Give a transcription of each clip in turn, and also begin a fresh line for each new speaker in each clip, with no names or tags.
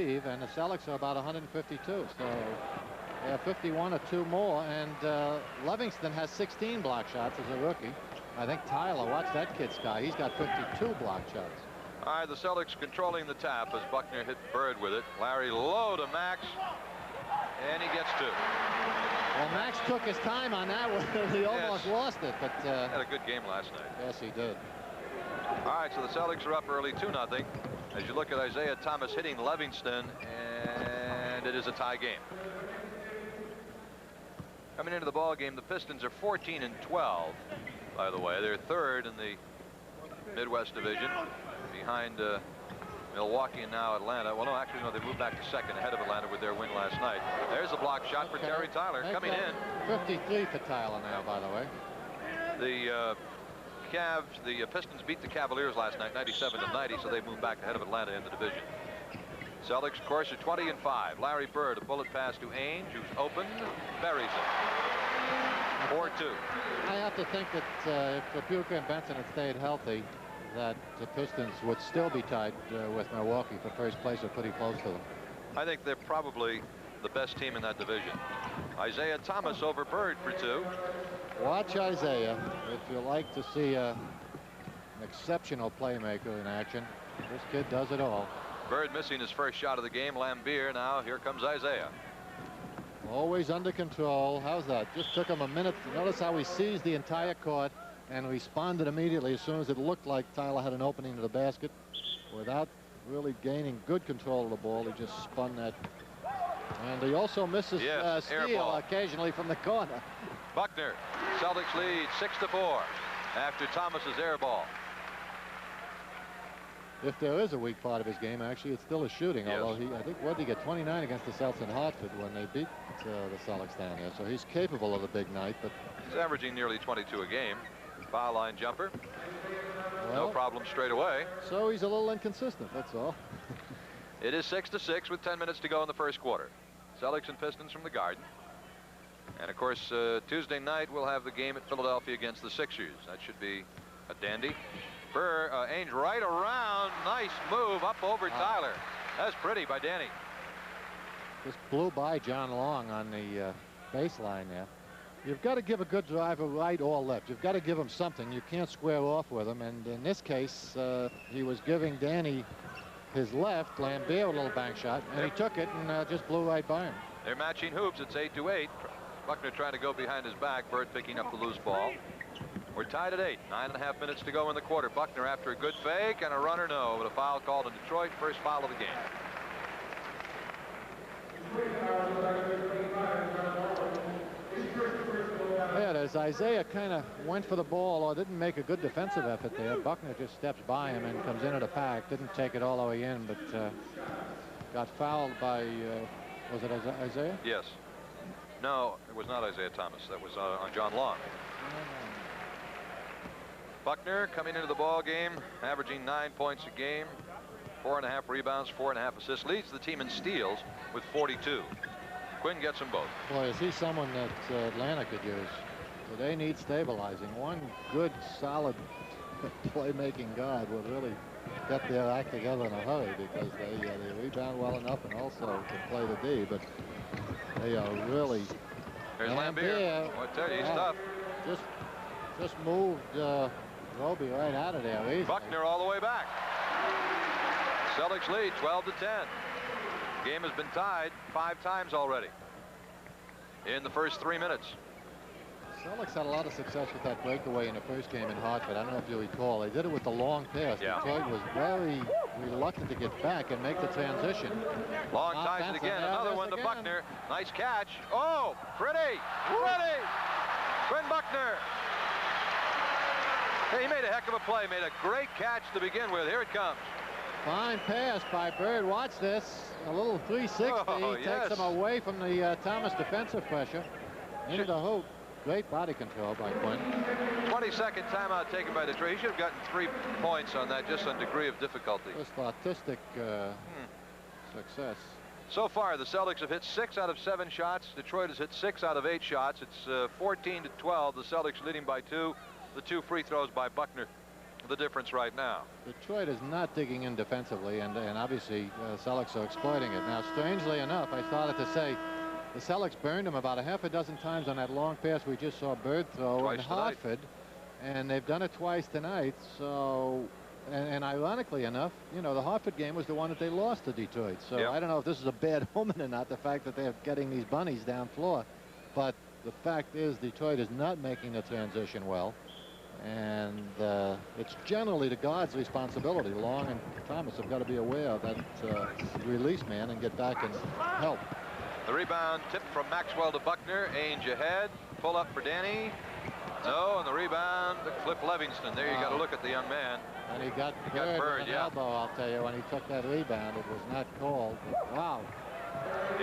And the Celtics are about 152. So they have 51 or 2 more. And Livingston has 16 block shots as a rookie. I think Tyler, watch that kid, Sky. He's got 52 block shots.
All right, the Celtics controlling the tap as Buckner hit Bird with it. Larry low to Max, and he gets 2.
Well, Max took his time on that one. He almost lost it, but
had a good game last night.
Yes, he did.
All right, so the Celtics are up early 2-0. As you look at Isaiah Thomas hitting Livingston, and it is a tie game. Coming into the ball game, the Pistons are 14-12. By the way, they're 3rd in the Midwest Division, behind Milwaukee and now Atlanta. Well, no, actually, no, they moved back to 2nd ahead of Atlanta with their win last night. There's a block shot for Terry Tyler coming in.
53 for Tyler now, by the way.
The Pistons beat the Cavaliers last night, 97-90, so they moved back ahead of Atlanta in the division. Celtics, of course, are 20-5. Larry Bird, a bullet pass to Ainge, who's open, buries it. 4-2.
I have to think that if Dubuque and Benson had stayed healthy, that the Pistons would still be tied with Milwaukee for first place or pretty close to them.
I think they're probably the best team in that division. Isaiah Thomas over Bird for 2.
Watch Isaiah if you like to see an exceptional playmaker in action. This kid does it all.
Bird missing his first shot of the game. Lambier now. Here comes Isaiah.
Always under control. How's that? Just took him a minute. Notice how he seized the entire court and responded immediately as soon as it looked like Tyler had an opening to the basket. Without really gaining good control of the ball, he just spun that. And he also misses steal occasionally from the corner.
Buckner, Celtics lead 6-4 after Thomas's air ball.
If there is a weak part of his game, actually, it's still his shooting.
Yes.
Although I think, what did he get? 29 against the Celtics in Hartford when they beat the Celtics down there. So he's capable of a big night. But
he's averaging nearly 22 a game. Foul line jumper.
Well,
no problem straight away.
So he's a little inconsistent. That's all.
It is 6-6 with 10 minutes to go in the first quarter. Celtics and Pistons from the Garden. And of course, Tuesday night we'll have the game at Philadelphia against the Sixers. That should be a dandy. Ainge right around. Nice move up over Tyler. That's pretty by Danny.
Just blew by John Long on the baseline there. You've got to give a good driver right or left. You've got to give him something. You can't square off with him. And in this case, he was giving Danny his left, Lambier a little bank shot, and he took it and just blew right by him.
They're matching hoops. It's 8-8. Buckner trying to go behind his back. Bird picking up the loose ball. We're tied at 8. 9.5 minutes to go in the quarter. Buckner after a good fake and a runner, no, but a foul called in Detroit. First foul of the game.
Yeah, as Isaiah kind of went for the ball or didn't make a good defensive effort there. Buckner just steps by him and comes into the pack. Didn't take it all the way in, but got fouled by, was it Isaiah?
Yes. No, it was not Isaiah Thomas. That was on John Long. Buckner coming into the ball game, averaging 9 points a game, 4.5 rebounds, 4.5 assists, leads the team in steals with 42. Quinn gets them both.
Boy, is he someone that Atlanta could use. So they need stabilizing. One good, solid playmaking guard will really get their act together in a hurry because they rebound well enough and also can play the D. But they are really.
There's Lambier. I tell you, he's tough.
Just moved Roby right out of there easily.
Buckner all the way back. Celtics lead 12-10. Game has been tied 5 times already in the first 3 minutes.
Celtics had a lot of success with that breakaway in the first game in Hartford. I don't know if you recall. They did it with the long pass.
Yeah.
Detroit was very reluctant to get back and make the transition.
Long ties it again. Another one to Buckner. Nice catch. Oh, pretty. Quinn Buckner. Hey, he made a heck of a play. Made a great catch to begin with. Here it comes.
Fine pass by Bird. Watch this. A little 360. Takes him away from the Thomas defensive pressure. Into the hoop. Great body control by Quinn.
22nd timeout taken by Detroit. He should have gotten 3 points on that, just on degree of difficulty.
Just artistic success.
So far, the Celtics have hit 6 out of 7 shots. Detroit has hit 6 out of 8 shots. It's 14-12. The Celtics leading by 2. The 2 free throws by Buckner the difference right now.
Detroit is not digging in defensively, and obviously Celtics are exploiting it. Now, strangely enough, I started to say the Celtics burned him about a half a dozen times on that long pass we just saw Bird throw in Hartford, and they've done it twice tonight. So, and ironically enough, you know, the Hartford game was the one that they lost to Detroit. So I don't know if this is a bad omen or not, the fact that they're getting these bunnies down floor. But the fact is Detroit is not making the transition well. And it's generally the guard's responsibility. Long and Thomas have got to be aware of that release man and get back and help.
The rebound tipped from Maxwell to Buckner. Ainge ahead. Pull up for Danny. No, and the rebound to Cliff Livingston. There you got to look at the young man.
And he got Bird, an elbow, I'll tell you, when he took that rebound. It was not called. But wow.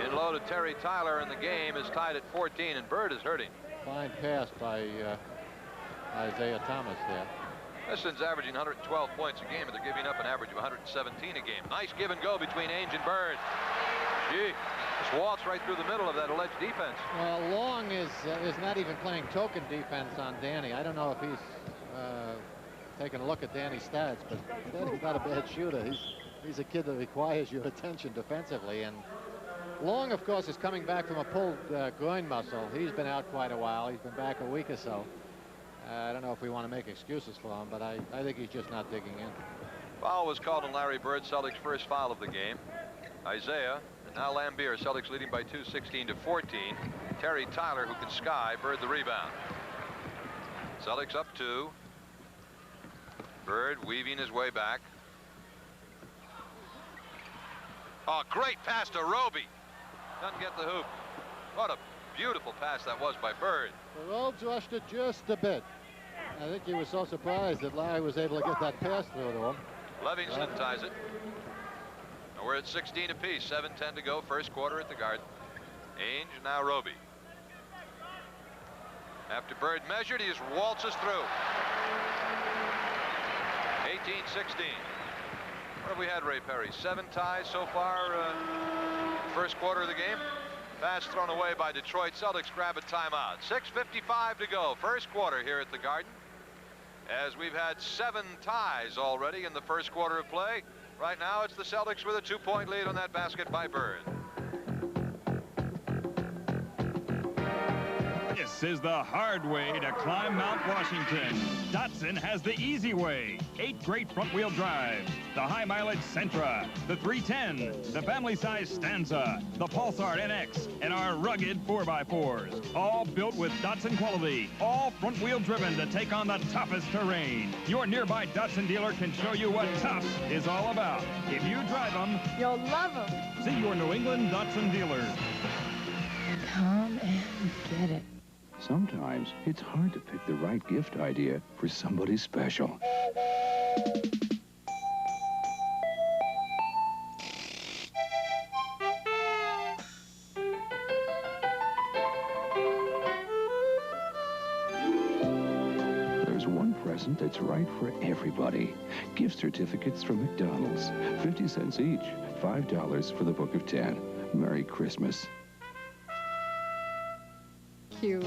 In low to Terry Tyler, and the game is tied at 14, and Bird is hurting.
Fine pass by Isaiah Thomas there.
Pistons averaging 112 points a game, and they're giving up an average of 117 a game. Nice give and go between Ainge and Bird. Gee, just waltz right through the middle of that alleged defense.
Well, Long is not even playing token defense on Danny. I don't know if he's taking a look at Danny's stats, but Danny's not a bad shooter. He's a kid that requires your attention defensively. And Long, of course, is coming back from a pulled groin muscle. He's been out quite a while. He's been back a week or so. I don't know if we want to make excuses for him, but I think he's just not digging in.
Foul was called on Larry Bird, Celtics' first foul of the game. Isaiah, and now Lambier, Celtics leading by 2, 16-14. Terry Tyler, who can sky, Bird the rebound. Celtics up 2. Bird weaving his way back. Oh, great pass to Roby. Doesn't get the hoop. What a beautiful pass that was by Bird.
The Robes rushed it just a bit. I think he was so surprised that Larry was able to get that pass through to him.
Livingston ties it. And we're at 16 apiece. 7:10 to go. First quarter at the Garden. Ainge, now Roby. After Bird measured, he just waltzes through. 18-16. What have we had, Ray Perry? 7 ties so far, first quarter of the game. Pass thrown away by Detroit. Celtics grab a timeout. 6:55 to go. First quarter here at the Garden. As we've had 7 ties already in the first quarter of play. Right now it's the Celtics with a 2-point lead on that basket by Bird.
This is the hard way to climb Mount Washington. Datsun has the easy way. 8 great front-wheel drives. The high-mileage Sentra, the 310, the family-size Stanza, the Pulsar NX, and our rugged 4x4s. All built with Datsun quality. All front-wheel driven to take on the toughest terrain. Your nearby Datsun dealer can show you what tough is all about. If you drive them,
you'll love them.
See your New England Datsun dealer.
Come and get it.
Sometimes it's hard to pick the right gift idea for somebody special. There's one present that's right for everybody. Gift certificates from McDonald's. 50 cents each. $5 for the book of 10. Merry Christmas.
You.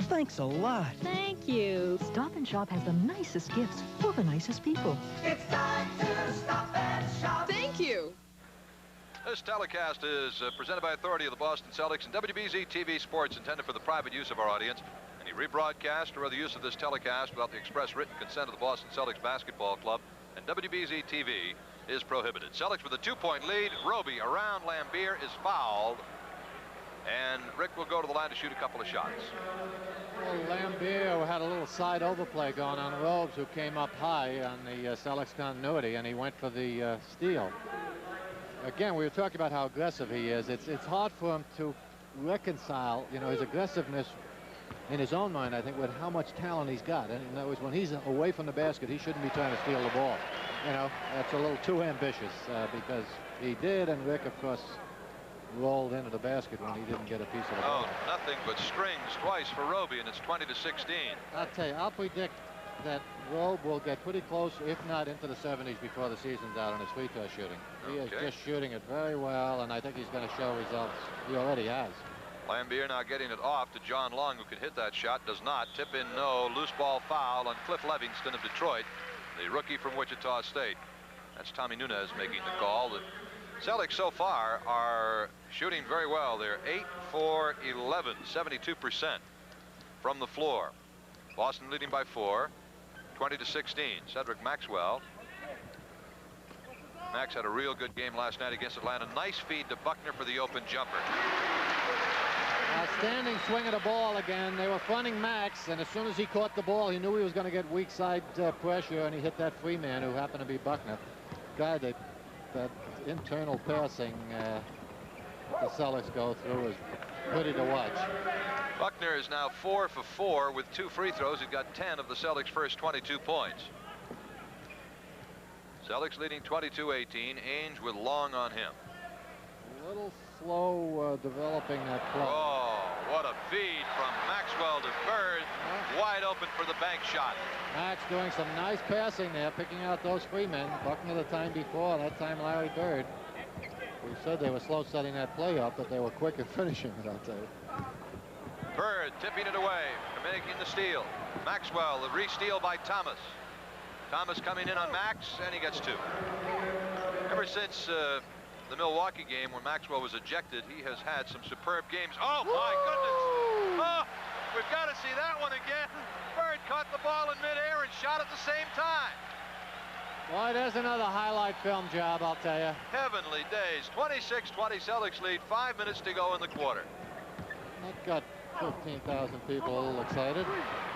Thanks a lot.
Thank you. Stop and Shop has the nicest gifts for the nicest people.
It's time to stop and shop.
Thank you.
This telecast is presented by authority of the Boston Celtics and WBZ TV Sports, intended for the private use of our audience. Any rebroadcast or other use of this telecast without the express written consent of the Boston Celtics Basketball Club and WBZ TV is prohibited. Celtics with a 2-point lead. Roby around Lambier is fouled. And Rick will go to the line to shoot a couple of shots.
Well, Lambier had a little side overplay going on Robes, who came up high on the Celtics continuity, and he went for the steal. Again, we were talking about how aggressive he is. It's hard for him to reconcile, you know, his aggressiveness in his own mind, I think, with how much talent he's got. And in other words, when he's away from the basket, he shouldn't be trying to steal the ball. You know, that's a little too ambitious because he did, and Rick, of course, rolled into the basket when he didn't get a piece of the ball.
Oh, nothing but strings twice for Roby, and it's 20-16.
I'll tell you, I'll predict that Robe will get pretty close, if not into the 70s, before the season's out on his free throw shooting. He is just shooting it very well, and I think he's going to show results. He already has.
Lambier now getting it off to John Long, who could hit that shot. Does not. Tip in, no. Loose ball foul on Cliff Livingston of Detroit. the rookie from Wichita State. That's Tommy Nunez making the call. The Celtics so far are shooting very well. They're 8 for 11, 72% from the floor. Boston leading by 4, 20-16. Cedric Maxwell. Max had a real good game last night against Atlanta. Nice feed to Buckner for the open jumper.
Outstanding swing of the ball again. They were fronting Max, and as soon as he caught the ball, he knew he was going to get weak side pressure, and he hit that free man who happened to be Buckner. God, that internal passing the Celtics go through is pretty to watch.
Buckner is now 4 for 4 with 2 free throws. He's got 10 of the Celtics' first 22 points. Celtics leading 22-18. Ainge with Long on him.
A little slow developing that play.
Oh, what a feed from Maxwell to Bird. Wide open for the bank shot.
Max doing some nice passing there, picking out those free men. Buckner the time before, that time Larry Bird. We said they were slow setting that play up, but they were quick at finishing it, I'll tell you.
Bird tipping it away, making the steal. Maxwell, the re-steal by Thomas. Thomas coming in on Max, and he gets 2. Ever since the Milwaukee game when Maxwell was ejected, he has had some superb games. Oh, my goodness. Oh, we've got to see that one again. Bird caught the ball in midair and shot at the same time.
Boy, there's another highlight film job, I'll tell you.
Heavenly days. 26-20 Celtics lead. 5 minutes to go in the quarter.
That got 15,000 people a little excited.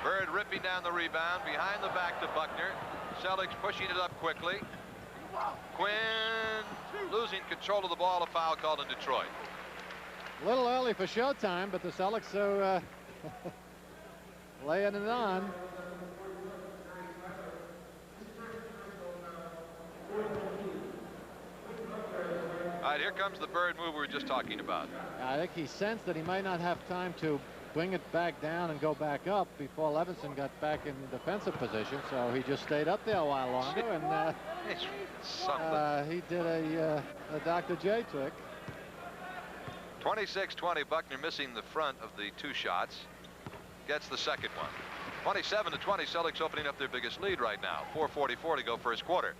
Bird ripping down the rebound behind the back to Buckner. Celtics pushing it up quickly. Quinn losing control of the ball. A foul called in Detroit.
A little early for showtime, but the Celtics are laying it on.
All right, here comes the Bird move we were just talking about.
I think he sensed that he might not have time to bring it back down and go back up before Levinson got back in defensive position, so he just stayed up there a while longer, and he did a Dr. J trick.
26-20, Buckner missing the front of the 2 shots. Gets the second one. 27-20, Celtics opening up their biggest lead right now. 4:44 to go first quarter.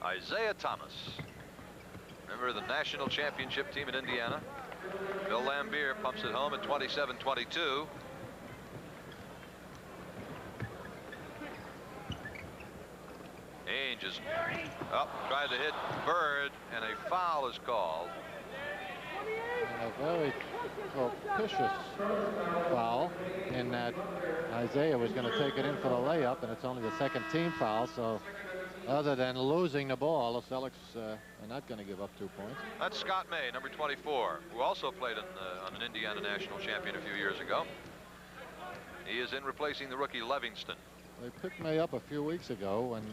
Isaiah Thomas. Remember the national championship team in Indiana? Bill Lambier pumps it home at 27-22. Ainge is up, tried to hit Bird, and a foul is called.
And a very propitious foul in that Isaiah was going to take it in for the layup, and it's only the second team foul, so other than losing the ball, the Celtics are not going to give up 2 points.
That's Scott May, number 24, who also played on an Indiana national champion a few years ago. He is in replacing the rookie Livingston.
They picked May up a few weeks ago, and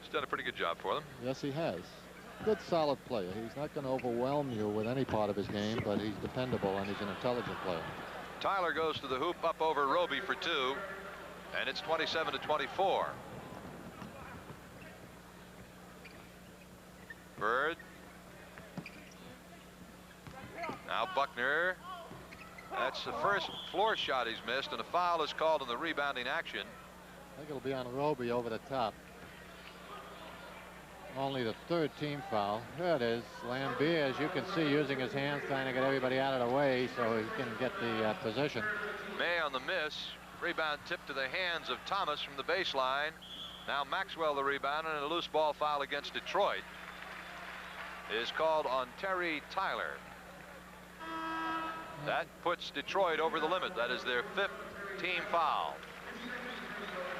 he's done a pretty good job for them.
yes, he has. Good, solid player. He's not going to overwhelm you with any part of his game, but he's dependable and he's an intelligent player.
Tyler goes to the hoop, up over Roby for 2, and it's 27-24. Bird. Now Buckner. That's the first floor shot he's missed, and a foul is called in the rebounding action.
I think it'll be on Roby over the top. Only the 3rd team foul. There it is. Lambier, as you can see, using his hands, trying to get everybody out of the way so he can get the position.
May on the miss. Rebound tipped to the hands of Thomas from the baseline. Now Maxwell the rebound, and a loose ball foul against Detroit is called on Terry Tyler. That puts Detroit over the limit. That is their 5th team foul.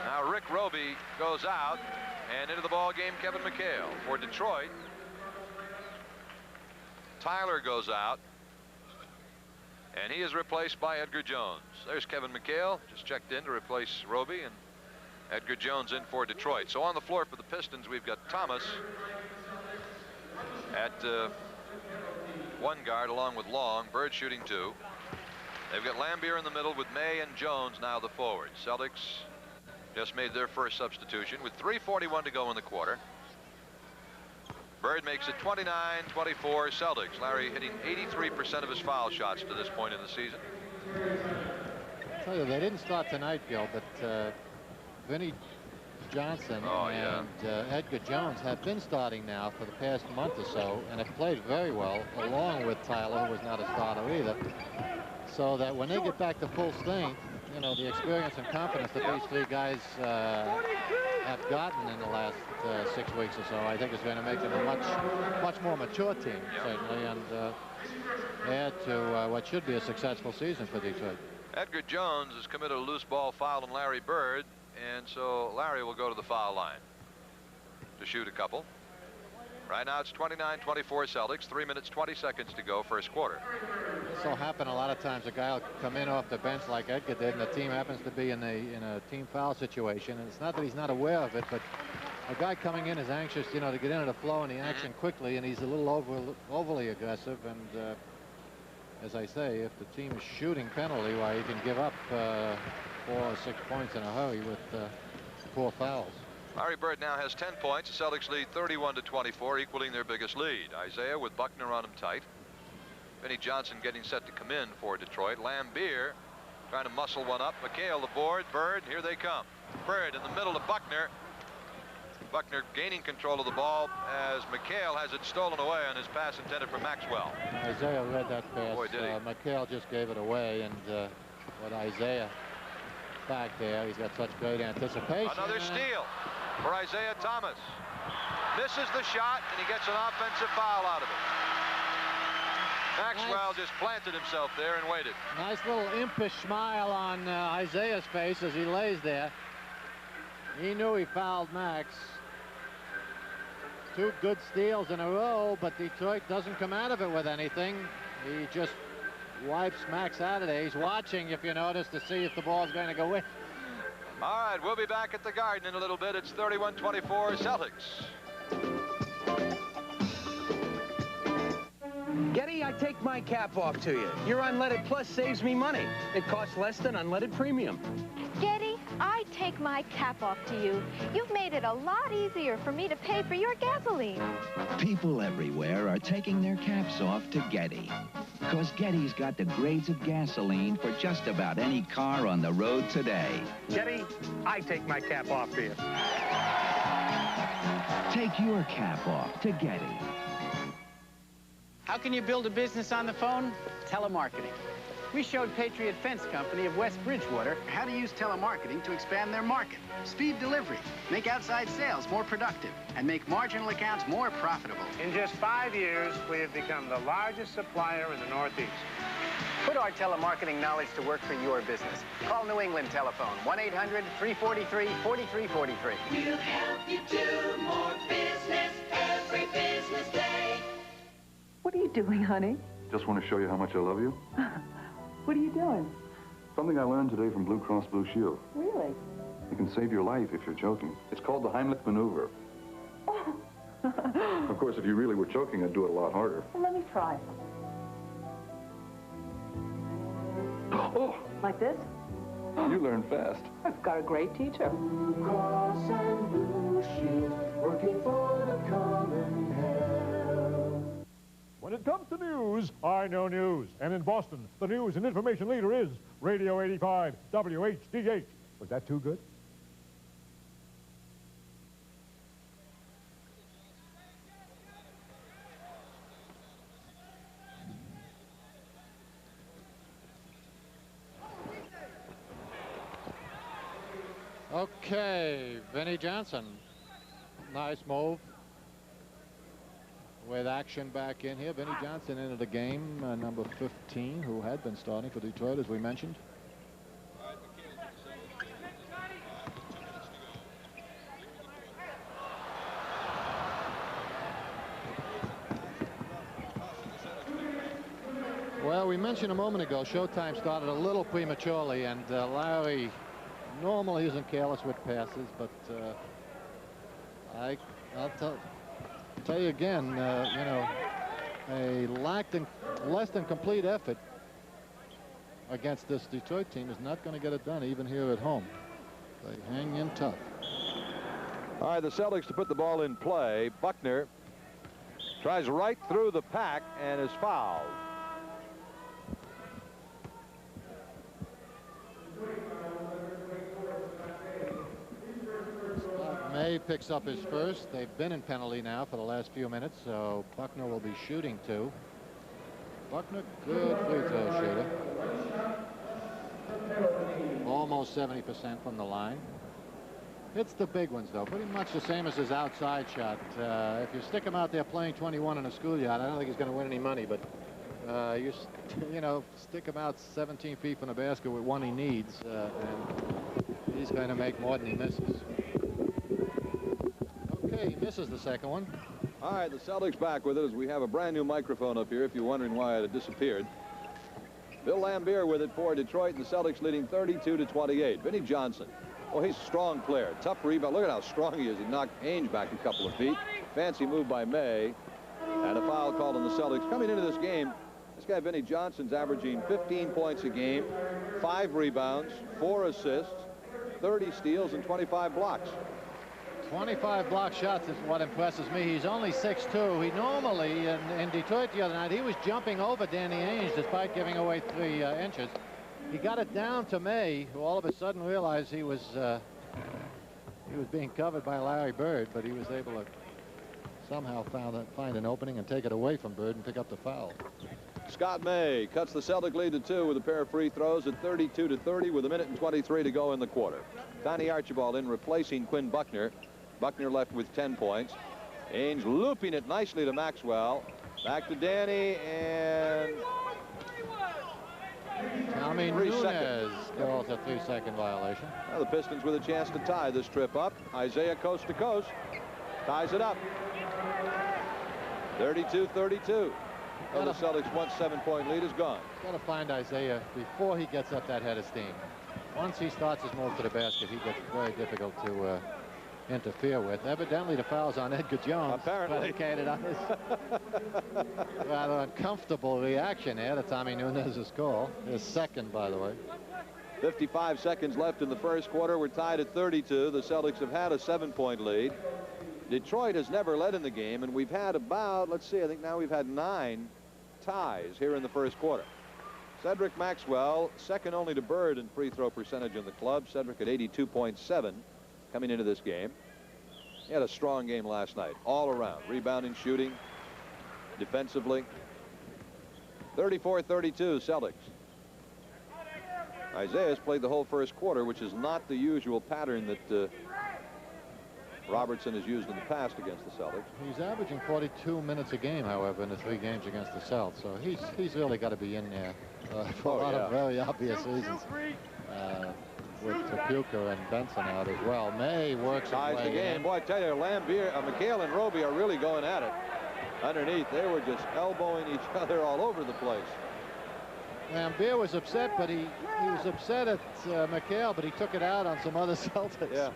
Now Rick Roby goes out, and into the ball game Kevin McHale. For Detroit, Tyler goes out, and he is replaced by Edgar Jones. There's Kevin McHale, just checked in to replace Roby, and Edgar Jones in for Detroit. So on the floor for the Pistons, we've got Thomas at 1 guard along with Long. Bird shooting 2. They've got Lambier in the middle with May and Jones now the forwards. Celtics just made their first substitution with 3:41 to go in the quarter. Bird makes it 29-24 Celtics. Larry hitting 83% of his foul shots to this point in the season.
I tell you, they didn't start tonight, Gil, but Vinny Johnson
Oh,
and Edgar Jones have been starting now for the past month or so and have played very well, along with Tyler, who was not a starter either. So that when they get back to full strength, you know, the experience and confidence that these three guys have gotten in the last 6 weeks or so, I think is going to make them a much more mature team, certainly, and add to what should be a successful season for Detroit.
Edgar Jones has committed a loose ball foul on Larry Bird, and so Larry will go to the foul line to shoot a couple. Right now it's 29-24 Celtics, 3 minutes 20 seconds to go, first quarter.
So happen a lot of times a guy will come in off the bench like Edgar did, and the team happens to be in a team foul situation, and it's not that he's not aware of it, but a guy coming in is anxious, you know, to get into the flow and the action quickly, and he's a little overly aggressive. And as I say, if the team is shooting penalty, why he can give up 4 or 6 points in a hurry with 4 fouls.
Larry Bird now has 10 points. The Celtics lead 31-24, equaling their biggest lead. Isaiah with Buckner on him tight. Vinnie Johnson getting set to come in for Detroit. Lambier trying to muscle one up. McHale the board. Bird, here they come. Bird in the middle to Buckner. Buckner gaining control of the ball as McHale has it stolen away on his pass intended for Maxwell.
Isaiah read that pass.
Boy, did he.
McHale just gave it away, and what Isaiah back there, he's got such great anticipation.
Another steal for Isaiah Thomas. Misses the shot, and he gets an offensive foul out of it. Maxwell just planted himself there and waited.
Nice little impish smile on Isaiah's face as he lays there. He knew he fouled Max. 2 good steals in a row, but Detroit doesn't come out of it with anything. He just wipes Max out of there. He's watching, if you notice, to see if the ball's going to go in.
All right, we'll be back at the Garden in a little bit. It's 31-24 Celtics.
Getty, I take my cap off to you. Your Unleaded Plus saves me money. It costs less than Unleaded Premium.
Getty, I take my cap off to you. You've made it a lot easier for me to pay for your gasoline.
People everywhere are taking their caps off to Getty. Because Getty's got the grades of gasoline for just about any car on the road today.
Getty, I take my cap off to you.
Take your cap off to Getty.
How can you build a business on the phone? Telemarketing. We showed Patriot Fence Company of West Bridgewater how to use telemarketing to expand their market, speed delivery, make outside sales more productive, and make marginal accounts more profitable.
In just 5 years, we have become the largest supplier in the Northeast.
Put our telemarketing knowledge to work for your business. Call New England Telephone, 1-800-343-4343.
We'll help you do more business every business day.
What are you doing, honey?
Just want to show you how much I love you.
What are you doing?
Something I learned today from Blue Cross Blue Shield.
Really?
It can save your life if you're choking. It's called the Heimlich maneuver.
Oh.
Of course, if you really were choking, I'd do it a lot harder.
Well, let me try.
Oh!
Like this?
You learn fast.
I've got a great teacher.
Blue Cross and Blue Shield, working for the common herd.
When it comes to news, I know news. And in Boston, the news and information leader is Radio 85 WHDH. Was that too good?
Okay, Vinnie Johnson. Nice move. With action back in here, Vinnie Johnson into the game, number 15, who had been starting for Detroit, as we mentioned. Well, we mentioned a moment ago, showtime started a little prematurely, and Larry normally isn't careless with passes, but I'll tell you again, you know, a less than complete effort against this Detroit team is not going to get it done, even here at home. They hang in tough.
All right, the Celtics to put the ball in play. Buckner tries right through the pack and is fouled.
May picks up his first. They've been in penalty now for the last few minutes, so Buckner will be shooting 2. Buckner, good free throw shooter. Almost 70% from the line. Hits the big ones, though. Pretty much the same as his outside shot. If you stick him out there playing 21 in a schoolyard, I don't think he's going to win any money, but you know, stick him out 17 feet from the basket with one he needs, and he's going to make more than he misses. Okay, he misses the second one.
All right, the Celtics back with it as we have a brand new microphone up here if you're wondering why it had disappeared. Bill Lambier with it for Detroit, and the Celtics leading 32-28. Vinnie Johnson. Oh, he's a strong player. Tough rebound. Look at how strong he is. He knocked Ainge back a couple of feet. Fancy move by May. And a foul called on the Celtics. Coming into this game, this guy Vinnie Johnson's averaging 15 points a game, 5 rebounds, 4 assists, 30 steals, and 25 blocks.
25 block shots is what impresses me. He's only 6'2". He normally, in Detroit the other night, he was jumping over Danny Ainge despite giving away 3 inches. He got it down to May, who all of a sudden realized he was being covered by Larry Bird, but he was able to somehow find an opening and take it away from Bird and pick up the foul.
Scott May cuts the Celtic lead to 2 with a pair of free throws at 32-30 with 1:23 to go in the quarter. Tiny Archibald in replacing Quinn Buckner. Buckner left with 10 points. Ainge looping it nicely to Maxwell. Back to Danny, and
Tommy Nunez calls a 3-second violation.
Well, the Pistons with a chance to tie this trip up. Isaiah coast to coast ties it up. 32-32. Well, the Celtics' 7-point lead is gone.
Got to find Isaiah before he gets up that head of steam. Once he starts his move to the basket, he gets very difficult to interfere with. Evidently, the foul's on Edgar Jones.
Apparently.
Predicated on his rather uncomfortable reaction there to Tommy Nunez's call. His second, by the way.
55 seconds left in the first quarter. We're tied at 32. The Celtics have had a 7-point lead. Detroit has never led in the game, and we've had about, let's see, I think now we've had 9 ties here in the first quarter. Cedric Maxwell, second only to Bird in free throw percentage in the club. Cedric at 82.7 coming into this game. He had a strong game last night, all around. Rebounding, shooting, defensively. 34-32 Celtics. Isaiah has played the whole first quarter, which is not the usual pattern that Robertson has used in the past against the Celtics.
He's averaging 42 minutes a game, however, in the 3 games against the Celtics. So he's really got to be in there for a lot of very obvious reasons. With Tapuka and Benson out as well. May works
ties the game. In. Boy, I tell you, Lambier, McHale and Roby are really going at it. Underneath, they were just elbowing each other all over the place.
Lambier was upset, but he was upset at McHale, but he took it out on some other Celtics.
Yeah.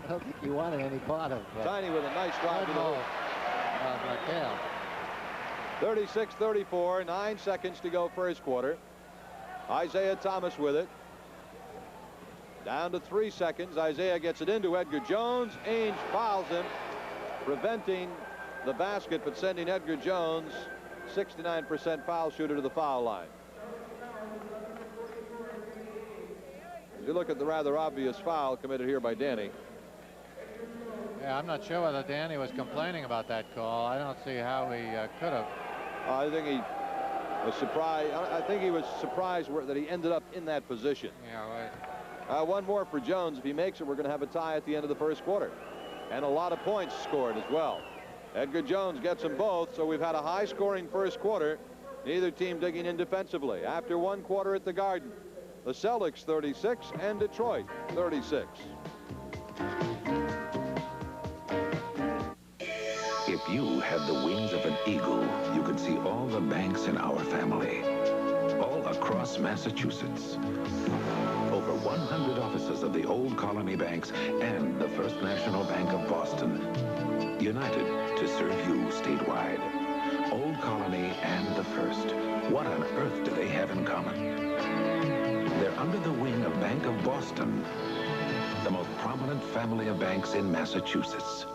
I don't think he wanted any part of
Tiny with a nice drive to the hole.
McHale.
36-34, 9 seconds to go first quarter. Isaiah Thomas with it. Down to 3 seconds. Isaiah gets it into Edgar Jones. Ainge fouls him, preventing the basket, but sending Edgar Jones, 69% foul shooter, to the foul line. As you look at the rather obvious foul committed here by Danny.
Yeah, I'm not sure whether Danny was complaining about that call. I don't see how he could have.
I think he was surprised. I think he was surprised that he ended up in that position.
Yeah, right.
One more for Jones. If he makes it, we're going to have a tie at the end of the first quarter. And a lot of points scored as well. Edgar Jones gets them both, so we've had a high-scoring first quarter. Neither team digging in defensively. After 1 quarter at the Garden, the Celtics 36 and Detroit 36.
If you had the wings of an eagle, you could see all the banks in our family, all across Massachusetts. Over 100 offices of the old colony banks and the First National Bank of Boston, united to serve you statewide. Old Colony and the First. What on earth do they have in common? They're under the wing of Bank of Boston, the most prominent family of banks in Massachusetts.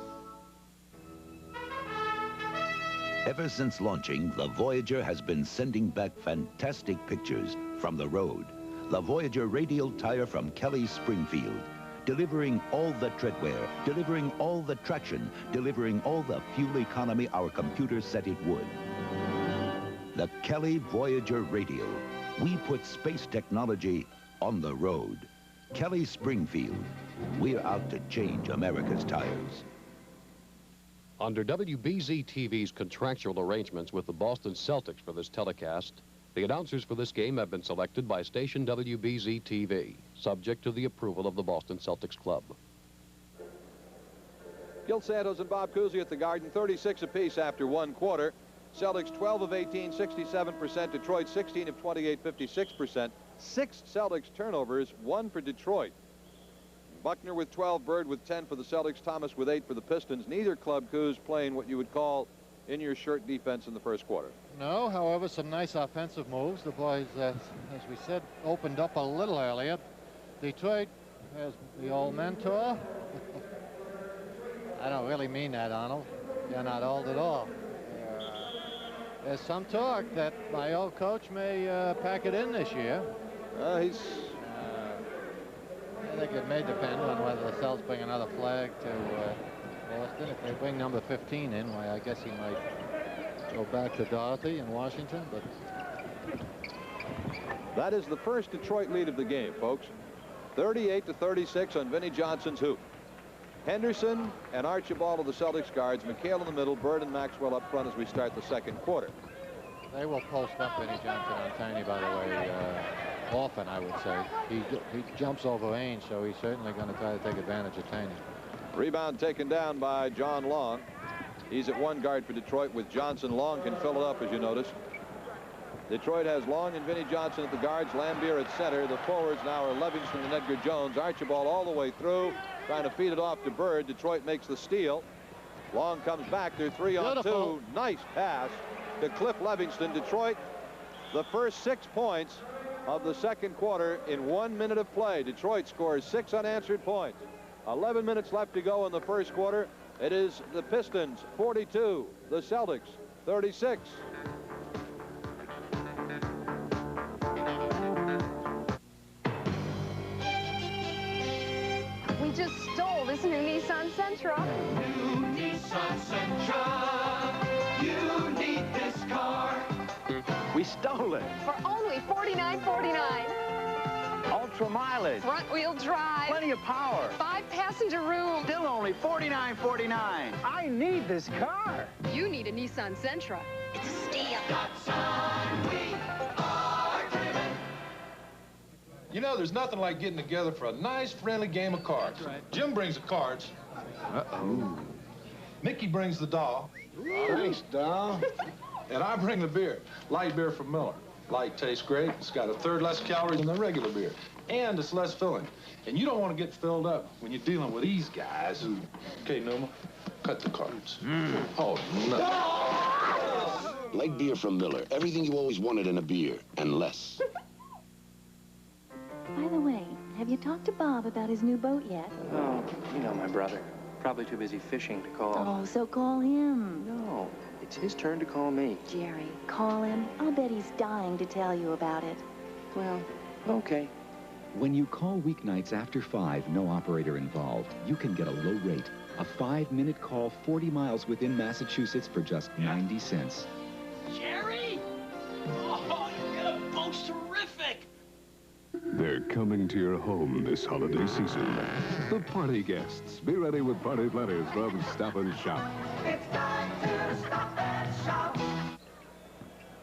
Ever since launching, the Voyager has been sending back fantastic pictures from the road. The Voyager radial tire from Kelly Springfield. delivering all the treadwear, delivering all the traction, delivering all the fuel economy our computers said it would. The Kelly Voyager Radio. We put space technology on the road. Kelly Springfield. We're out to change America's tires.
Under WBZ-TV's contractual arrangements with the Boston Celtics for this telecast, the announcers for this game have been selected by station WBZ-TV, subject to the approval of the Boston Celtics Club.
Gil Santos and Bob Cousy at the Garden, 36 apiece after one quarter. Celtics 12 of 18, 67%. Detroit 16 of 28, 56%. 6 Celtics turnovers, 1 for Detroit. Buckner with 12, Bird with 10 for the Celtics, Thomas with 8 for the Pistons. Neither club, Coos, playing what you would call in-your-shirt defense in the first quarter.
No, however, some nice offensive moves. The boys, as we said, opened up a little earlier. Detroit has the old mentor. I don't really mean that, Arnold. You're not old at all. There's some talk that my old coach may pack it in this year. I think it may depend on whether the Celtics bring another flag to Boston. If they bring number 15 in, why, I guess he might go back to Dorothy in Washington. But
that is the first Detroit lead of the game, folks. 38-36 on Vinnie Johnson's hoop. Henderson and Archibald of the Celtics guards, McHale in the middle, Bird and Maxwell up front as we start the second quarter.
They will post up Vinnie Johnson on Tiny, by the way, often, I would say. He jumps over Ainge, so he's certainly going to try to take advantage of Tiny.
Rebound taken down by John Long. He's at one guard for Detroit with Johnson. Long can fill it up, as you notice. Detroit has Long and Vinnie Johnson at the guards, Lambier at center. The forwards now are Livingston and Edgar Jones. Archibald all the way through, trying to feed it off to Bird. Detroit makes the steal. Long comes back. They're 3-on-2. Nice pass to Cliff Livingston. Detroit, the first 6 points of the second quarter in 1 minute of play. Detroit scores 6 unanswered points. 11 minutes left to go in the first quarter. It is the Pistons 42, the Celtics 36.
We just stole this new Nissan Sentra.
New Nissan Sentra. You need this car.
We stole it.
For only $49.49.
Ultra mileage.
Front-wheel drive.
Plenty of power.
5-passenger room.
Still only $49.49. I need this car.
You need a Nissan Sentra. It's a steal.
We are driven.
You know, there's nothing like getting together for a nice, friendly game of cards.
That's right.
Jim brings the cards.
Uh-oh.
Mickey brings the doll.
Thanks, doll.
And I bring the beer. Light beer from Miller. Light tastes great. It's got a third less calories than the regular beer. And it's less filling. And you don't want to get filled up when you're dealing with these guys who... Okay, Numa, cut the cards. Oh, no.
Light beer from Miller. Everything you always wanted in a beer, and less.
By the way, have you talked to Bob about his new boat yet?
Oh, you know my brother. Probably too busy fishing to call.
Oh, so call him.
No, it's his turn to call me.
Jerry, call him. I'll bet he's dying to tell you about it.
Well, okay.
When you call weeknights after 5, no operator involved, you can get a low rate. A 5-minute call 40 miles within Massachusetts for just 90 cents.
Jerry? Oh, your boat's terrific.
They're coming to your home this holiday season. The party guests. Be ready with party platters from Stop and Shop.
It's time to stop and shop.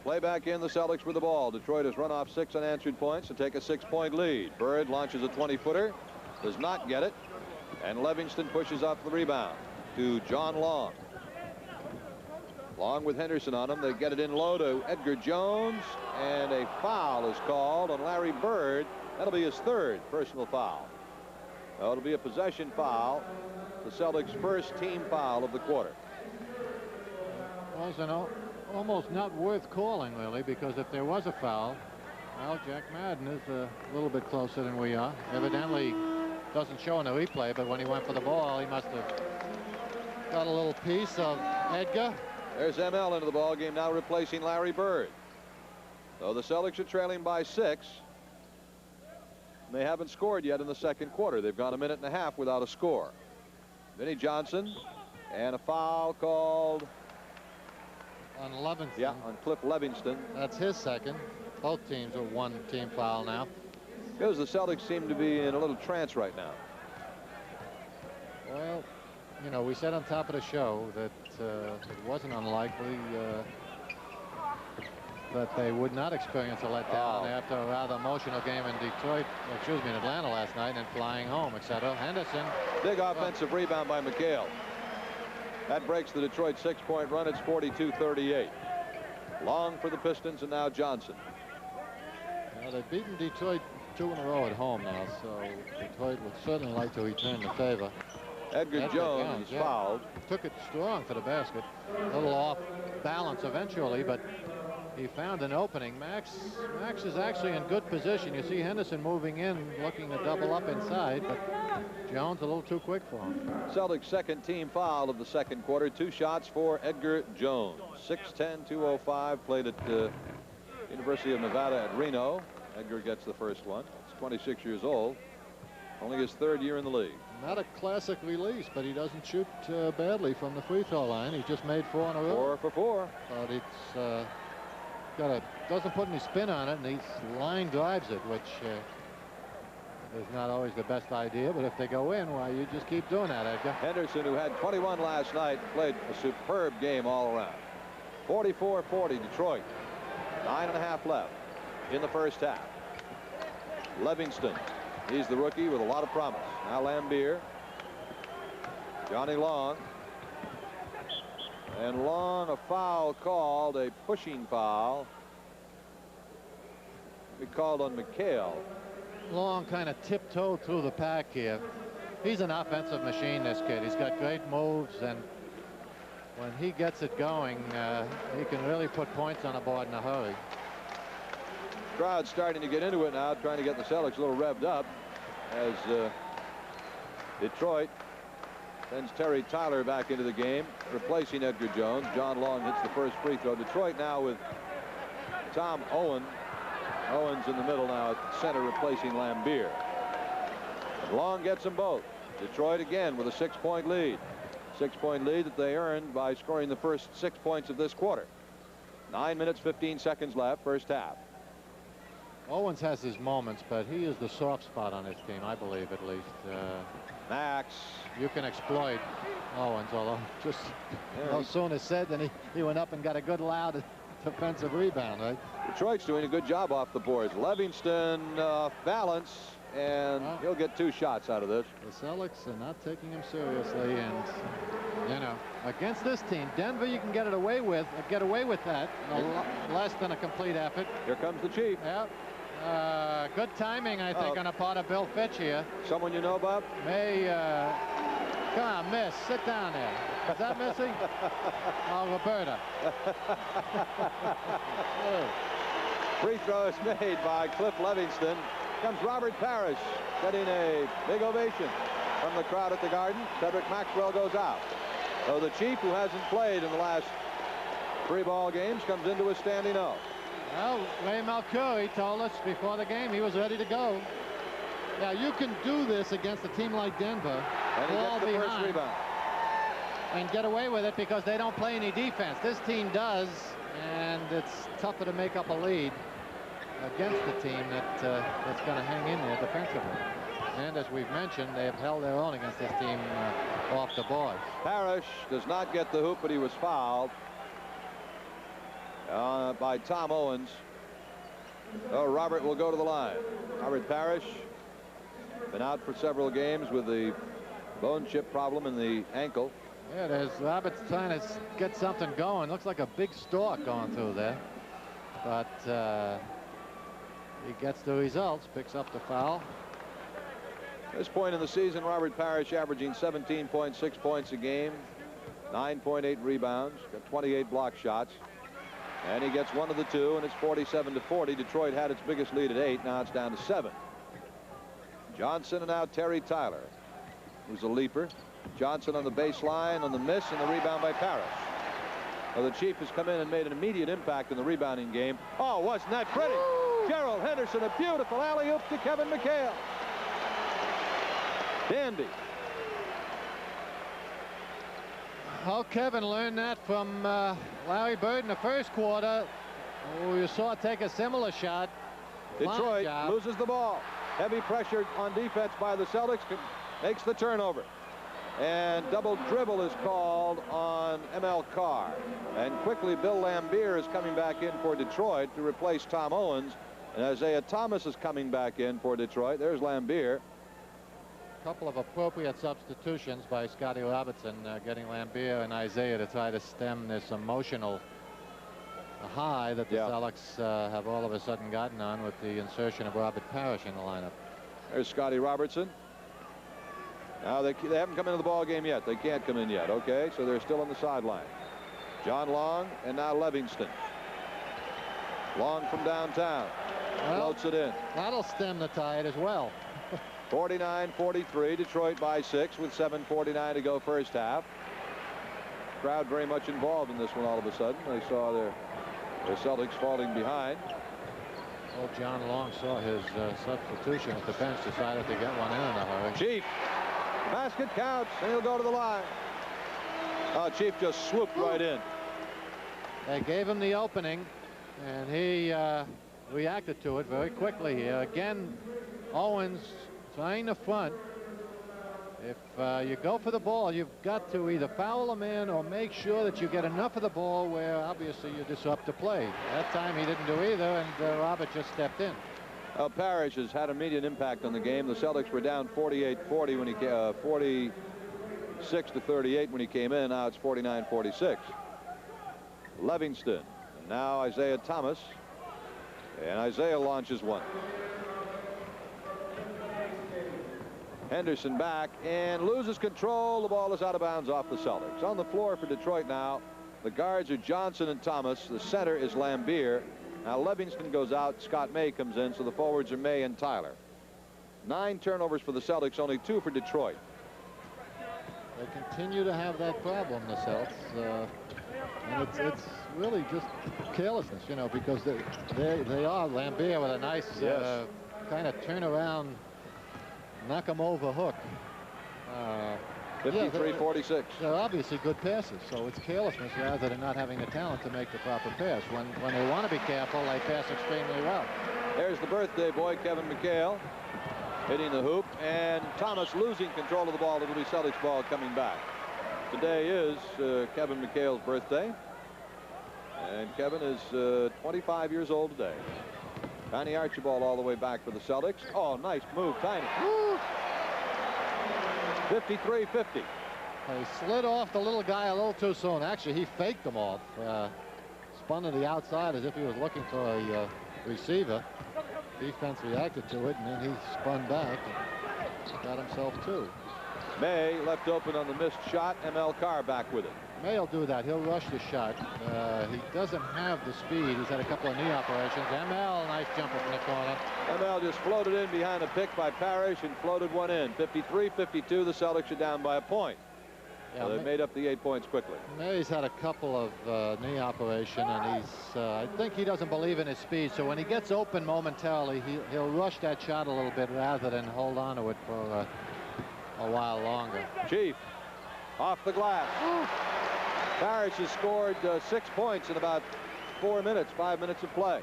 Play back in, the Celtics with the ball. Detroit has run off 6 unanswered points to take a 6-point lead. Bird launches a 20-footer, does not get it, and Livingston pushes off the rebound to John Long. Long with Henderson on him. They get it in low to Edgar Jones, and a foul is called on Larry Bird. That'll be his 3rd personal foul. It'll be a possession foul, the Celtics' first team foul of the quarter.
Also, almost not worth calling, really, because if there was a foul, well, Jack Madden is a little bit closer than we are. Evidently doesn't show in the replay, but when he went for the ball, he must have got a little piece of Edgar.
There's ML into the ball game now, replacing Larry Bird. So the Celtics are trailing by 6. And they haven't scored yet in the second quarter. They've gone a minute and a half without a score. Vinnie Johnson, and a foul called
on Levingston.
Yeah, on Cliff Livingston.
That's his second. Both teams are one team foul now.
Because the Celtics seem to be in a little trance right now.
Well, you know, we said on top of the show that it wasn't unlikely that they would not experience a letdown after a rather emotional game in Detroit, excuse me, in Atlanta last night, and flying home, etc. Henderson.
Big offensive rebound by McHale. That breaks the Detroit 6-point run. It's 42-38. Long for the Pistons, and now Johnson.
Now, they've beaten Detroit 2 in a row at home now, so Detroit would certainly like to return the favor.
Edgar Jones is fouled.
Took it strong for the basket. A little off balance eventually, but he found an opening. Max is actually in good position. You see Henderson moving in, looking to double up inside, but Jones a little too quick for him.
Celtics' second team foul of the second quarter. 2 shots for Edgar Jones. 6'10", 205, played at University of Nevada at Reno. Edgar gets the first one. He's 26 years old. Only his 3rd year in the league.
Not a classic release, but he doesn't shoot badly from the free throw line. He just made 4 in a row.
4 for 4.
But it's doesn't put any spin on it, and he line drives it, which is not always the best idea. But if they go in, why, you just keep doing that, Edgar.
Henderson, who had 21 last night, played a superb game all around. 44-40 Detroit. 9.5 left in the first half. Livingston, he's the rookie with a lot of promise. Now Lambier. Johnny Long. And Long, a foul called, a pushing foul. We called on McHale.
Long kind of tiptoed through the pack here. He's an offensive machine, this kid. He's got great moves, and when he gets it going, he can really put points on the board in a hurry.
Crowd's starting to get into it now, trying to get the Celtics a little revved up as Detroit sends Terry Tyler back into the game, replacing Edgar Jones. John Long hits the first free throw. Detroit now with Tom Owen. Owens in the middle now at center, replacing Lambier. And Long gets them both. Detroit again with a 6-point lead. 6-point lead that they earned by scoring the first 6 points of this quarter. 9 minutes, 15 seconds left, first half.
Owens has his moments, but he is the soft spot on his team, I believe, at least.
Max.
You can exploit Owens, although just no sooner said than he went up and got a good loud defensive rebound, right?
Detroit's doing a good job off the boards. Livingston balance, and he'll get 2 shots out of this.
The Celtics are not taking him seriously, and you know, against this team, Denver, you can get away with that. Less than a complete effort.
Here comes the Chief.
Yep. Good timing, I think, on a part of Bill Fitch here.
Someone you know, Bob?
Come on, miss. Sit down there. Is that missing? Oh, Roberta.
Free throw is made by Cliff Livingston. Comes Robert Parrish, getting a big ovation from the crowd at the Garden. Cedric Maxwell goes out. So the Chief, who hasn't played in the last 3 ball games, comes into a standing O.
Well, Ray Malcuri told us before the game he was ready to go. Now, you can do this against a team like Denver.
And he gets the first rebound.
And get away with it because they don't play any defense. This team does, and it's tougher to make up a lead against the team that's going to hang in there defensively. And as we've mentioned, they have held their own against this team off the board.
Parrish does not get the hoop, but he was fouled by Tom Owens. So Robert will go to the line. Robert Parrish, been out for several games with the bone chip problem in the ankle.
Yeah, there's Robert's trying to get something going. Looks like a big stalk going through there. But he gets the results, picks up the foul.
At this point in the season, Robert Parrish averaging 17.6 points a game, 9.8 rebounds, got 28 block shots. And he gets 1 of the 2, and it's 47-40. Detroit had its biggest lead at 8. Now it's down to 7. Johnson and now Terry Tyler, who's a leaper. Johnson on the baseline on the miss, and the rebound by Parrish. Well, the Chief has come in and made an immediate impact in the rebounding game. Oh, wasn't that pretty? Gerald Henderson, a beautiful alley-oop to Kevin McHale. Dandy.
Well, Kevin learned that from Larry Bird in the first quarter, who you saw take a similar shot.
Detroit loses the ball. Heavy pressure on defense by the Celtics, makes the turnover. And double dribble is called on ML Carr. And quickly, Bill Lambier is coming back in for Detroit to replace Tom Owens. And Isaiah Thomas is coming back in for Detroit. There's Lambier.
A couple of appropriate substitutions by Scotty Robertson, getting Lambier and Isaiah to try to stem this emotional high that the Celtics have all of a sudden gotten on with the insertion of Robert Parrish in the lineup.
There's Scotty Robertson. Now they haven't come into the ball game yet. They can't come in yet. Okay, so they're still on the sideline. John Long and now Livingston. Long from downtown. Floats it in.
That'll stem the tide as well.
49-43. Detroit by 6 with 7:49 to go first half. Crowd very much involved in this one all of a sudden. They saw their Celtics falling behind.
Well, John Long saw his substitution at the bench, decided to get one in a hurry.
Chief. Basket counts, and he'll go to the line. Oh, Chief just swooped right in.
They gave him the opening, and he reacted to it very quickly here. Again, Owens trying to front. If you go for the ball, you've got to either foul a man or make sure that you get enough of the ball where obviously you disrupt the play. That time he didn't do either, and Robert just stepped in.
Parrish has had immediate impact on the game. The Celtics were down 48-40 when he 46-38 when he came in. Now it's 49-46. Livingston. And now Isaiah Thomas. And Isaiah launches one. Henderson back and loses control. The ball is out of bounds off the Celtics. On the floor for Detroit now, the guards are Johnson and Thomas. The center is Lambier. Now Livingston goes out. Scott May comes in, so the forwards are May and Tyler. 9 turnovers for the Celtics, only 2 for Detroit.
They continue to have that problem, the Celtics. And it's really just carelessness, you know, because they are Lambier with a nice kind of turnaround, knock him over hook.
53-46.
They're obviously good passes, so it's carelessness rather than not having the talent to make the proper pass. When they want to be careful, they pass extremely well.
There's the birthday boy, Kevin McHale, hitting the hoop, and Thomas losing control of the ball. It'll be Celtics ball coming back. Today is Kevin McHale's birthday, and Kevin is 25 years old today. Tiny Archibald all the way back for the Celtics. Oh, nice move, Tiny. 53-50.
He slid off the little guy a little too soon. Actually, he faked him off. Spun to the outside as if he was looking for a receiver. Defense reacted to it, and then he spun back and got himself two.
May left open on the missed shot. ML Carr back with it.
May will do that. He'll rush the shot. He doesn't have the speed. He's had a couple of knee operations. ML, nice jumper from the corner.
ML just floated in behind a pick by Parrish and floated one in. 53-52. The Celtics are down by a point.
Yeah,
so they made up the 8 points quickly.
May's had a couple of knee operation, and I think he doesn't believe in his speed. So when he gets open momentarily, he'll rush that shot a little bit rather than hold on to it for a while longer.
Chief off the glass. Parrish has scored 6 points in about 5 minutes of play.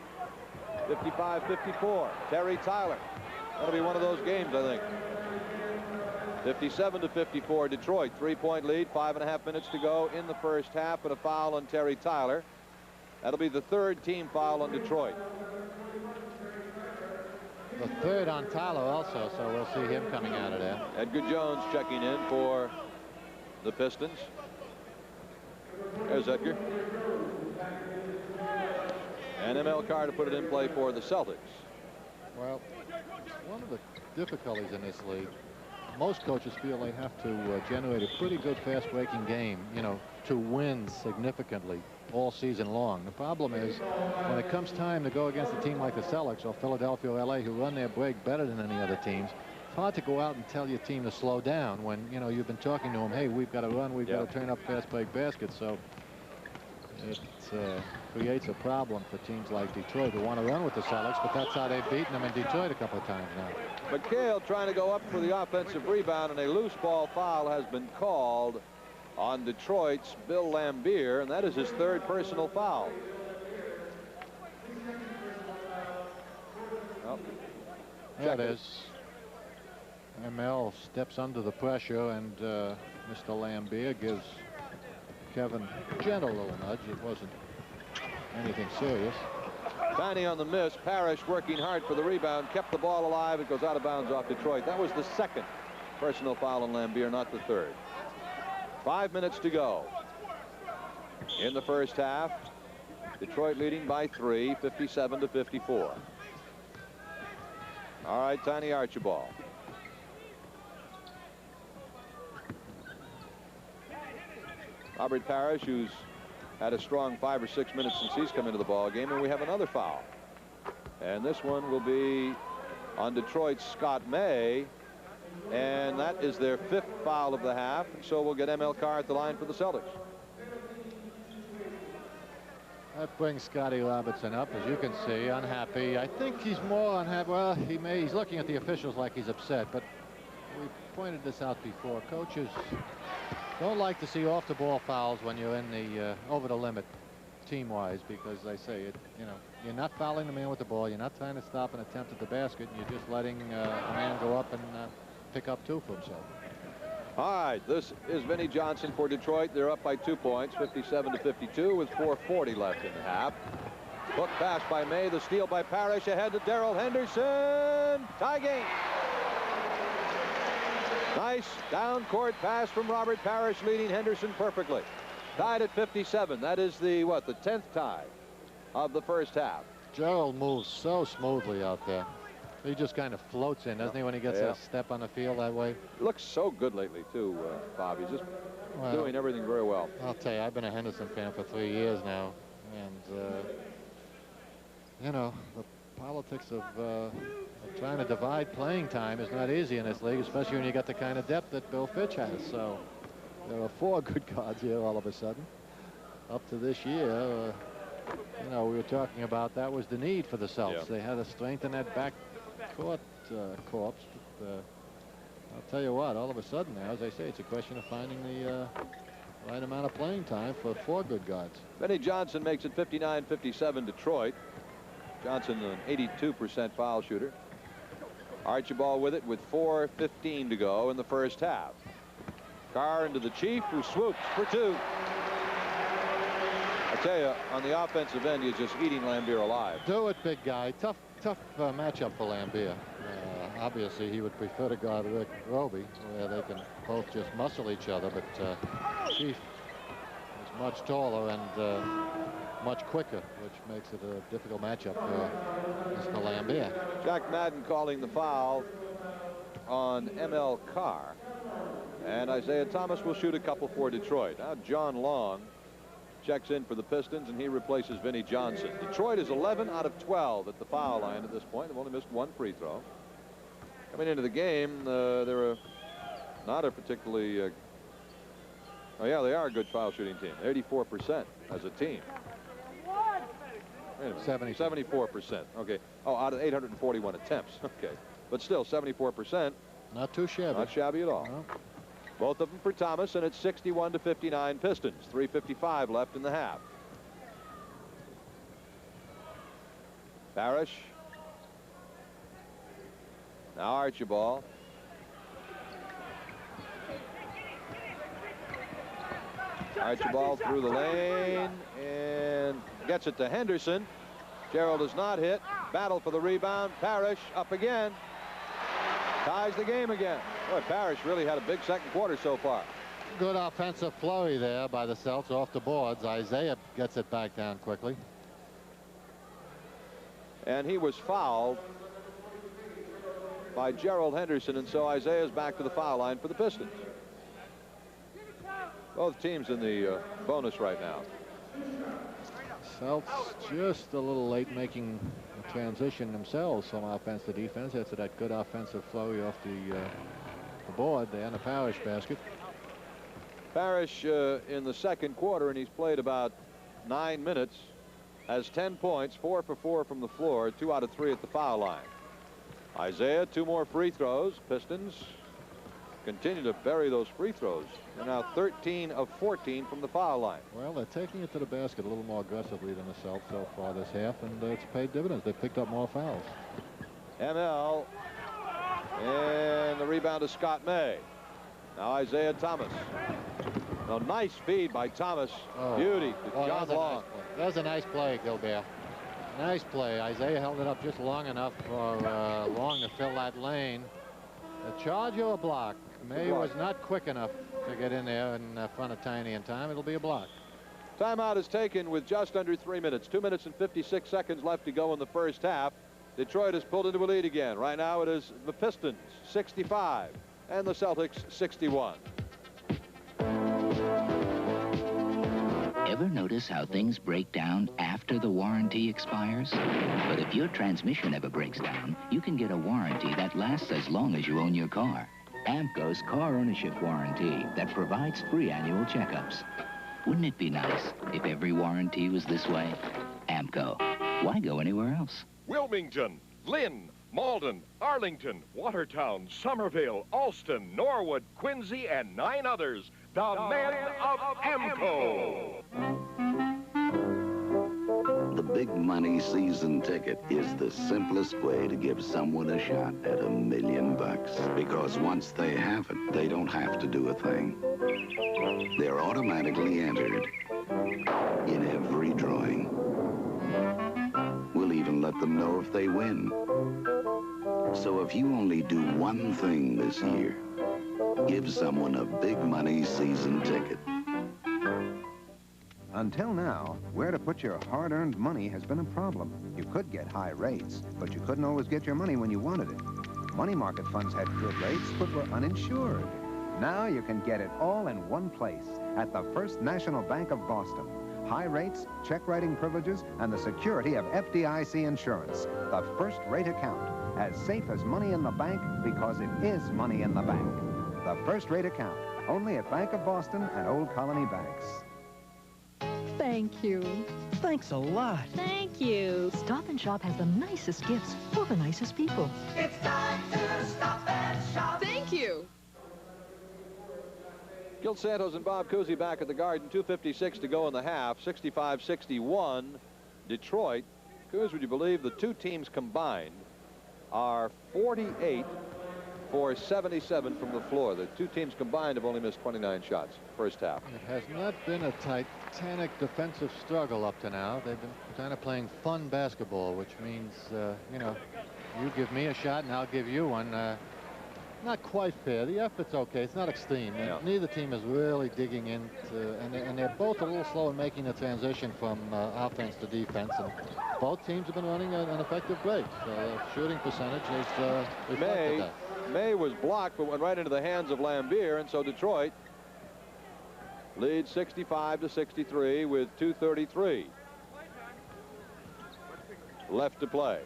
55-54. Terry Tyler. That'll be one of those games, I think. 57-54 Detroit. 3-point lead. 5.5 minutes to go in the first half, and a foul on Terry Tyler. That'll be the 3rd team foul on Detroit.
The 3rd on Tyler also, so we'll see him coming out of there.
Edgar Jones checking in for the Pistons. There's Edgar. And ML Carr to put it in play for the Celtics.
Well, one of the difficulties in this league, most coaches feel they have to generate a pretty good fast-breaking game, you know, to win significantly all season long. The problem is when it comes time to go against a team like the Celtics or Philadelphia or LA, who run their break better than any other teams, it's hard to go out and tell your team to slow down when, you know, you've been talking to them, hey, we've got to run, we've got to turn up fast break baskets. So It creates a problem for teams like Detroit who want to run with the Celtics, but that's how they've beaten them in Detroit a couple of times now.
McHale trying to go up for the offensive rebound, and a loose ball foul has been called on Detroit's Bill Laimbeer, and that is his third personal foul. Well,
there it is. ML steps under the pressure, and Mr. Laimbeer gives Kevin a gentle little nudge. It wasn't anything serious.
Tiny on the miss. Parrish working hard for the rebound, kept the ball alive. It goes out of bounds off Detroit. That was the second personal foul on Laimbeer, not the third. 5 minutes to go in the first half. Detroit leading by 3, 57-54. All right, Tiny Archibald. Robert Parrish, who's had a strong 5 or 6 minutes since he's come into the ball game, and we have another foul. And this one will be on Detroit's Scott May, and that is their 5th foul of the half. So we'll get ML Carr at the line for the Celtics.
That brings Scotty Robertson up, as you can see, unhappy. I think he's more unhappy. Well, he's looking at the officials like he's upset, but we pointed this out before. Coaches don't like to see off-the-ball fouls when you're in the over the limit team-wise, because they say you're not fouling the man with the ball, you're not trying to stop an attempt at the basket, and you're just letting a man go up and pick up 2 for himself.
All right, this is Vinnie Johnson for Detroit. They're up by 2 points, 57-52, with 4:40 left in the half. Hook pass by May, the steal by Parrish, ahead to Darrell Henderson. Tie game. Nice down-court pass from Robert Parrish, leading Henderson perfectly. Tied at 57. That is the 10th tie of the first half.
Gerald moves so smoothly out there. He just kind of floats in, doesn't he, when he gets a step on the field that way?
Looks so good lately, too, Bob. He's just doing everything very well.
I'll tell you, I've been a Henderson fan for 3 years now. And, the politics of trying to divide playing time is not easy in this league, especially when you got the kind of depth that Bill Fitch has. So there are 4 good guards here all of a sudden. Up to this year, we were talking about that was the need for the Celtics. They had to strengthen that back court corps. But, I'll tell you what, all of a sudden now, as I say, it's a question of finding the right amount of playing time for 4 good guards.
Vinnie Johnson makes it 59-57 Detroit. Johnson, an 82% foul shooter. Archibald with it with 4:15 to go in the first half. Carr into the Chief, who swoops for 2. I tell you, on the offensive end, he's just eating Laimbeer alive.
Do it, big guy. Tough matchup for Laimbeer. Obviously, he would prefer to guard Rick Roby, where they can both just muscle each other. But Chief is much taller and much quicker, which makes it a difficult matchup for Mr. Laimbeer.
Jack Madden calling the foul on ML Carr. And Isaiah Thomas will shoot a couple for Detroit. Now John Long checks in for the Pistons, and he replaces Vinnie Johnson. Detroit is 11 out of 12 at the foul line at this point. They've only missed 1 free throw. Coming into the game, they're not a particularly... oh, yeah, they are a good foul shooting team. 84% as a team. Wait a minute. 74%. Okay. Oh, out of 841 attempts. Okay. But still, 74%.
Not too shabby.
Not shabby at all. No. Both of them for Thomas, and it's 61-59 Pistons. 3:55 left in the half. Parrish. Now Archibald. Archibald through the lane and gets it to Henderson. Gerald is not hit. Battle for the rebound. Parrish up again. Ties the game again. Boy, Parrish really had a big second quarter so far.
Good offensive flurry there by the Celtics off the boards. Isaiah gets it back down quickly.
And he was fouled by Gerald Henderson, and so Isaiah's back to the foul line for the Pistons. Both teams in the bonus right now.
Celtics just a little late making a transition themselves from offense to defense after that good offensive flurry off the board there in the Parrish basket.
Parrish in the second quarter, and he's played about 9 minutes, has 10 points, 4 for 4 from the floor, 2 out of 3 at the foul line. Isaiah, 2 more free throws. Pistons continue to bury those free throws. They're now 13 of 14 from the foul line.
Well, they're taking it to the basket a little more aggressively than the Celtics so far this half, and it's paid dividends. They've picked up more fouls.
ML, and the rebound to Scott May. Now Isaiah Thomas. A nice feed by Thomas. Beauty to John Long.
That was a nice play, Gilbert. Nice play. Isaiah held it up just long enough for Long to fill that lane. A charge or a block. May was not quick enough to get in there in front of Tiny in time. It'll be a block.
Timeout is taken with just under 3 minutes. 2 minutes and 56 seconds left to go in the first half. Detroit has pulled into a lead again. Right now it is the Pistons 65 and the Celtics 61.
Ever notice how things break down after the warranty expires? But if your transmission ever breaks down, you can get a warranty that lasts as long as you own your car. AMCO's car ownership warranty that provides free annual checkups. Wouldn't it be nice if every warranty was this way? AMCO. Why go anywhere else?
Wilmington, Lynn, Malden, Arlington, Watertown, Somerville, Alston, Norwood, Quincy, and 9 others. The men of AMCO.
The big money season ticket is the simplest way to give someone a shot at $1 million. Because once they have it, they don't have to do a thing. They're automatically entered in every drawing. We'll even let them know if they win. So if you only do one thing this year, give someone a big money season ticket.
Until now, where to put your hard-earned money has been a problem. You could get high rates, but you couldn't always get your money when you wanted it. Money market funds had good rates, but were uninsured. Now you can get it all in one place, at the First National Bank of Boston. High rates, check writing privileges, and the security of FDIC insurance. The first rate account, as safe as money in the bank because it is money in the bank. The first rate account, only at Bank of Boston and Old Colony Banks.
Thank you.
Thanks a lot.
Thank you. Stop & Shop has the nicest gifts for the nicest people.
It's time to Stop and Shop.
Thank you.
Gil Santos and Bob Cousy back at the Garden. 2:56 to go in the half. 65-61. Detroit. Coos, would you believe the two teams combined are 48 for 77 from the floor. The two teams combined have only missed 29 shots first half.
It has not been a titanic defensive struggle up to now. They've been kind of playing fun basketball, which means, you know, you give me a shot and I'll give you one. Not quite fair. The effort's okay. It's not extreme.
Yeah.
Neither team is really digging into, and they're both a little slow in making the transition from offense to defense. And both teams have been running an effective break. So the shooting percentage is reflected that.
May was blocked, but went right into the hands of Lambier, and so Detroit leads 65-63 with 2:33 left to play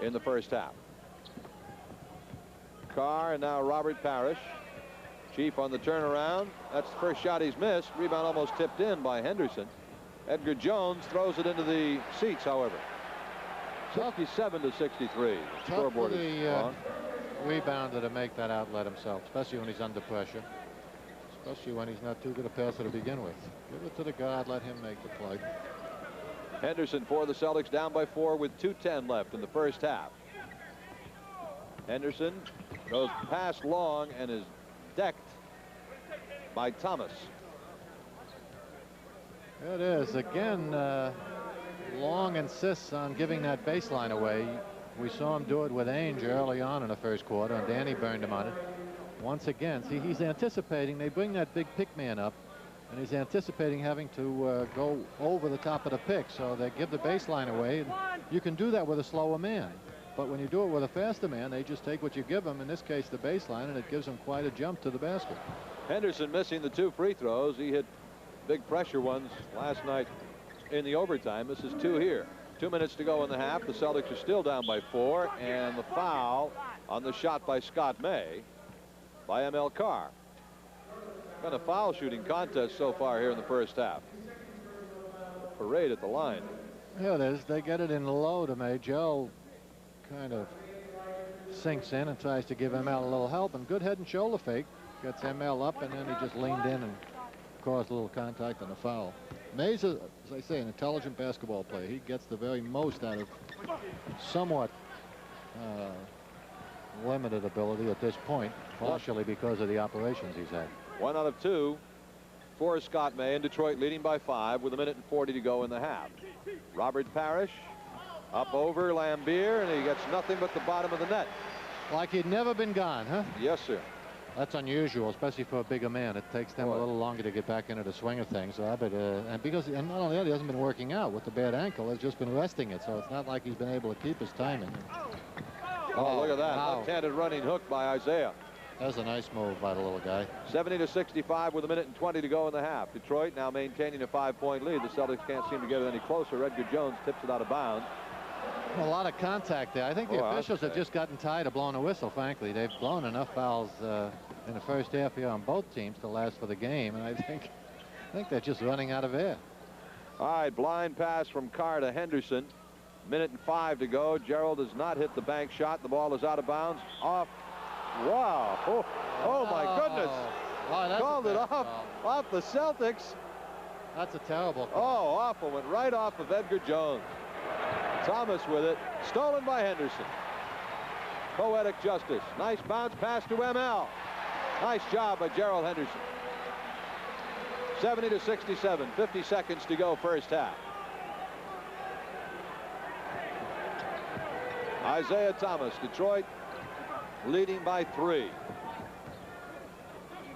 in the first half. Carr and now Robert Parrish. Chief on the turnaround. That's the first shot he's missed. Rebound almost tipped in by Henderson. Edgar Jones throws it into the seats, however. 67-63. The scoreboard is wrong.
Rebounder to make that outlet himself, especially when he's under pressure, especially when he's not too good a passer to begin with. Give it to the guard, let him make the play.
Henderson for the Celtics, down by 4 with 2:10 left in the first half. Henderson goes past Long and is decked by Thomas.
It is again. Long insists on giving that baseline away. We saw him do it with Ainge early on in the first quarter, and Danny burned him on it. Once again, see, he's anticipating, they bring that big pick man up, and he's anticipating having to go over the top of the pick, so they give the baseline away. And you can do that with a slower man, but when you do it with a faster man, they just take what you give them, in this case the baseline, and it gives them quite a jump to the basket.
Henderson missing the 2 free throws. He hit big pressure ones last night in the overtime. This is 2 here. 2 minutes to go in the half. The Celtics are still down by 4, and the foul on the shot by Scott May by ML Carr. Been a foul shooting contest so far here in the first half. parade at the line.
Yeah, it is. They get it in low to me. Joe kind of sinks in and tries to give ML a little help, and good head and shoulder fake. Gets ML up, and then he just leaned in and caused a little contact and a foul. Mays is, as I say, an intelligent basketball player. He gets the very most out of somewhat limited ability at this point, partially because of the operations he's had.
1 out of 2 for Scott May, and Detroit leading by 5 with 1:40 to go in the half. Robert Parrish up over Lambier, and he gets nothing but the bottom of the net.
Like he'd never been gone, huh?
Yes, sir.
That's unusual, especially for a bigger man. It takes them a little longer to get back into the swing of things. So I bet, and not only that, he hasn't been working out with the bad ankle. He's just been resting it, so it's not like he's been able to keep his timing.
Oh, look at that.
Wow.
Left-handed running hook by Isaiah.
That's a nice move by the little guy.
70-65 with 1:20 to go in the half. Detroit now maintaining a 5-point lead. The Celtics can't seem to get it any closer. Edgar Jones tips it out of bounds.
A lot of contact there. I think the officials have just gotten tired of blowing a whistle, frankly. They've blown enough fouls in the first half here on both teams to last for the game, and I think they're just running out of air.
All right, blind pass from Carr to Henderson. 1:05 to go. Gerald has not hit the bank shot. The ball is out of bounds. Off. Wow. Oh my goodness.
Oh,
called it off the Celtics.
That's a terrible call.
Oh, awful. Went right off of Edgar Jones. Thomas with it. Stolen by Henderson. Poetic justice. Nice bounce pass to ML. Nice job by Gerald Henderson. 70-67. 50 seconds to go first half. Isaiah Thomas, Detroit leading by 3.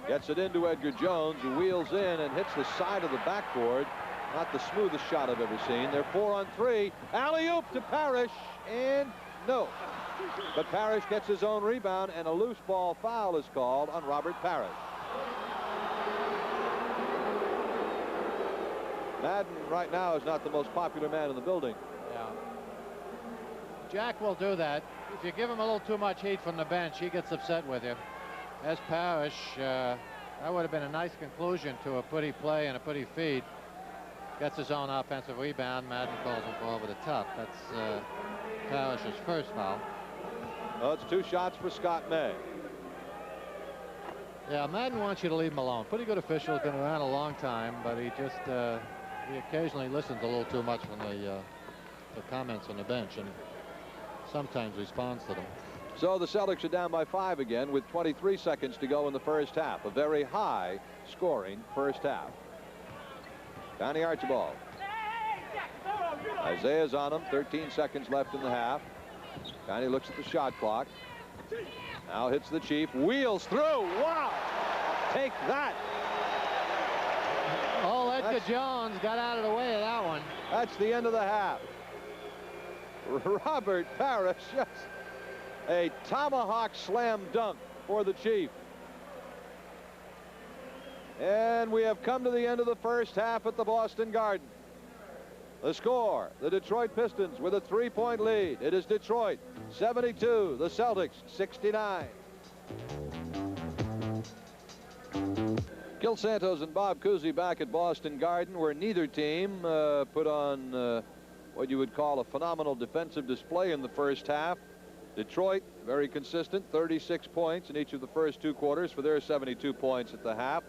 Gets it into Edgar Jones, who wheels in and hits the side of the backboard. Not the smoothest shot I've ever seen. They're 4 on 3. Alley-oop to Parrish, and no. But Parrish gets his own rebound, and a loose ball foul is called on Robert Parrish. Madden right now is not the most popular man in the building.
Yeah. Jack will do that. If you give him a little too much heat from the bench, he gets upset with you. As Parrish, that would have been a nice conclusion to a pretty play and a pretty feed. Gets his own offensive rebound. Madden calls him for over the top. That's Parrish's first foul.
Well, it's 2 shots for Scott May.
Yeah, Madden wants you to leave him alone. Pretty good official, has been around a long time, but he just he occasionally listens a little too much from the comments on the bench, and sometimes responds to them.
So the Celtics are down by 5 again with 23 seconds to go in the first half. A very high scoring first half. Donnie Archibald. Isaiah's on him. 13 seconds left in the half. Donnie looks at the shot clock. Now hits the Chief. Wheels through. Wow. Take that.
Oh, Edgar Jones got out of the way of that one.
That's the end of the half. Robert Parrish, just a tomahawk slam dunk for the Chief. And we have come to the end of the first half at the Boston Garden. The score, the Detroit Pistons with a 3-point lead. It is Detroit 72, the Celtics 69. Gil Santos and Bob Cousy back at Boston Garden, where neither team put on what you would call a phenomenal defensive display in the first half. Detroit, very consistent, 36 points in each of the first 2 quarters for their 72 points at the half.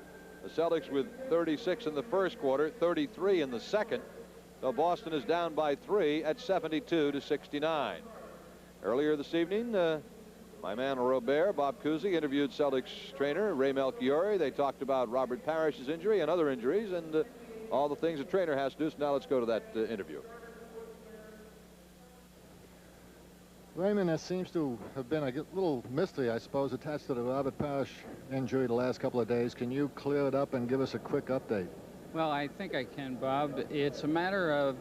The Celtics with 36 in the first quarter, 33 in the second. So Boston is down by 3 at 72-69. Earlier this evening, my man Robert, Bob Cousy, interviewed Celtics trainer Ray Melchiori. They talked about Robert Parrish's injury and other injuries and all the things a trainer has to do. So now let's go to that interview.
Raymond, there seems to have been a little mystery, I suppose, attached to the Robert Parrish injury the last couple of days. Can you clear it up and give us a quick update?
Well, I think I can, Bob. It's a matter of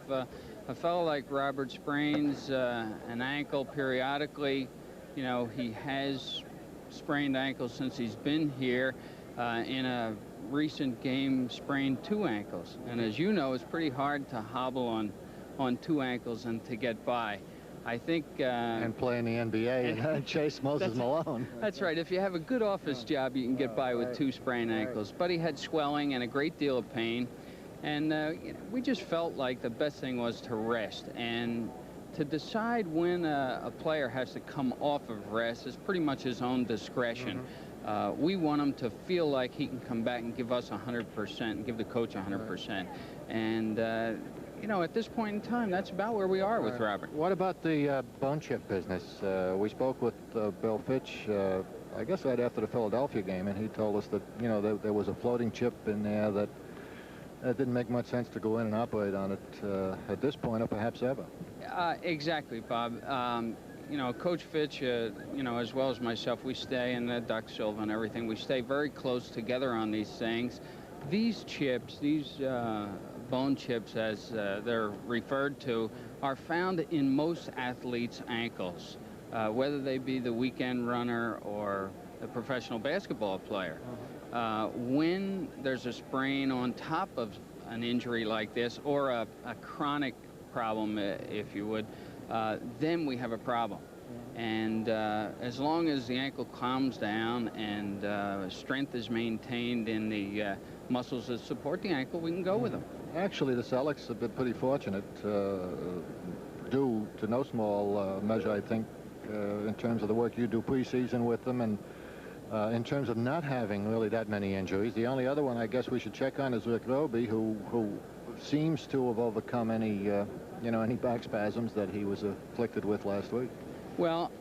a fellow like Robert sprains an ankle periodically. You know, he has sprained ankles since he's been here. In a recent game, sprained 2 ankles. And as you know, it's pretty hard to hobble on 2 ankles and to get by. I think...
and play in the NBA and chase Moses Malone.
That's right. If you have a good office job, you can get by with 2 sprained ankles. But he had swelling and a great deal of pain. And you know, we just felt like the best thing was to rest. And to decide when a player has to come off of rest is pretty much his own discretion. We want him to feel like he can come back and give us 100% and give the coach 100%. And, you know, at this point in time, that's about where we are with Robert.
What about the bone chip business? We spoke with Bill Fitch, I guess right after the Philadelphia game, and he told us that, you know, there was a floating chip in there that it didn't make much sense to go in and operate on it at this point or perhaps ever.
Exactly, Bob. You know, Coach Fitch, you know, as well as myself, we stay, and Doc Silva and everything, we stay very close together on these things. These chips, these bone chips, as they're referred to, are found in most athletes' ankles, whether they be the weekend runner or a professional basketball player. When there's a sprain on top of an injury like this, or a chronic problem, if you would, then we have a problem. And as long as the ankle calms down and strength is maintained in the muscles that support the ankle, we can go with them.
Actually, the Celtics have been pretty fortunate, due to no small measure, I think, in terms of the work you do preseason with them, and in terms of not having really that many injuries. The only other one I guess we should check on is Rick Roby, who seems to have overcome any, you know, any back spasms that he was afflicted with last week.
Well,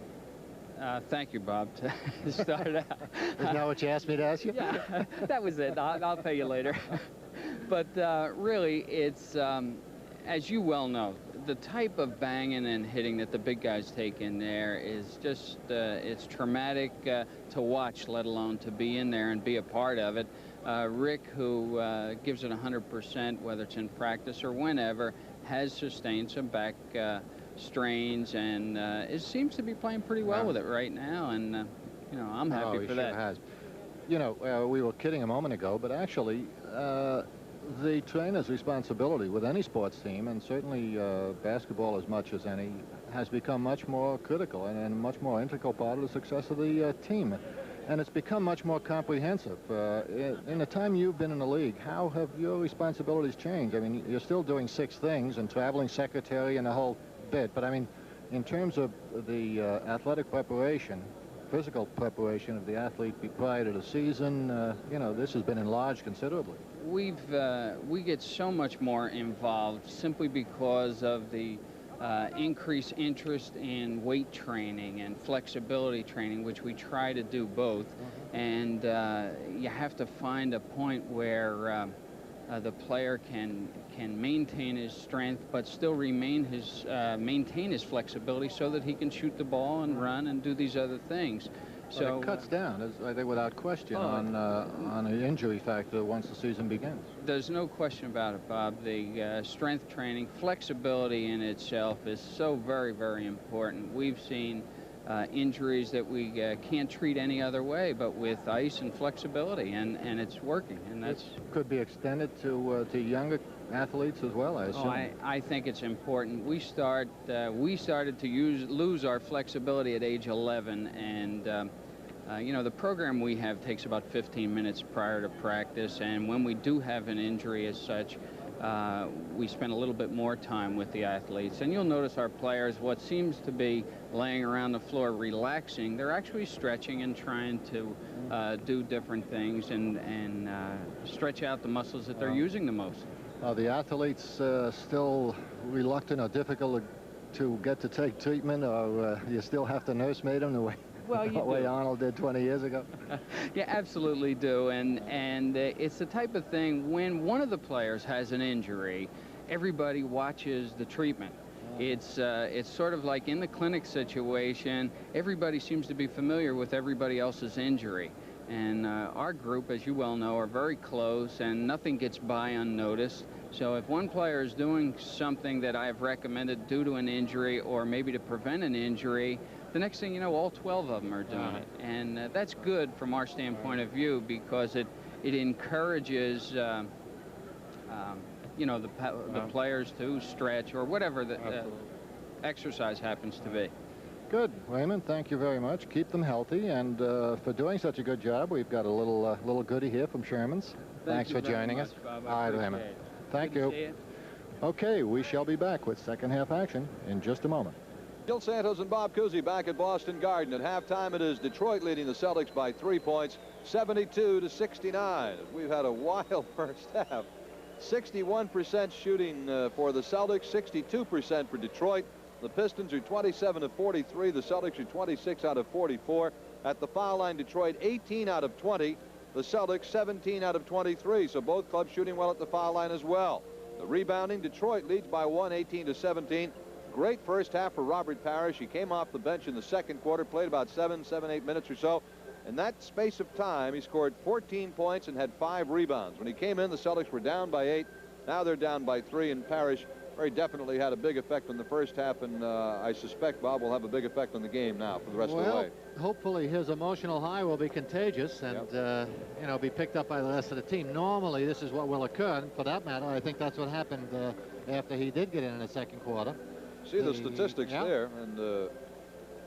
thank you, Bob, to start out.
Isn't that what you asked me to ask you?
Yeah, that was it. I'll pay you later. But really, it's, as you well know, the type of banging and hitting that the big guys take in there is just, it's traumatic to watch, let alone to be in there and be a part of it. Rick, who gives it 100%, whether it's in practice or whenever, has sustained some back strains, and it seems to be playing pretty well with it right now, and you know, I'm happy for that.
Sure has. You know, we were kidding a moment ago, but actually the trainer's responsibility with any sports team, and certainly basketball as much as any, has become much more critical and a much more integral part of the success of the team. And it's become much more comprehensive. In the time you've been in the league, how have your responsibilities changed? I mean, you're still doing 6 things and traveling secretary and the whole bit, but I mean, in terms of the athletic preparation, physical preparation of the athlete prior to the season, you know, this has been enlarged considerably.
We get so much more involved simply because of the increased interest in weight training and flexibility training, which we try to do both. And you have to find a point where the player can maintain his strength but still maintain his flexibility so that he can shoot the ball and run and do these other things.
So it cuts down, I think, without question, on the injury factor once the season begins.
There's no question about it, Bob. The strength training, flexibility in itself is so very, very important. We've seen injuries that we can't treat any other way but with ice and flexibility, and it's working. And that's
could be extended to younger athletes as well, I assume.
Oh, I think it's important. We started to lose our flexibility at age 11, and you know, the program we have takes about 15 minutes prior to practice, and when we do have an injury as such, we spend a little bit more time with the athletes. And you'll notice our players, what seems to be laying around the floor relaxing, they're actually stretching and trying to do different things and stretch out the muscles that they're using the most.
Are the athletes still reluctant or difficult to get to take treatment, or you still have to nursemaid them the way, way Arnold did 20 years ago?
You absolutely do, and it's the type of thing, when one of the players has an injury, everybody watches the treatment. It's sort of like in the clinic situation, everybody seems to be familiar with everybody else's injury. And our group, as you well know, are very close, and nothing gets by unnoticed. So if one player is doing something that I have recommended due to an injury or maybe to prevent an injury, the next thing you know, all 12 of them are doing it. And that's good from our standpoint of view, because it encourages you know, the players to stretch or whatever the exercise happens to be.
Good, Raymond. Thank you very much. Keep them healthy, and for doing such a good job, we've got a little goodie here from Sherman's. Thanks for joining us.
Bob.
All right, Raymond. Thank
Good to
you.
see you.
Okay, we shall be back with second half action in just a moment.
Gil Santos and Bob Cousy back at Boston Garden. At halftime, it is Detroit leading the Celtics by 3 points, 72-69. We've had a wild first half. 61% shooting for the Celtics, 62% for Detroit. The Pistons are 27 of 43. The Celtics are 26 out of 44. At the foul line, Detroit 18 out of 20. The Celtics 17 out of 23. So both clubs shooting well at the foul line as well. The rebounding, Detroit leads by 1, 18-17. Great first half for Robert Parrish. He came off the bench in the second quarter, played about 7-8 minutes or so. In that space of time, he scored 14 points and had 5 rebounds. When he came in, the Celtics were down by 8. Now they're down by 3, and Parrish very definitely had a big effect on the first half, and I suspect Bob will have a big effect on the game now for the rest of the way.
Hopefully his emotional high will be contagious and, you know, be picked up by the rest of the team. Normally, this is what will occur, and for that matter, I think that's what happened after he did get in the second quarter.
See the statistics there, and,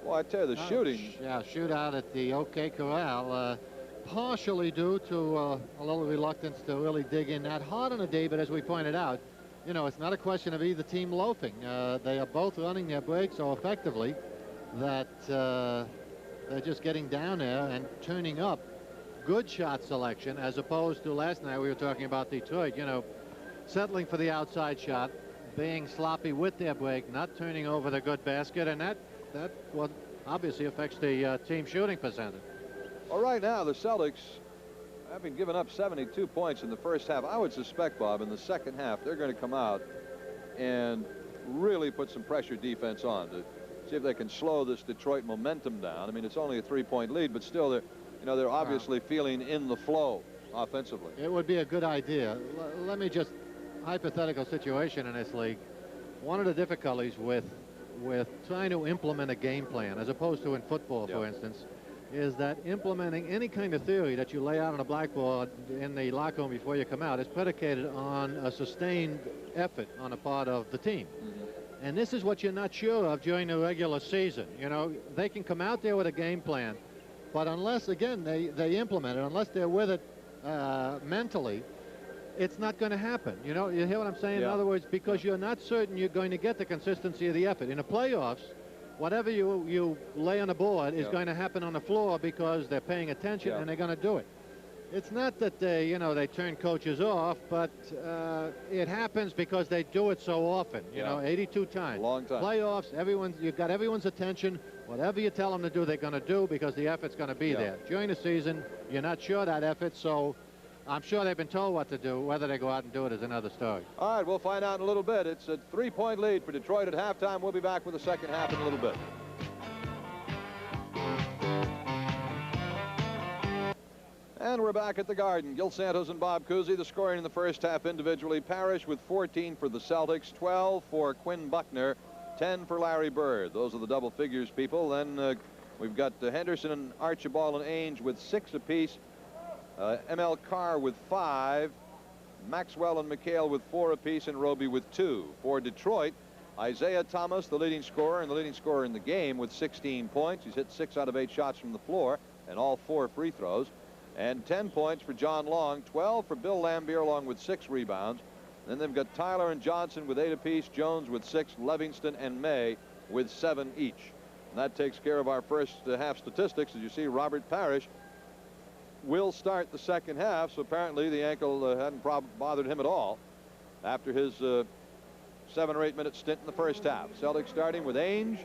well, I tell you, the shooting.
Yeah, shootout at the OK Corral, partially due to a little reluctance to really dig in that hard on the day, but as we pointed out, you know, it's not a question of either team loafing. They are both running their breaks so effectively that they're just getting down there and turning up good shot selection, as opposed to last night we were talking about Detroit, you know, settling for the outside shot, being sloppy with their break, not turning over the good basket, and that what obviously affects the team shooting percentage.
Well, right now, the Celtics, having given up 72 points in the first half, I would suspect, Bob, in the second half, they're going to come out and really put some pressure defense on to see if they can slow this Detroit momentum down. I mean, it's only a 3-point lead, but still, they're obviously feeling in the flow offensively.
It would be a good idea. Let me just, hypothetical situation in this league. One of the difficulties with trying to implement a game plan, as opposed to in football, for instance, is that implementing any kind of theory that you lay out on a blackboard in the locker room before you come out is predicated on a sustained effort on the part of the team. And this is what you're not sure of during the regular season. You know, they can come out there with a game plan, but unless, again, they implement it, unless they're with it mentally, it's not going to happen. You know, you hear what I'm saying? In other words, because you're not certain you're going to get the consistency of the effort. In the playoffs, whatever you lay on the board is going to happen on the floor because they're paying attention and they're going to do it. It's not that they, you know, they turn coaches off, but it happens because they do it so often. You know, 82 times.
Long time.
Playoffs, you've got everyone's attention. Whatever you tell them to do, they're going to do because the effort's going to be there. During the season, you're not sure that effort, so I'm sure they've been told what to do. Whether they go out and do it is another story.
All right, we'll find out in a little bit. It's a 3-point lead for Detroit at halftime. We'll be back with the second half in a little bit. And we're back at the Garden. Gil Santos and Bob Cousy. The scoring in the first half individually. Parrish with 14 for the Celtics, 12 for Quinn Buckner, 10 for Larry Bird. Those are the double figures, people. Then we've got Henderson and Archibald and Ainge with 6 apiece. ML Carr with 5. Maxwell and McHale with 4 apiece, and Roby with 2. For Detroit, Isaiah Thomas, the leading scorer, and the leading scorer in the game with 16 points. He's hit 6 out of 8 shots from the floor and all 4 free throws. And 10 points for John Long, 12 for Bill Lambier, along with 6 rebounds. Then they've got Tyler and Johnson with 8 apiece, Jones with 6, Livingston and May with 7 each. And that takes care of our first half statistics. As you see, Robert Parrish will start the second half, so apparently the ankle hadn't bothered him at all after his 7 or 8 minute stint in the first half. Celtics starting with Ainge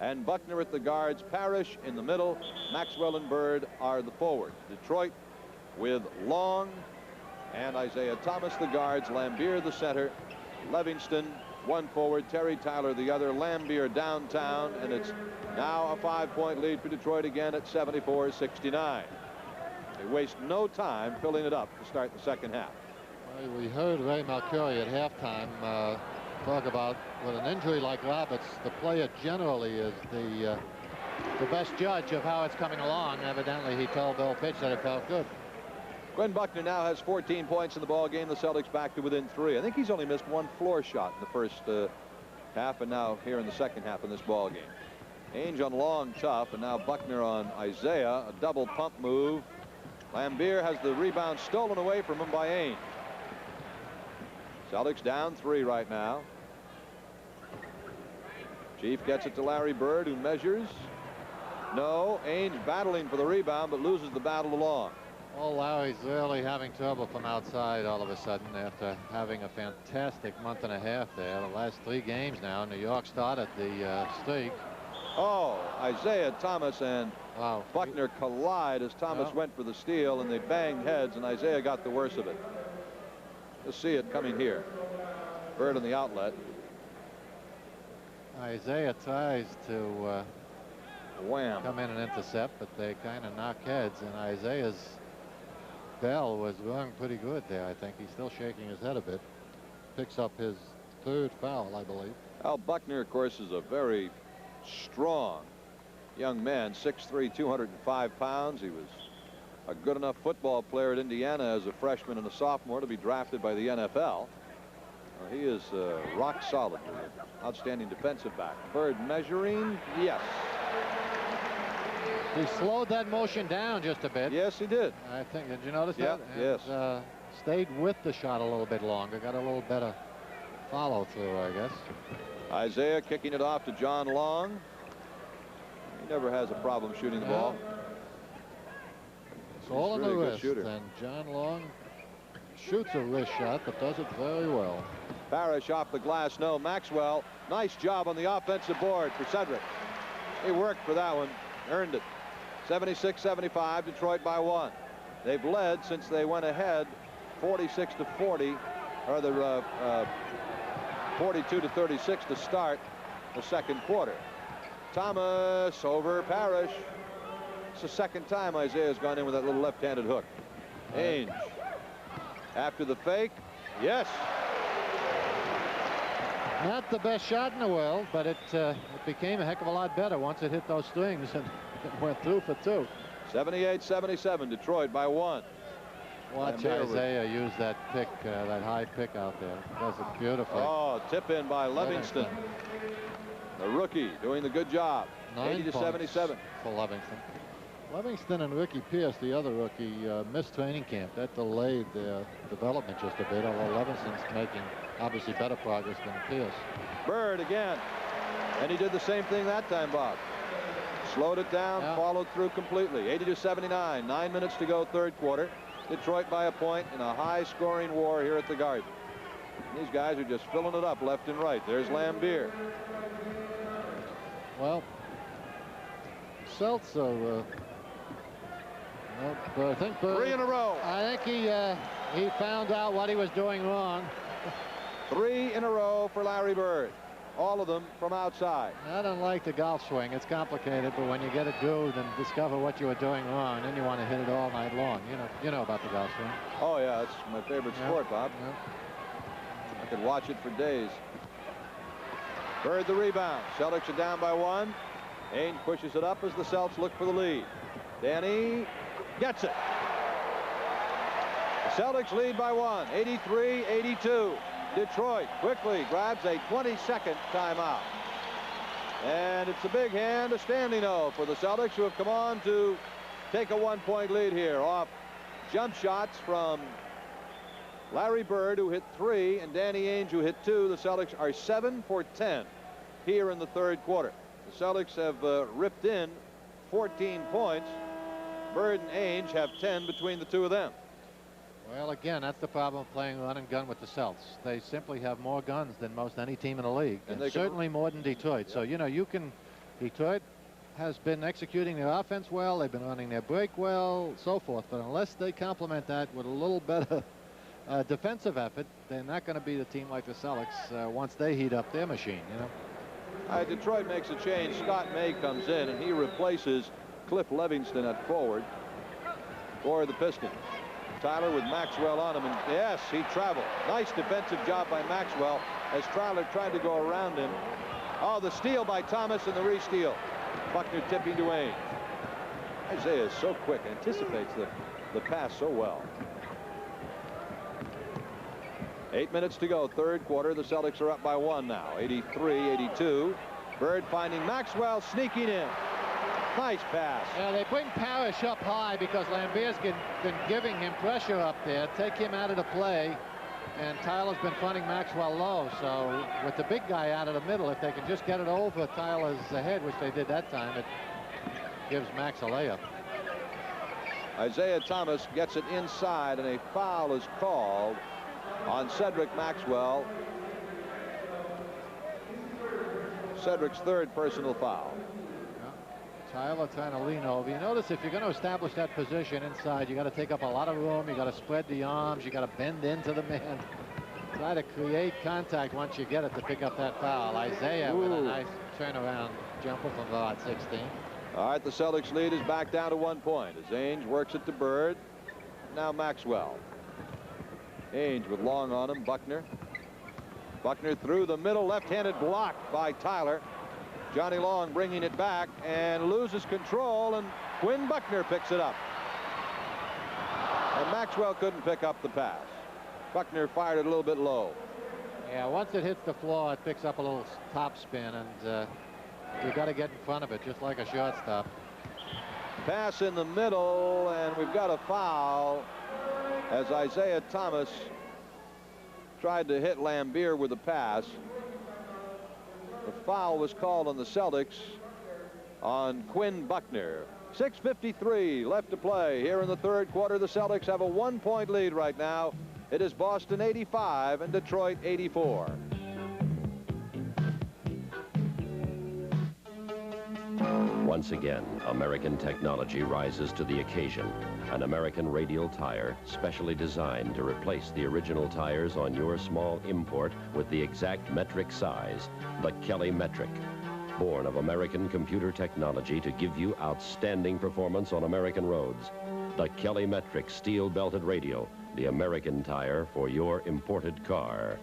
and Buckner at the guards, Parrish in the middle, Maxwell and Bird are the forwards. Detroit with Long and Isaiah Thomas the guards, Lambier the center, Livingston one forward, Terry Tyler the other, Lambier downtown, and it's now a 5-point lead for Detroit again at 74-69. They waste no time filling it up to start the second half.
Well, we heard Ray Malcuri at halftime talk about, with an injury like Roberts, the player generally is the best judge of how it's coming along. Evidently, he told Bill Pitch that it felt good.
Quinn Buckner now has 14 points in the ball game. The Celtics back to within 3. I think he's only missed 1 floor shot in the first half, and now here in the second half in this ball game. Ainge on Long, tough, and now Buckner on Isaiah. A double pump move. Lambier has the rebound stolen away from him by Ainge. Celtics down 3 right now. Chief gets it to Larry Bird, who measures. No. Ainge battling for the rebound, but loses the battle along.
Oh, Larry's really having trouble from outside all of a sudden after having a fantastic month and a half there. The last 3 games now. New York started the streak.
Oh, Isaiah Thomas and Buckner collide as Thomas went for the steal, and they banged heads, and Isaiah got the worst of it. Let's see it coming here. Bird on the outlet.
Isaiah tries to
wham,
come in and intercept, but they kind of knock heads, and Isaiah's bell was going pretty good there. I think he's still shaking his head a bit. Picks up his 3rd foul, I believe.
Al Buckner, of course, is a very strong young man, 6'3", 205 pounds. He was a good enough football player at Indiana as a freshman and a sophomore to be drafted by the NFL. He is rock solid. Outstanding defensive back. Bird measuring. Yes.
He slowed that motion down just a bit.
Yes, he did.
I think. Did you notice
that?
And,
yes.
Stayed with the shot a little bit longer. Got a little better follow through, I guess.
Isaiah kicking it off to John Long. He never has a problem shooting the ball.
It's all in the wrist. And John Long shoots a wrist shot, but does it very well.
Parrish off the glass. No. Maxwell. Nice job on the offensive board for Cedric. He worked for that one. Earned it. 76-75. Detroit by 1. They've led since they went ahead 46-40, or the 42-36 to start the 2nd quarter. Thomas over Parrish. It's the 2nd time Isaiah's gone in with that little left-handed hook. Ainge after the fake. Yes.
Not the best shot in the world, but it became a heck of a lot better once it hit those strings and it went through for 2.
78-77. Detroit by 1.
Watch Isaiah use that pick, that high pick out there. Does it beautifully.
Oh, tip in by Livingston. The rookie doing the good job. 80-77
for Livingston. Livingston and Ricky Pierce, the other rookie, missed training camp. That delayed their development just a bit, although Livingston's making obviously better progress than Pierce.
Bird again. And he did the same thing that time, Bob. Slowed it down, followed through completely. 80-79. 9 minutes to go, 3rd quarter. Detroit by a point in a high-scoring war here at the Garden. And these guys are just filling it up left and right. There's Lambier.
Well, Celts are. I think
3 in a row.
I think he found out what he was doing wrong.
3 in a row for Larry Bird. All of them from outside.
I don't like the golf swing. It's complicated, but when you get it good and discover what you were doing wrong, then you want to hit it all night long. You know about the golf swing.
Oh yeah, it's my favorite sport, Bob. I could watch it for days. Bird the rebound. Celtics are down by 1. Ainge pushes it up as the Celts look for the lead. Danny gets it. The Celtics lead by 1. 83-82. Detroit quickly grabs a 20-second timeout. And it's a big hand, a standing O for the Celtics, who have come on to take a 1-point lead here off jump shots from Larry Bird, who hit 3, and Danny Ainge, who hit 2. The Celtics are 7 for 10 here in the 3rd quarter. The Celtics have ripped in 14 points. Bird and Ainge have 10 between the 2 of them.
Well, again, that's the problem playing run and gun with the Celts. They simply have more guns than most any team in the league, and certainly more than Detroit. So, Detroit has been executing their offense well. They've been running their break well, so forth. But unless they complement that with a little better defensive effort, they're not going to beat a team like the Celtics once they heat up their machine,
Detroit makes a change. Scott May comes in, and he replaces Cliff Livingston at forward for the Pistons. Tyler with Maxwell on him, and yes, he traveled. Nice defensive job by Maxwell as Tyler tried to go around him. Oh, the steal by Thomas and the re-steal. Buckner tipping to Ainge. Isaiah is so quick, anticipates the pass so well. 8 minutes to go, 3rd quarter. The Celtics are up by 1 now, 83-82. Bird finding Maxwell, sneaking in. Nice pass.
Yeah, they bring Parrish up high because Lambier's been giving him pressure up there. Take him out of the play. and Tyler's been fronting Maxwell low. So with the big guy out of the middle, if they can just get it over Tyler's head, which they did that time, it gives Max a layup.
Isaiah Thomas gets it inside, and a foul is called on Cedric Maxwell. Cedric's third personal foul.
Tyler trying to lean over. You notice if you're going to establish that position inside, you got to take up a lot of room. You got to spread the arms. You got to bend into the man. Try to create contact once you get it to pick up that foul. Isaiah with a nice turnaround jumper from about 16.
All right, the Celtics lead is back down to 1 point as Ainge works it to Bird. Now Maxwell. Ainge with Long on him. Buckner. Buckner through the middle, left-handed block by Tyler. Johnny Long bringing it back and loses control, and Quinn Buckner picks it up. And Maxwell couldn't pick up the pass. Buckner fired it a little bit low.
Yeah, once it hits the floor, it picks up a little top spin, and you've got to get in front of it, just like a shortstop.
Pass in the middle, and we've got a foul as Isaiah Thomas tried to hit Lambier with a pass. The foul was called on the Celtics on Quinn Buckner. 6:53 left to play here in the third quarter. The Celtics have a 1-point lead right now. It is Boston 85 and Detroit 84.
Once again, American technology rises to the occasion. An American radial tire specially designed to replace the original tires on your small import with the exact metric size, the Kelly Metric. Born of American computer technology to give you outstanding performance on American roads. The Kelly Metric steel-belted radial, the American tire for your imported car.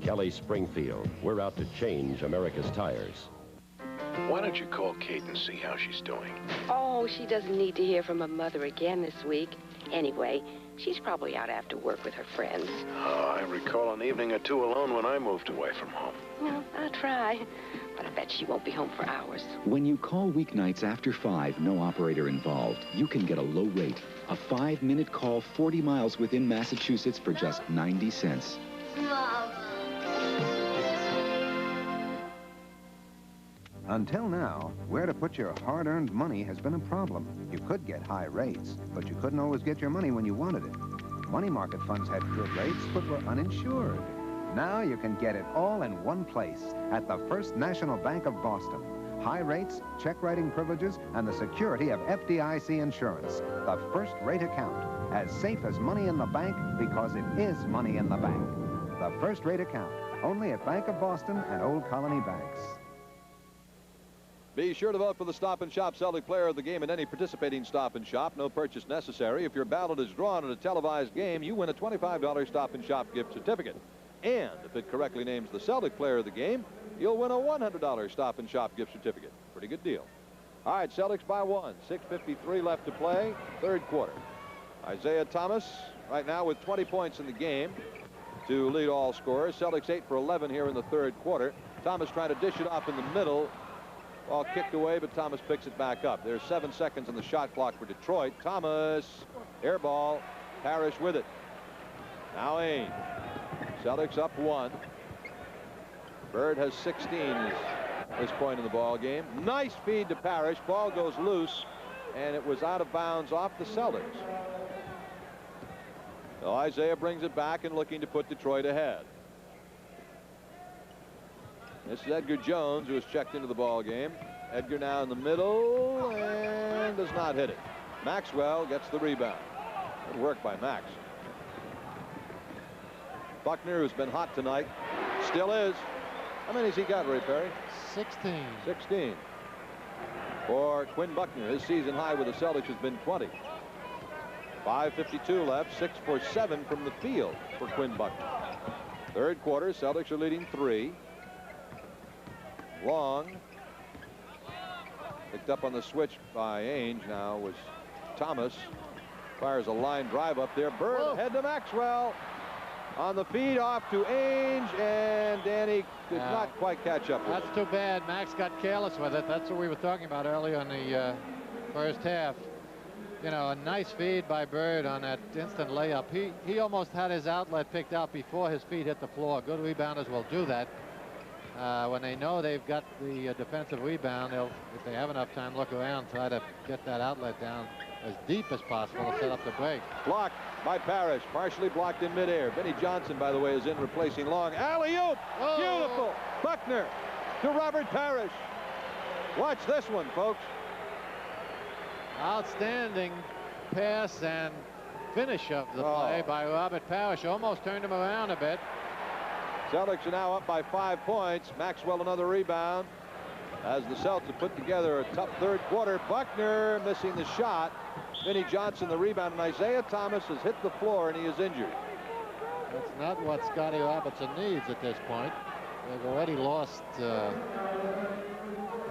Kelly Springfield, we're out to change America's tires.
Why don't you call Kate and see how she's doing?
Oh, she doesn't need to hear from her mother again this week. Anyway, she's probably out after work with her friends.
Oh, I recall an evening or two alone when I moved away from home.
Well, I'll try, but I bet she won't be home for hours.
When you call weeknights after 5, no operator involved, you can get a low rate. A 5-minute call 40 miles within Massachusetts for just 90 cents.
Mom.
Until now, where to put your hard-earned money has been a problem. You could get high rates, but you couldn't always get your money when you wanted it. Money market funds had good rates, but were uninsured. Now you can get it all in one place at the First National Bank of Boston. High rates, check-writing privileges, and the security of FDIC insurance. The first rate account, as safe as money in the bank because it is money in the bank. The first rate account, only at Bank of Boston and Old Colony Banks.
Be sure to vote for the Stop and Shop Celtic Player of the Game at any participating Stop and Shop. No purchase necessary. If your ballot is drawn at a televised game, you win a $25 Stop and Shop gift certificate. And if it correctly names the Celtic Player of the Game, you'll win a $100 Stop and Shop gift certificate. Pretty good deal. All right, Celtics by 1. 6:53 left to play, third quarter. Isaiah Thomas right now with 20 points in the game to lead all scorers. Celtics 8 for 11 here in the third quarter. Thomas trying to dish it off in the middle. Ball kicked away, but Thomas picks it back up. There's 7 seconds on the shot clock for Detroit. Thomas, air ball, Parrish with it. Now Ainge. Celtics up 1. Bird has 16 at this point in the ball game. Nice feed to Parrish. Ball goes loose, and it was out of bounds off the Celtics. So Isaiah brings it back and looking to put Detroit ahead. This is Edgar Jones, who has checked into the ball game. Edgar now in the middle and does not hit it. Maxwell gets the rebound. Good work by Max. Buckner, who's been hot tonight, still is. How many has he got, Ray Perry?
16.
16. For Quinn Buckner, his season high with the Celtics has been 20. 5:52 left, 6 for 7 from the field for Quinn Buckner. Third quarter, Celtics are leading 3. Long picked up on the switch by Ainge. Now was Thomas. Fires a line drive up there. Bird head to Maxwell. On the feed off to Ainge, and Danny did not quite catch up with it.
That's too bad. Max got careless with it. That's what we were talking about earlier in the first half. you know, a nice feed by Bird on that instant layup. He almost had his outlet picked out before his feet hit the floor. Good rebounders will do that. When they know they've got the defensive rebound, they'll, if they have enough time, look around, try to get that outlet down as deep as possible to set up the break.
Blocked by Parrish, partially blocked in midair. Vinnie Johnson, by the way, is in replacing Long. Alley-oop!
Oh.
Beautiful! Buckner to Robert Parrish. Watch this one, folks.
Outstanding pass and finish of the play by Robert Parrish. Almost turned him around a bit.
Celtics are now up by 5 points. Maxwell another rebound. As the Celtics have put together a tough third quarter. Buckner missing the shot. Vinnie Johnson the rebound, and Isaiah Thomas has hit the floor and he is injured.
That's not what Scotty Robertson needs at this point. They've already lost,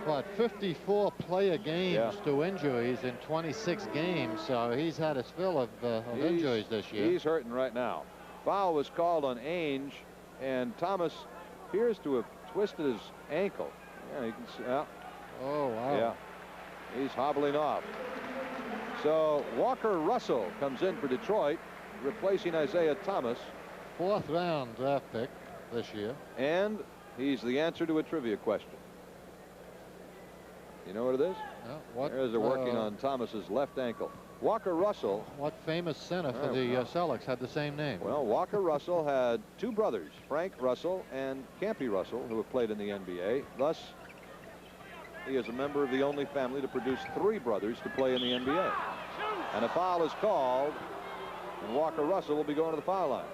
what, 54 player games to injuries in 26 games. So he's had his fill of injuries this year.
He's hurting right now. Foul was called on Ainge, and Thomas appears to have twisted his ankle. Yeah, you can see. Yeah.
Oh, wow.
Yeah. He's hobbling off. So Walker Russell comes in for Detroit, replacing Isaiah Thomas.
4th round draft pick this year.
And he's the answer to a trivia question. You know what it is?
What,
There's a working on Thomas's left ankle. Walker Russell.
What famous center for the Celtics had the same name?
Well, Walker Russell had 2 brothers, Frank Russell and Campy Russell, who have played in the NBA. Thus, he is a member of the only family to produce 3 brothers to play in the NBA. And a foul is called, and Walker Russell will be going to the foul line.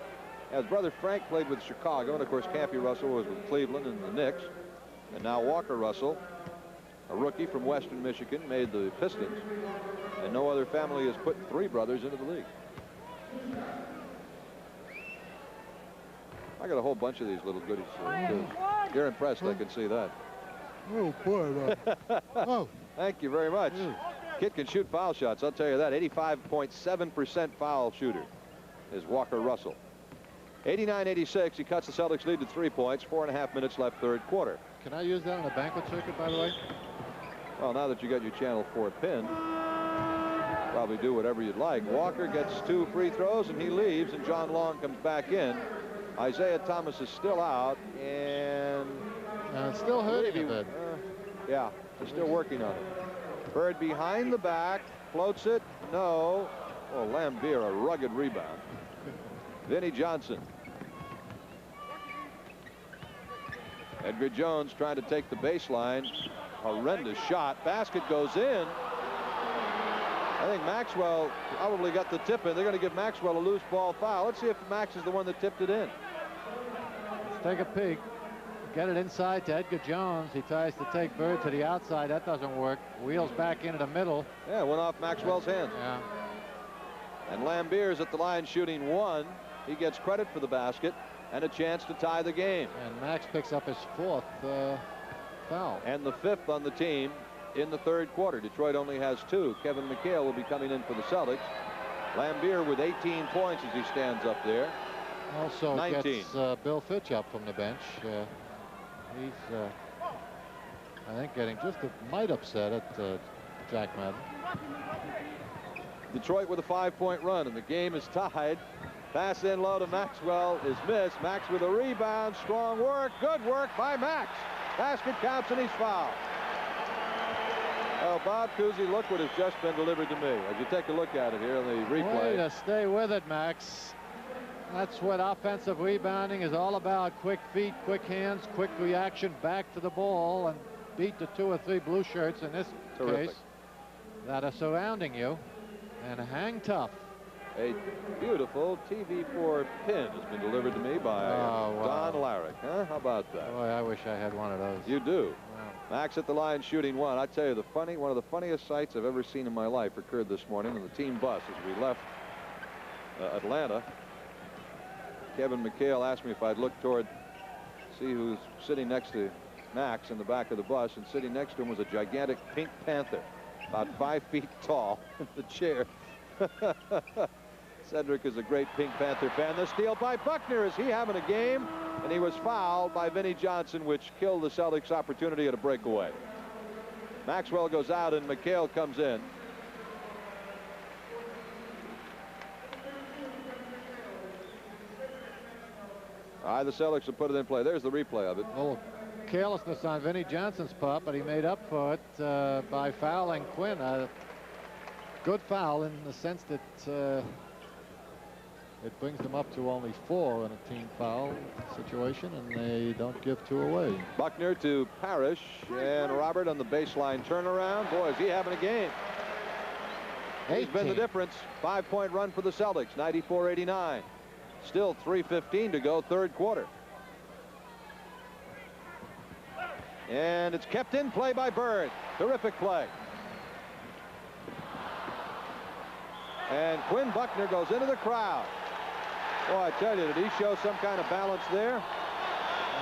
His brother Frank played with Chicago, and of course Campy Russell was with Cleveland and the Knicks. And now Walker Russell, a rookie from Western Michigan, made the Pistons. And no other family has put 3 brothers into the league. I got a whole bunch of these little goodies. You're impressed, I can see that.
Oh, boy. Oh.
Thank you very much. Kid can shoot foul shots, I'll tell you that. 85.7% foul shooter is Walker Russell. 89-86, he cuts the Celtics lead to 3 points. 4.5 minutes left, third quarter.
Can I use that on a banquet circuit, by the way?
Well, now that you got your Channel 4 pin, probably do whatever you'd like. Walker gets 2 free throws and he leaves, and John Long comes back in. Isaiah Thomas is still out, and
it's still hurting a bit.
Yeah, they're still working on it. Bird behind the back, floats it. No. Oh, Lambier, a rugged rebound. Vinnie Johnson. Edgar Jones trying to take the baseline. Horrendous shot. Basket goes in. I think Maxwell probably got the tip in. They're going to give Maxwell a loose ball foul. Let's see if Max is the one that tipped it in.
Let's take a peek. Get it inside to Edgar Jones. He tries to take Bird to the outside. That doesn't work. Wheels back into the middle.
Yeah, went off Maxwell's hands.
Yeah.
And Lambier's at the line shooting 1. He gets credit for the basket and a chance to tie the game.
And Max picks up his 4th foul.
And the 5th on the team in the third quarter. Detroit only has 2. Kevin McHale will be coming in for the Celtics. Lambier with 18 points as he stands up there.
Also
19.
Gets Bill Fitch up from the bench. He's, I think, getting just a mite upset at Jack Madden.
Detroit with a 5-point run, and the game is tied. Pass in low to Maxwell is missed. Max with a rebound. Strong work. Good work by Max. Basket counts, and he's fouled. Oh, Bob Cousy, look what has just been delivered to me. As you take a look at it here in the replay.
Way to stay with it, Max. That's what offensive rebounding is all about. Quick feet, quick hands, quick reaction back to the ball, and beat the 2 or 3 blue shirts in this case that are surrounding you, and hang tough.
A beautiful TV4 pin has been delivered to me by Don Larrick. Huh? How about that?
Boy, I wish I had one of those.
You do.
Wow.
Max at the line shooting 1. I tell you, one of the funniest sights I've ever seen in my life occurred this morning on the team bus as we left Atlanta. Kevin McHale asked me if I'd look toward, see who's sitting next to Max in the back of the bus, and sitting next to him was a gigantic pink panther, about 5 feet tall, in the chair. Cedric is a great Pink Panther fan. The steal by Buckner. Is he having a game? And he was fouled by Vinnie Johnson, which killed the Celtics' opportunity at a breakaway. Maxwell goes out and McHale comes in. The Celtics have put it in play. There's the replay of it.
Oh, carelessness on Vinnie Johnson's part, but he made up for it by fouling Quinn. A good foul in the sense that it brings them up to only 4 in a team foul situation, and they don't give 2 away.
Buckner to Parrish, and Robert on the baseline turnaround. Boy, is he having a game. He's been the difference. 5-point run for the Celtics, 94-89. Still 3:15 to go, third quarter. And it's kept in play by Bird. Terrific play. And Quinn Buckner goes into the crowd. Boy, I tell you, did he show some kind of balance there?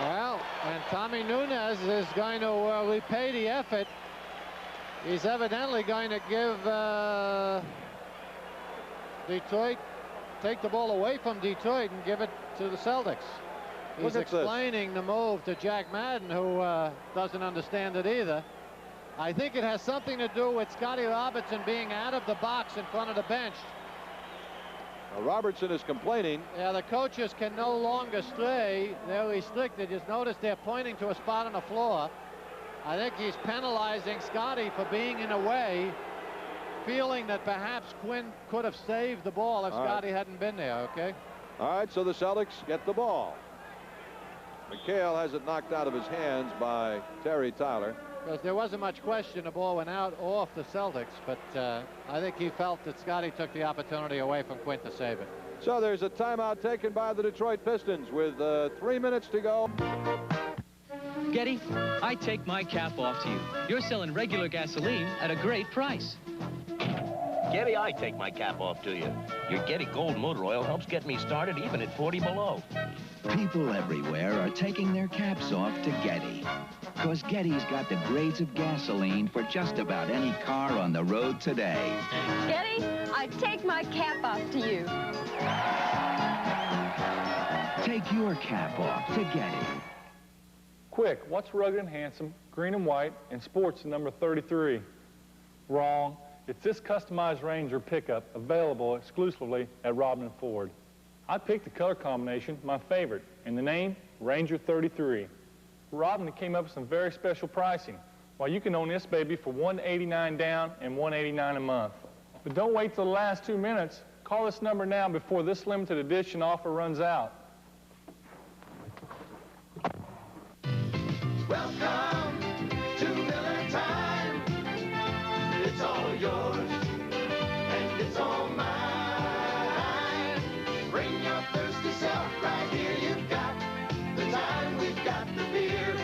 Well, and Tommy Nunez is going to repay the effort. He's evidently going to give Detroit, take the ball away from Detroit and give it to the Celtics. He's explaining the move to Jack Madden, who doesn't understand it either. I think it has something to do with Scotty Robertson being out of the box in front of the bench.
Now, Robertson is complaining.
Yeah, the coaches can no longer stray. They're restricted. Just notice they're pointing to a spot on the floor. I think he's penalizing Scotty for being in a way, feeling that perhaps Quinn could have saved the ball if Scotty hadn't been there, okay?
All right, so the Celtics get the ball. McHale has it knocked out of his hands by Terry Tyler.
Because there wasn't much question the ball went out off the Celtics, but I think he felt that Scotty took the opportunity away from Quinn to save it.
So there's a timeout taken by the Detroit Pistons with 3 minutes to go.
Getty, I take my cap off to you. You're selling regular gasoline at a great price.
Getty, I take my cap off to you. Your Getty Gold Motor Oil helps get me started even at 40 below.
People everywhere are taking their caps off to Getty. Because Getty's got the grades of gasoline for just about any car on the road today.
Getty, I take my cap off to you.
Take your cap off to Getty.
Quick, what's rugged and handsome, green and white, and sports number 33? Wrong. It's this customized Ranger pickup available exclusively at Robin Ford. I picked the color combination, my favorite, and the name, Ranger 33. Robin came up with some very special pricing. Well, you can own this baby for $189 down and $189 a month. But don't wait till the last 2 minutes. Call this number now before this limited edition offer runs out.
Welcome to Miller Time. It's all yours, and it's all mine. Bring your thirsty self right here. You've got the time, we've got the beer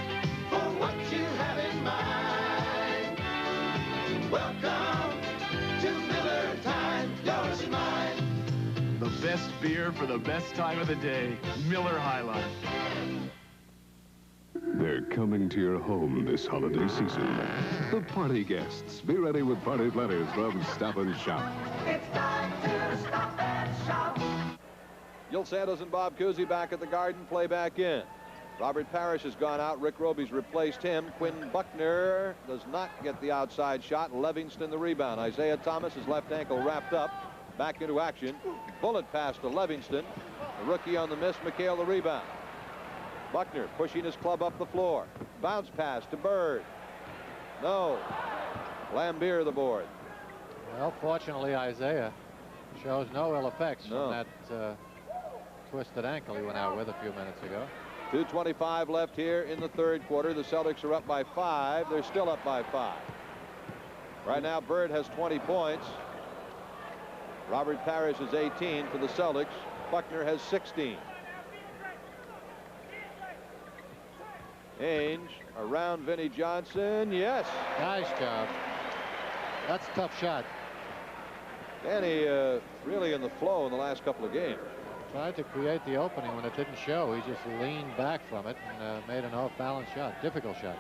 for what you have in mind. Welcome to Miller Time, yours and mine.
The best beer for the best time of the day, Miller High Life.
They're coming to your home this holiday season. The party guests. Be ready with party letters from Stop and Shop.
It's time to stop and shop.
Gil Santos and Bob Cousy back at the Garden, play back in. Robert Parrish has gone out. Rick Roby's replaced him. Quinn Buckner does not get the outside shot. Levingston the rebound. Isaiah Thomas, his left ankle wrapped up. Back into action. Bullet pass to Levingston. The rookie on the miss. McHale the rebound. Buckner pushing his club up the floor. Bounce pass to Bird. No. Lambier the board.
Well, fortunately, Isaiah shows no ill effects from that twisted ankle he went out with a few minutes ago.
2:25 left here in the third quarter. The Celtics are up by 5. They're still up by 5. Right now, Bird has 20 points. Robert Parrish is 18 for the Celtics. Buckner has 16. Ainge around Vinnie Johnson. Yes.
Nice job. That's a tough shot.
Danny really in the flow in the last couple of games.
Tried to create the opening when it didn't show. He just leaned back from it and made an off-balance shot. Difficult shot.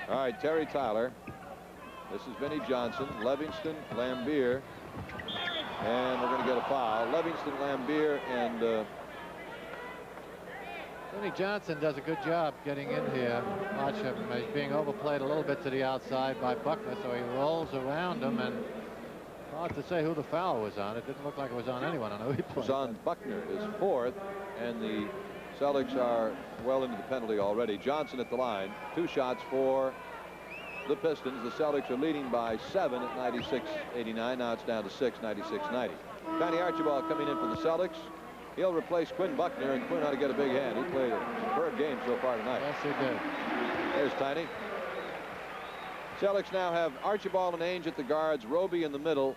All right, Terry Tyler. This is Vinnie Johnson, Levingston, Lambier, and we're going to get a foul. Levingston, Lambier, and
Vinnie Johnson does a good job getting in here. Watch him. He's being overplayed a little bit to the outside by Buckner, so he rolls around him and Hard to say who the foul was on. It didn't look like it was on anyone. I know he
It was
played.
on Buckner, his fourth, and the Celtics are well into the penalty already. Johnson at the line. 2 shots for the Pistons. The Celtics are leading by 7 at 96-89. Now it's down to 6, 96-90. Tiny Archibald coming in for the Celtics. He'll replace Quinn Buckner, and Quinn ought to get a big hand. He played a superb game so far tonight.
Yes, he did.
There's Tiny. Celtics now have Archibald and Ainge at the guards, Roby in the middle,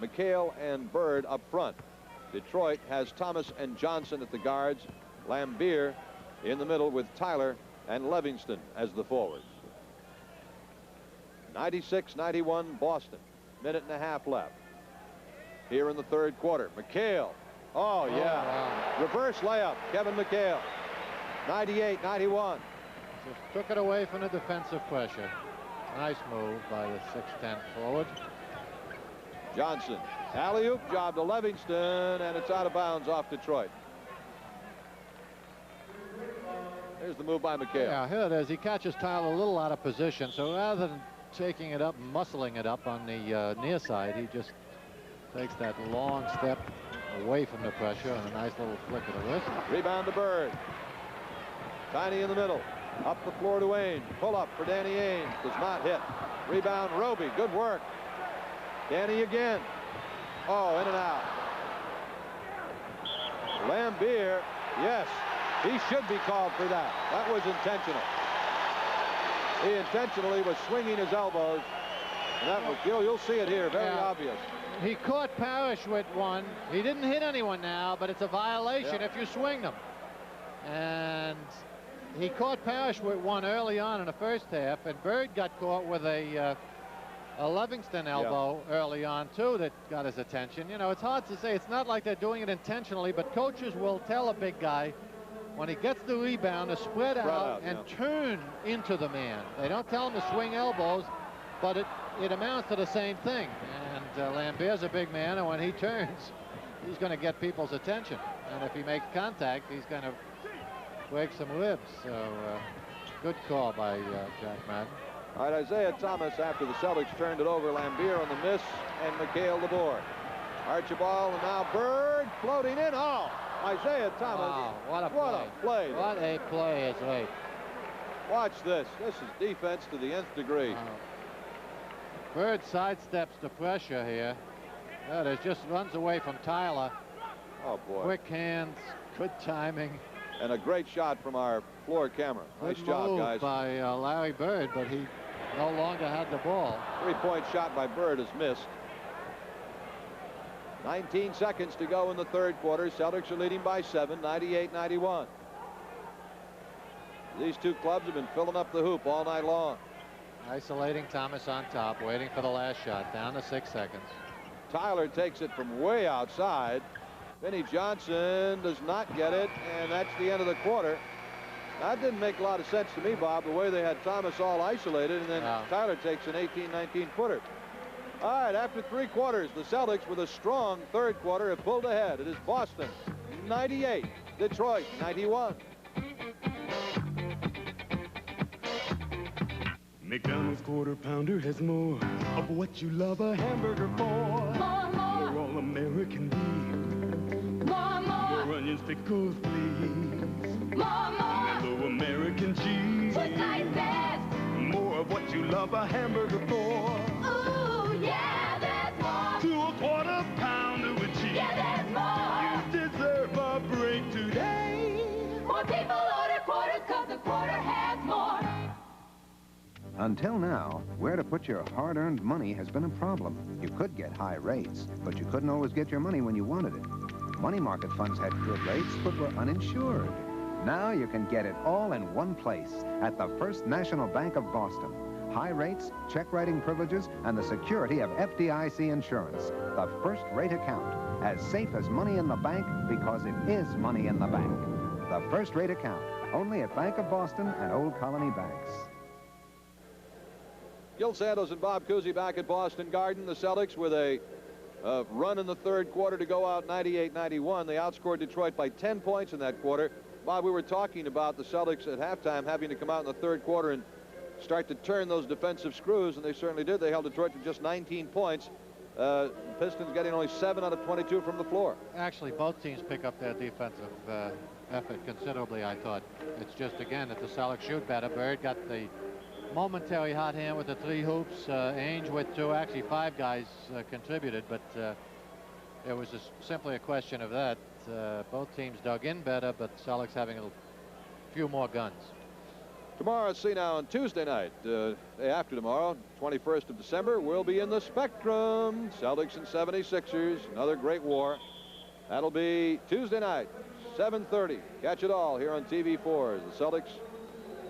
McHale and Bird up front. Detroit has Thomas and Johnson at the guards, Lambier in the middle with Tyler and Livingston as the forwards. 96-91 Boston. Minute and a half left. Here in the third quarter. McHale. Oh, yeah.
Wow.
Reverse layup. Kevin McHale. 98-91.
Just took it away from the defensive pressure. Nice move by the 6'10 forward.
Johnson. Alley-oop job to Livingston, and it's out of bounds off Detroit. Here's the move by McHale.
Yeah, here it is. He catches Tyler a little out of position, so rather than taking it up, muscling it up on the near side, he just takes that long step away from the pressure and a nice little flick of the wrist.
Rebound to Bird. Tiny in the middle. Up the floor to Ainge. Pull up for Danny Ainge. Does not hit. Rebound Roby. Good work. Danny again. Oh, in and out. Lambier. Yes. He should be called for that. That was intentional. He intentionally was swinging his elbows. And that was, you'll see it here. Very obvious.
He caught Parrish with one. He didn't hit anyone now, but it's a violation if you swing them. And he caught Parrish with one early on in the first half, and Bird got caught with a Livingston elbow early on, too, that got his attention. You know, it's hard to say. It's not like they're doing it intentionally, but coaches will tell a big guy when he gets the rebound to spread out and turn into the man. They don't tell him to swing elbows, but it amounts to the same thing. And Lambier's a big man, and when he turns, he's going to get people's attention. And if he makes contact, he's going to break some ribs. So good call by Jack Madden.
All right, Isaiah Thomas, after the Celtics turned it over, Lambier on the miss, and McHale the board. Archibald, and now Bird floating in. Oh, Isaiah Thomas.
Wow, what a
play.
What a play is late.
Watch this. This is defense to the nth degree.
Bird sidesteps the pressure here. It just runs away from Tyler.
Oh, boy.
Quick hands, good timing.
And a great shot from our floor camera. Nice
Good
job,
move
guys.
by Larry Bird, but he no longer had the ball.
3-point shot by Bird is missed. 19 seconds to go in the third quarter. Celtics are leading by 7, 98-91. These two clubs have been filling up the hoop all night long.
Isolating Thomas on top, waiting for the last shot, down to 6 seconds.
Tyler takes it from way outside. Vinnie Johnson does not get it, and that's the end of the quarter. That didn't make a lot of sense to me, Bob, the way they had Thomas all isolated, and then Tyler takes an 18-19 footer. All right, after 3 quarters, the Celtics with a strong third quarter have pulled ahead. It is Boston 98, Detroit 91.
McDonald's Quarter Pounder has more of what you love a hamburger for. More all-American beef. More onions, pickles, please. Mellow American cheese. More of what you love a hamburger for. Ooh, yeah, there's more. To a quarter pounder with cheese. Yeah, there's more. You deserve a break today. More people order quarters 'cause a quarter has more.
Until now, where to put your hard-earned money has been a problem. You could get high rates, but you couldn't always get your money when you wanted it. Money market funds had good rates, but were uninsured. Now you can get it all in one place at the First National Bank of Boston. High rates, check-writing privileges, and the security of FDIC insurance. The first-rate account, as safe as money in the bank because it is money in the bank. The first-rate account, only at Bank of Boston and Old Colony Banks.
Gil Santos and Bob Cousy back at Boston Garden. The Celtics with a run in the third quarter to go out 98-91. They outscored Detroit by 10 points in that quarter. Bob, we were talking about the Celtics at halftime having to come out in the third quarter and start to turn those defensive screws, and they certainly did. They held Detroit to just 19 points. Pistons getting only 7 out of 22 from the floor.
Actually, both teams pick up their defensive effort considerably, I thought. It's just, again, that the Celtics shoot better. Bird got the momentary hot hand with the 3 hoops. Ainge with 2. Actually, 5 guys contributed, but it was simply a question of that. Both teams dug in better, but Celtics having a few more guns.
Tomorrow, see now, on Tuesday night, day after tomorrow, 21st of December, we'll be in the Spectrum. Celtics and 76ers, another great war. That'll be Tuesday night, 7:30. Catch it all here on TV4 as the Celtics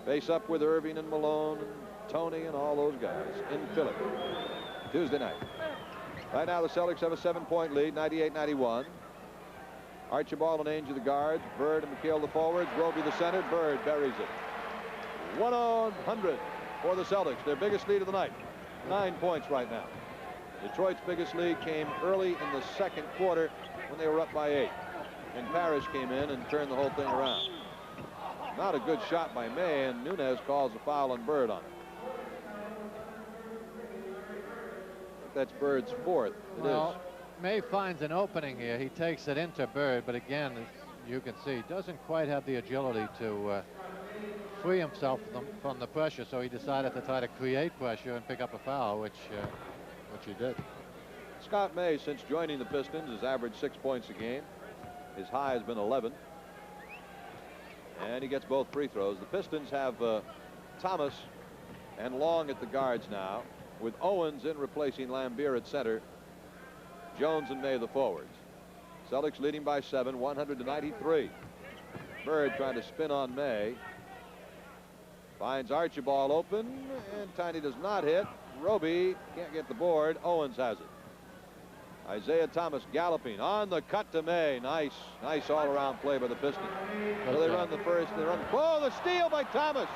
face up with Irving and Malone and Tony and all those guys in Philly. Tuesday night. Right now, the Celtics have a 7-point lead, 98-91. Archibald and Ainge are the guards. Bird and McHale the forwards. Roby the center. Bird buries it. 100 for the Celtics, their biggest lead of the night. 9 points right now. Detroit's biggest lead came early in the second quarter when they were up by 8. And Parrish came in and turned the whole thing around. Not a good shot by May, and Nunez calls a foul on Bird on it. That's Bird's 4th.
Well, May finds an opening here. He takes it into Bird, but again, as you can see, doesn't quite have the agility to free himself from the pressure, so he decided to try to create pressure and pick up a foul, which he did.
Scott May, since joining the Pistons, has averaged 6 points a game. His high has been 11. And he gets both free throws. The Pistons have Thomas and Long at the guards now, with Owens in replacing Lambier at center. Jones and May the forwards. Celtics leading by 7, 100-93. Bird trying to spin on May. Finds Archibald open, and Tiny does not hit. Roby can't get the board. Owens has it. Isaiah Thomas galloping on the cut to May. Nice all-around play by the Pistons. So they run the first. They run. Oh, the steal by Thomas.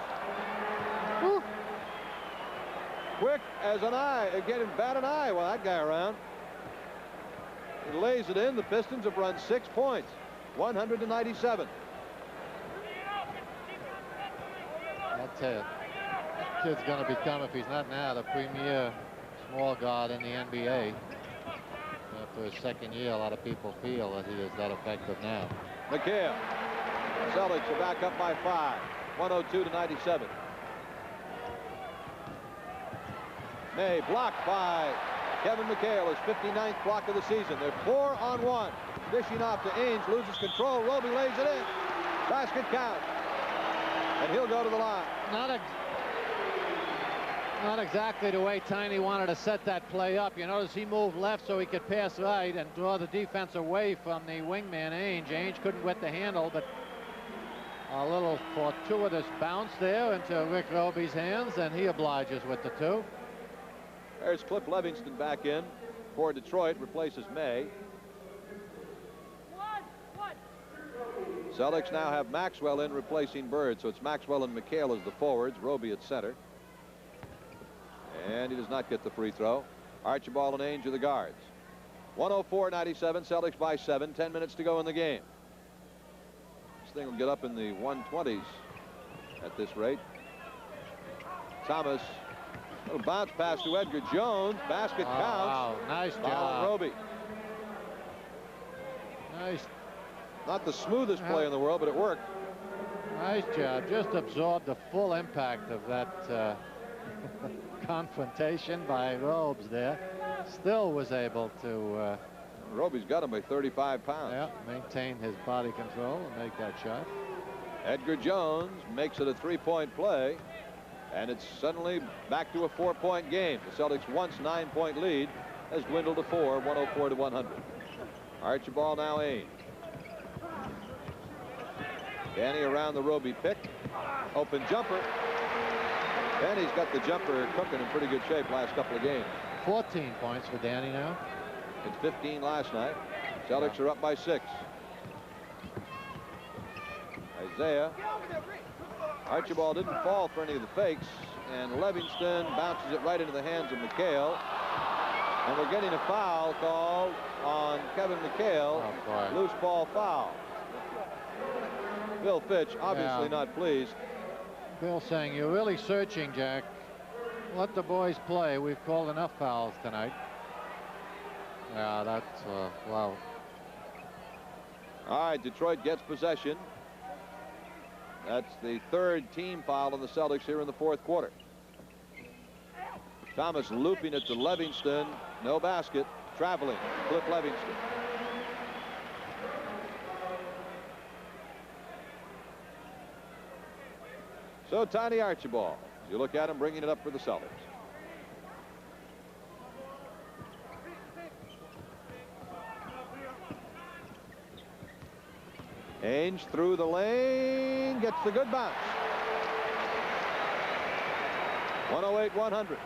Woo. Quick as an eye. Getting bat an eye while that guy around. He lays it in. The Pistons have run 6 points. 100-97.
I'll tell you, this kid's going to become, if he's not now, the premier small guard in the NBA. For his second year, a lot of people feel that he is that effective now.
McHale. Celtics are back up by 5. 102-97. May blocked by Kevin McHale, his 59th block of the season. They're 4-on-1. Dishing off to Ainge, loses control. Roby lays it in. Basket count. And he'll go to the line.
Not exactly the way Tiny wanted to set that play up. You notice he moved left so he could pass right and draw the defense away from the wingman Ainge. Ainge couldn't wet the handle, but a little fortuitous bounce there into Rick Roby's hands, and he obliges with the 2.
There's Cliff Livingston back in for Detroit, replaces May. Celtics now have Maxwell in replacing Bird, so it's Maxwell and McHale as the forwards, Roby at center. And he does not get the free throw. Archibald and Ainge are the guards. 104-97, Celtics by 7, 10 minutes to go in the game. This thing will get up in the 120s at this rate. Thomas, little bounce pass to Edgar Jones. Basket counts.
Wow, nice job.
Roby.
Nice.
Not the smoothest play in the world, but it worked.
Nice job. Just absorbed the full impact of that confrontation by Robes there. Still was able to...
Roby's got him by 35 pounds.
Yeah, maintain his body control and make that shot.
Edgar Jones makes it a 3-point play, and it's suddenly back to a 4-point game. The Celtics' once 9-point lead has dwindled to 4, 104-100. Archibald now Ainge. Danny around the Roby pick. Open jumper. Danny's got the jumper cooking in pretty good shape last couple of games.
14 points for Danny now.
It's 15 last night. Celtics are up by 6. Isaiah. Archibald didn't fall for any of the fakes, and Livingston bounces it right into the hands of McHale. And we're getting a foul called on Kevin McHale. Loose ball foul. Bill Fitch obviously not pleased.
Bill saying, you're really searching, Jack. Let the boys play. We've called enough fouls tonight. Yeah, that's, wow.
All right, Detroit gets possession. That's the third team foul on the Celtics here in the fourth quarter. Thomas looping it to Livingston. No basket. Traveling. Cliff Livingston. So Tiny Archibald. You look at him bringing it up for the Celtics. Ainge through the lane, gets the good bounce. 108-100.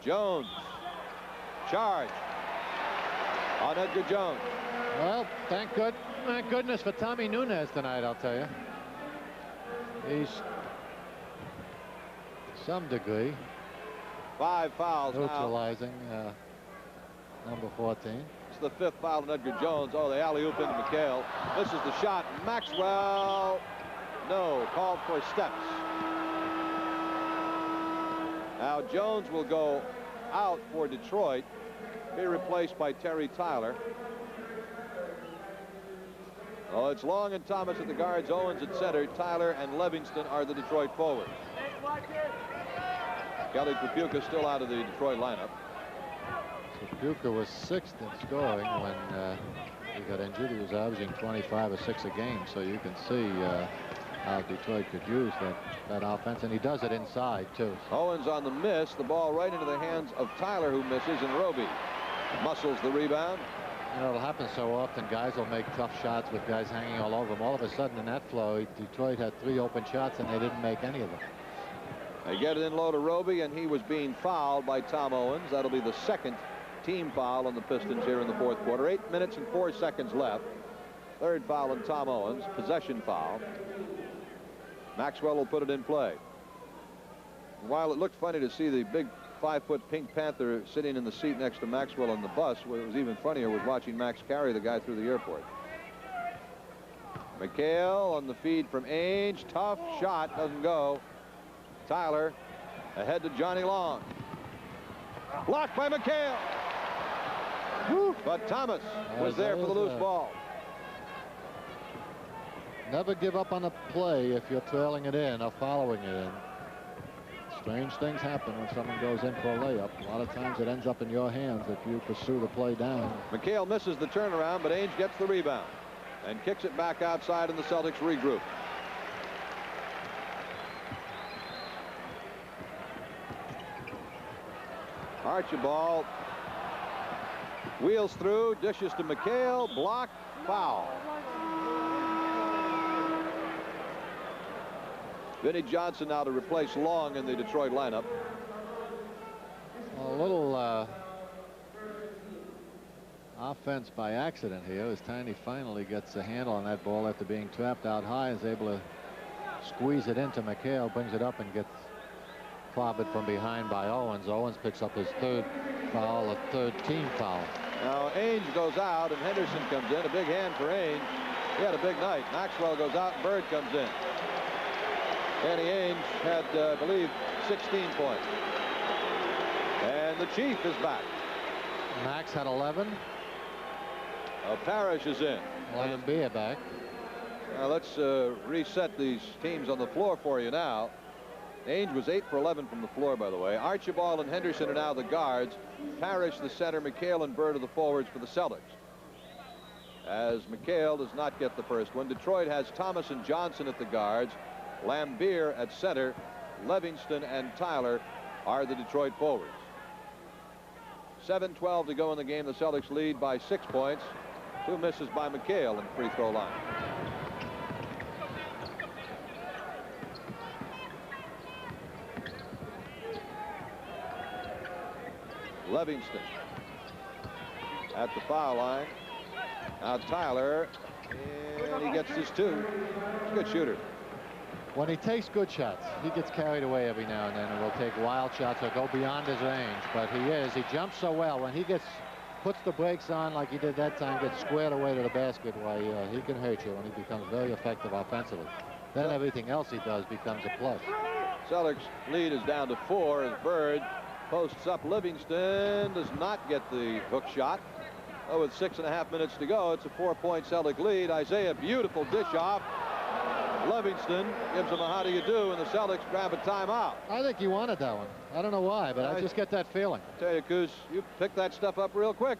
Jones. Charge on Edgar Jones.
Well, thank goodness for Tommy Nunez tonight, I'll tell you. He's, to some degree,
5 fouls
neutralizing number 14.
It's the 5th foul on Edgar Jones. Oh, the alley-oop into McHale. Misses the shot. Maxwell, no, called for steps. Now Jones will go out for Detroit, be replaced by Terry Tyler. Oh, it's Long and Thomas at the guards, Owens at center. Tyler and Livingston are the Detroit forwards. Kelly Tripucka still out of the Detroit lineup.
Tripucka was 6th in scoring when he got injured. He was averaging 25 or 6 a game, so you can see how Detroit could use that offense, and he does it inside too.
Owens on the miss, the ball right into the hands of Tyler, who misses, and Roby muscles the rebound.
You know, it'll happen so often. Guys will make tough shots with guys hanging all over them. All of a sudden in that flow, Detroit had 3 open shots and they didn't make any of them.
They get it in low to Roby, and he was being fouled by Tom Owens. That'll be the 2nd team foul on the Pistons here in the fourth quarter. 8 minutes and 4 seconds left. 3rd foul on Tom Owens, possession foul. Maxwell will put it in play. While it looked funny to see the big 5-foot Pink Panther sitting in the seat next to Maxwell on the bus, what was even funnier was watching Max carry the guy through the airport. McHale on the feed from Ainge. Tough shot, doesn't go. Tyler ahead to Johnny Long. Blocked by McHale. But Thomas was there for the loose ball.
Never give up on a play if you're trailing it in or following it in. Strange things happen when someone goes in for a layup. A lot of times it ends up in your hands if you pursue the play down.
McHale misses the turnaround, but Ainge gets the rebound and kicks it back outside, and the Celtics regroup. Archibald wheels through, dishes to McHale, blocked, foul. Vinnie Johnson now to replace Long in the Detroit lineup.
A little offense by accident here as Tiny finally gets a handle on that ball after being trapped out high, is able to squeeze it into McHale, brings it up and gets clobbered from behind by Owens. Owens picks up his 3rd foul, a 3rd team foul.
Now Ainge goes out and Henderson comes in. A big hand for Ainge. He had a big night. Maxwell goes out and Bird comes in. Danny Ainge had, I believe, 16 points. And the Chief is back.
Max had 11.
Parrish is in.
Lambier back.
Now let's reset these teams on the floor for you now. Ainge was 8 for 11 from the floor, by the way. Archibald and Henderson are now the guards. Parrish the center. McHale and Bird are the forwards for the Celtics. As McHale does not get the first one. Detroit has Thomas and Johnson at the guards. Lambier at center. Livingston and Tyler are the Detroit forwards. 7:12 to go in the game. The Celtics lead by 6 points. 2 misses by McHale in the free throw line. Livingston at the foul line. Now Tyler, and he gets his 2. He's a good shooter.
When he takes good shots, he gets carried away every now and then and will take wild shots or go beyond his range. But he jumps so well. When he puts the brakes on like he did that time, gets squared away to the basket, why he can hurt you, and he becomes very effective offensively. Then everything else he does becomes a plus.
Celtics lead is down to 4 as Bird Posts up. Livingston does not get the hook shot. Oh, with 6.5 minutes to go, it's a 4-point Celtic lead. Isaiah, beautiful dish off. Livingston gives him a how do you do, and the Celtics grab a timeout.
I think he wanted that one. I don't know why, but I just get that feeling.
Tell you, Coos, you picked that stuff up real quick.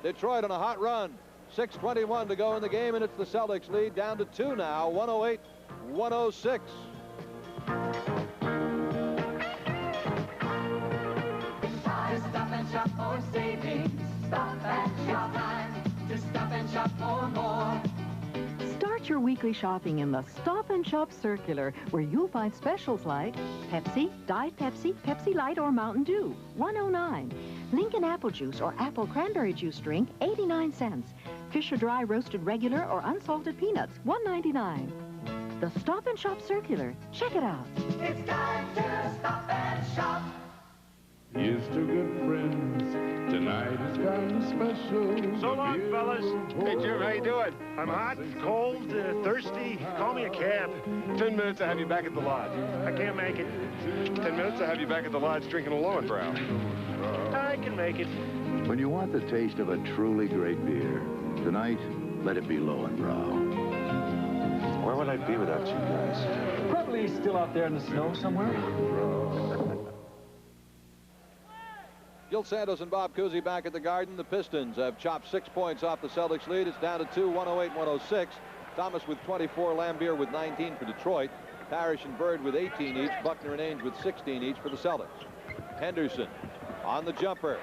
Detroit on a hot run. 6:21 to go in the game, and it's the Celtics lead down to 2 now, 108-106.
Stop and shop for savings. Stop and shop. Time to stop and shop for more.
Start your weekly shopping in the Stop and Shop Circular, where you'll find specials like Pepsi, Diet Pepsi, Pepsi Light, or Mountain Dew, $1.09. Lincoln Apple Juice or Apple Cranberry Juice drink, 89 cents. Fisher Dry Roasted Regular or Unsalted Peanuts, $1.99. The Stop and Shop Circular. Check it out.
It's time to stop and shop.
Here's to good friends. Tonight is kind of special.
So long, fellas. Hey, Jim, how you doing? I'm hot, cold, thirsty. Call me a cab. 10 minutes, I'll have you back at the lodge. I can't make it. 10 minutes, I'll have you back at the lodge drinking a Lowenbrow. I can make it.
When you want the taste of a truly great beer, tonight, let it be Lowenbrow.
Where would I be without you guys?
Probably still out there in the snow somewhere.
Gil Santos and Bob Cousy back at the Garden. The Pistons have chopped 6 points off the Celtics lead. It's down to 2, 108-106. Thomas with 24, Lambier with 19 for Detroit. Parrish and Bird with 18 each. Buckner and Ainge with 16 each for the Celtics. Henderson on the jumper.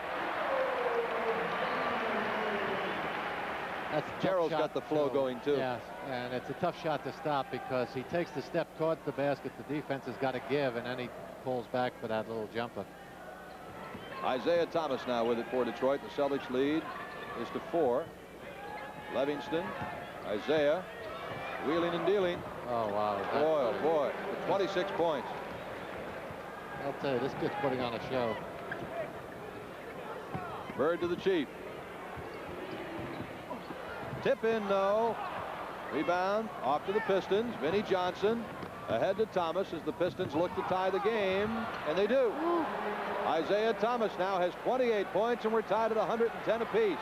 Gerald's got the flow going too.
Yes, and it's a tough shot to stop because he takes the step towards the basket. The defense has got to give, and then he pulls back for that little jumper.
Isaiah Thomas now with it for Detroit. The Celtics lead is to 4. Livingston, Isaiah, wheeling and dealing.
Oh, wow.
Boy, oh boy, 26 points.
I'll tell you, this kid's putting on a show.
Bird to the Chief. Tip in, no. Rebound off to the Pistons. Vinnie Johnson ahead to Thomas as the Pistons look to tie the game, and they do. Isaiah Thomas now has 28 points, and we're tied at 110 apiece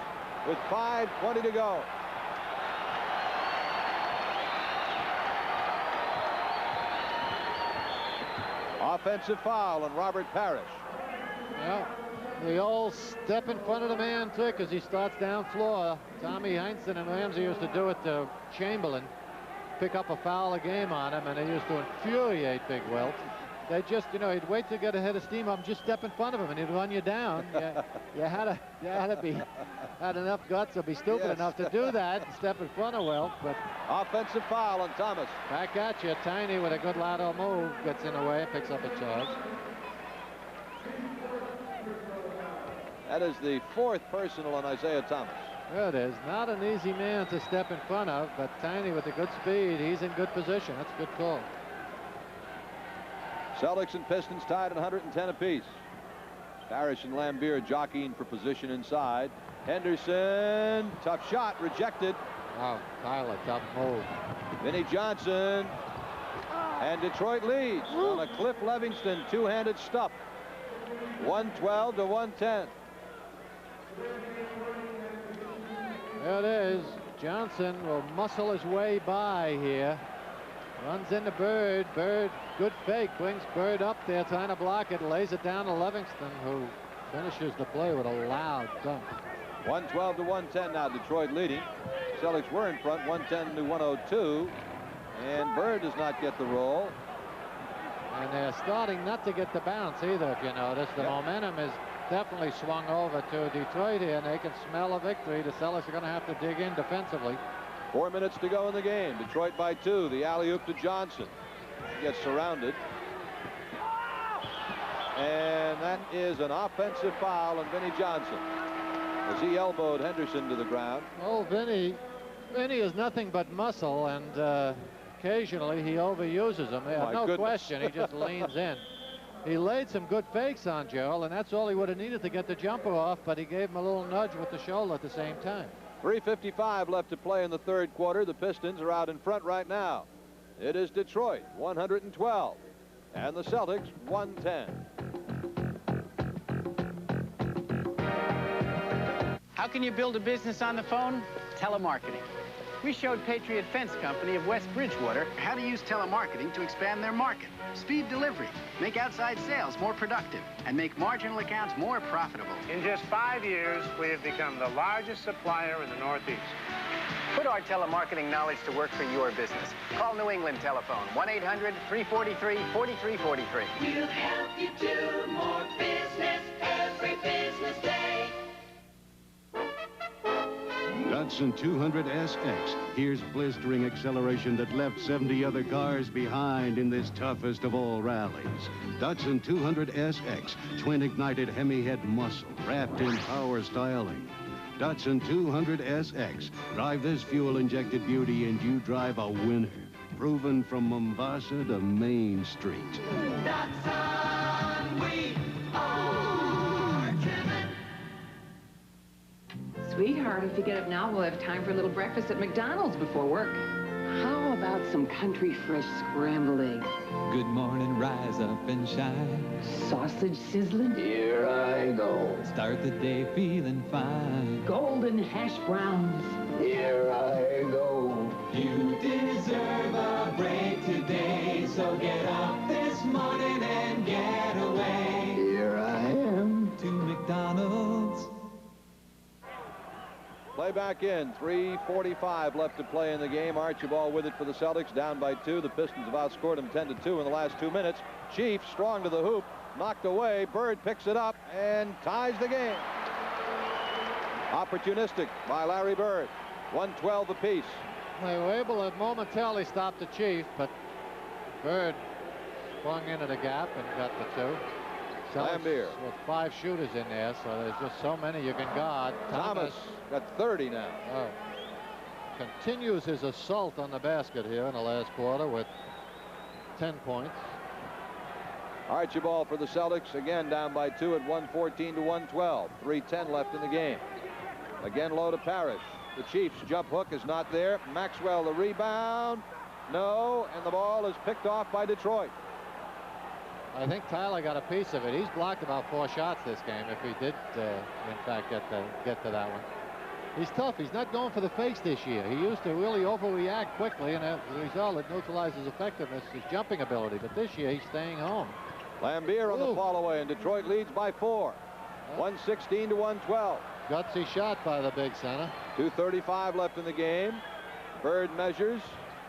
with 5:20 to go. Offensive foul on Robert Parrish.
Yeah, the old step in front of the man trick as he starts down floor. Tommy Heinsohn and Ramsey used to do it to Chamberlain. Pick up a foul a game on him, and they used to infuriate Big Wilt. They just, you know, he'd wait to get ahead of steam up, just step in front of him, and he'd run you down. You had to had enough guts or be stupid enough to do that and step in front of Wilt. But
offensive foul on Thomas.
Back at you. Tiny with a good lateral move gets in the way, picks up a charge.
That is the 4th personal on Isaiah Thomas.
There it is. Not an easy man to step in front of, but Tiny with the good speed. He's in good position. That's a good call.
Celtics and Pistons tied at 110 apiece. Parrish and Lambier jockeying for position inside. Henderson, tough shot, rejected.
Wow, Tyler, tough move.
Vinnie Johnson, and Detroit leads on a Cliff Livingston two-handed stuff. 112 to 110.
There it is. Johnson will muscle his way by here. Runs into Bird. Bird, good fake, brings Bird up there trying to block it, lays it down to Livingston, who finishes the play with a loud dunk.
112 to 110 now, Detroit leading. Celtics were in front, 110 to 102. And Bird does not get the roll.
And they're starting not to get the bounce either, if you notice. The momentum is definitely swung over to Detroit here, and they can smell a victory. The Celtics are going to have to dig in defensively.
4 minutes to go in the game. Detroit by 2. The alley-oop to Johnson. He gets surrounded. And that is an offensive foul on Vinnie Johnson as he elbowed Henderson to the ground.
Oh, Vinnie is nothing but muscle, and occasionally he overuses him. No question, he just leans in. He laid some good fakes on Gerald, and that's all he would have needed to get the jumper off, but he gave him a little nudge with the shoulder at the same time.
3:55 left to play in the third quarter. The Pistons are out in front right now. It is Detroit, 112, and the Celtics, 110.
How can you build a business on the phone? Telemarketing. We showed Patriot Fence Company of West Bridgewater how to use telemarketing to expand their market, speed delivery, make outside sales more productive, and make marginal accounts more profitable.
In just 5 years, we have become the largest supplier in the Northeast.
Put our telemarketing knowledge to work for your business. Call New England Telephone, 1-800-343-4343.
We'll help you do more business every business day.
Datsun 200SX. Here's blistering acceleration that left 70 other cars behind in this toughest of all rallies. Datsun 200SX, twin-ignited Hemi-head muscle wrapped in power styling. Datsun 200SX. Drive this fuel-injected beauty and you drive a winner. Proven from Mombasa to Main Street.
Datsun, we are driven.
Sweetheart, if you get up now, we'll have time for a little breakfast at McDonald's before work. How about some country fresh scrambled eggs?
Good morning, rise up and shine.
Sausage sizzling?
Here I go. Start the day feeling fine.
Golden hash browns?
Here I go. You deserve a break today, so get up this morning and get away. Here I am. To McDonald's.
Play back in. 3:45 left to play in the game. Archibald with it for the Celtics, down by 2. The Pistons have outscored them 10-2 in the last 2 minutes. Chief strong to the hoop, knocked away. Bird picks it up and ties the game. Opportunistic by Larry Bird. 112 apiece.
They were able to momentarily stop the Chief, but Bird swung into the gap and got the 2.
Lambier
with 5 shooters in there, so there's just so many you can guard.
Thomas got 30 now.
Continues his assault on the basket here in the last quarter with 10 points.
Archibald for the Celtics, again down by 2 at 114-112. 3:10 left in the game. Again low to Parrish. The Chiefs' jump hook is not there. Maxwell the rebound. No, and the ball is picked off by Detroit.
I think Tyler got a piece of it. He's blocked about 4 shots this game, if he did, in fact, get to that one. He's tough. He's not going for the face this year. He used to really overreact quickly, and as a result, it neutralizes his effectiveness, his jumping ability. But this year, he's staying home.
Lambier on the fall away, and Detroit leads by 4. 116-112.
Gutsy shot by the big center.
2:35 left in the game. Bird measures,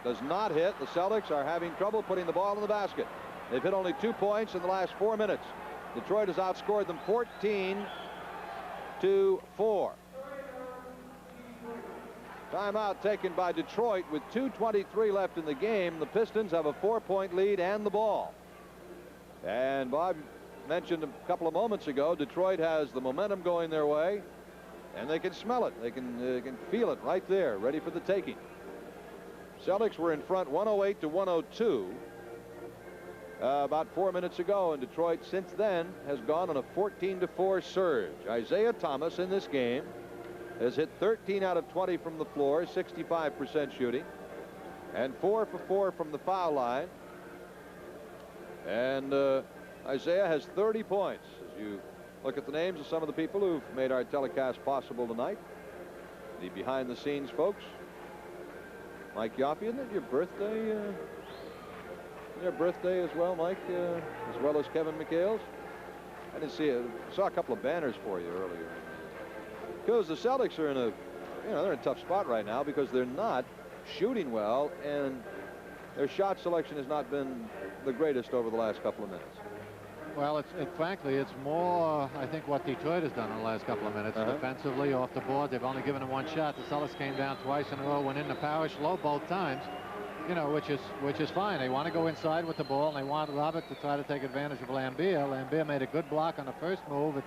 does not hit. The Celtics are having trouble putting the ball in the basket. They've hit only 2 points in the last 4 minutes. Detroit has outscored them 14-4. Timeout taken by Detroit with 2:23 left in the game. The Pistons have a 4-point lead and the ball. And Bob mentioned a couple of moments ago, Detroit has the momentum going their way, and they can smell it. They can feel it right there, ready for the taking. Celtics were in front 108-102 about 4 minutes ago, and Detroit since then has gone on a 14-4 surge. Isaiah Thomas in this game has hit 13 out of 20 from the floor, 65% shooting, and 4 for 4 from the foul line. And Isaiah has 30 points. As you look at the names of some of the people who've made our telecast possible tonight, the behind-the-scenes folks. Mike Yoffe, isn't it your birthday? Your birthday as well, Mike, as well as Kevin McHale's? I didn't see it. I saw a couple of banners for you earlier. Because the Celtics are in a, they're in a tough spot right now because they're not shooting well, and their shot selection has not been the greatest over the last couple of minutes.
Well, frankly, it's more, I think, what Detroit has done in the last couple of minutes. Defensively, off the board, they've only given them 1 shot. The Celtics came down twice in a row, went into Parrish low both times, which is fine. They want to go inside with the ball, and they want Robert to try to take advantage of Lambier. Lambier made a good block on the first move. It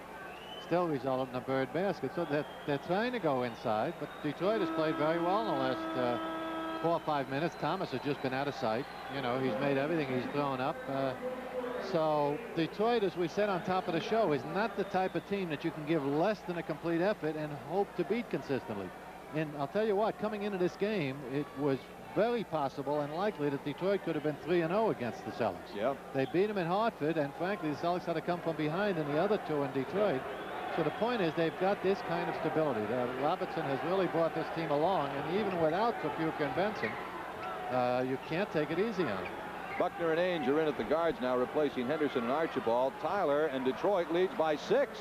still resulted in a Bird basket. So they're trying to go inside, but Detroit has played very well in the last 4 or 5 minutes. Thomas has just been out of sight. He's made everything he's thrown up. So Detroit, as we said on top of the show, is not the type of team that you can give less than a complete effort and hope to beat consistently. And I'll tell you what, coming into this game, it was very possible and likely that Detroit could have been 3-0 against the Celtics.
Yeah.
They beat them in Hartford, and frankly, the Celtics had to come from behind in the other 2 in Detroit. So the point is they've got this kind of stability. Robertson has really brought this team along, and even without Trapuka and Benson, you can't take it easy on them.
Buckner and Ainge are in at the guards now, replacing Henderson and Archibald. Tyler and Detroit leads by 6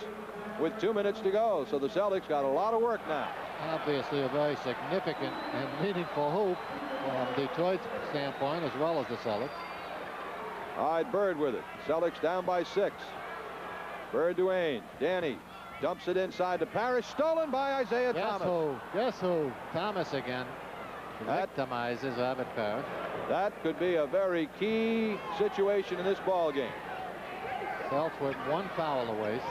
with 2 minutes to go. So the Celtics got a lot of work now.
Obviously a very significant and meaningful hoop from Detroit's standpoint as well as the Celtics.
All right, Bird with it. Celtics down by 6. Bird to Ainge. Danny dumps it inside to Parrish. Stolen by Isaiah Thomas.
Guess who? Thomas again. Victimizes Robert Parrish.
That could be a very key situation in this ball game.
Celtics with 1 foul to waste.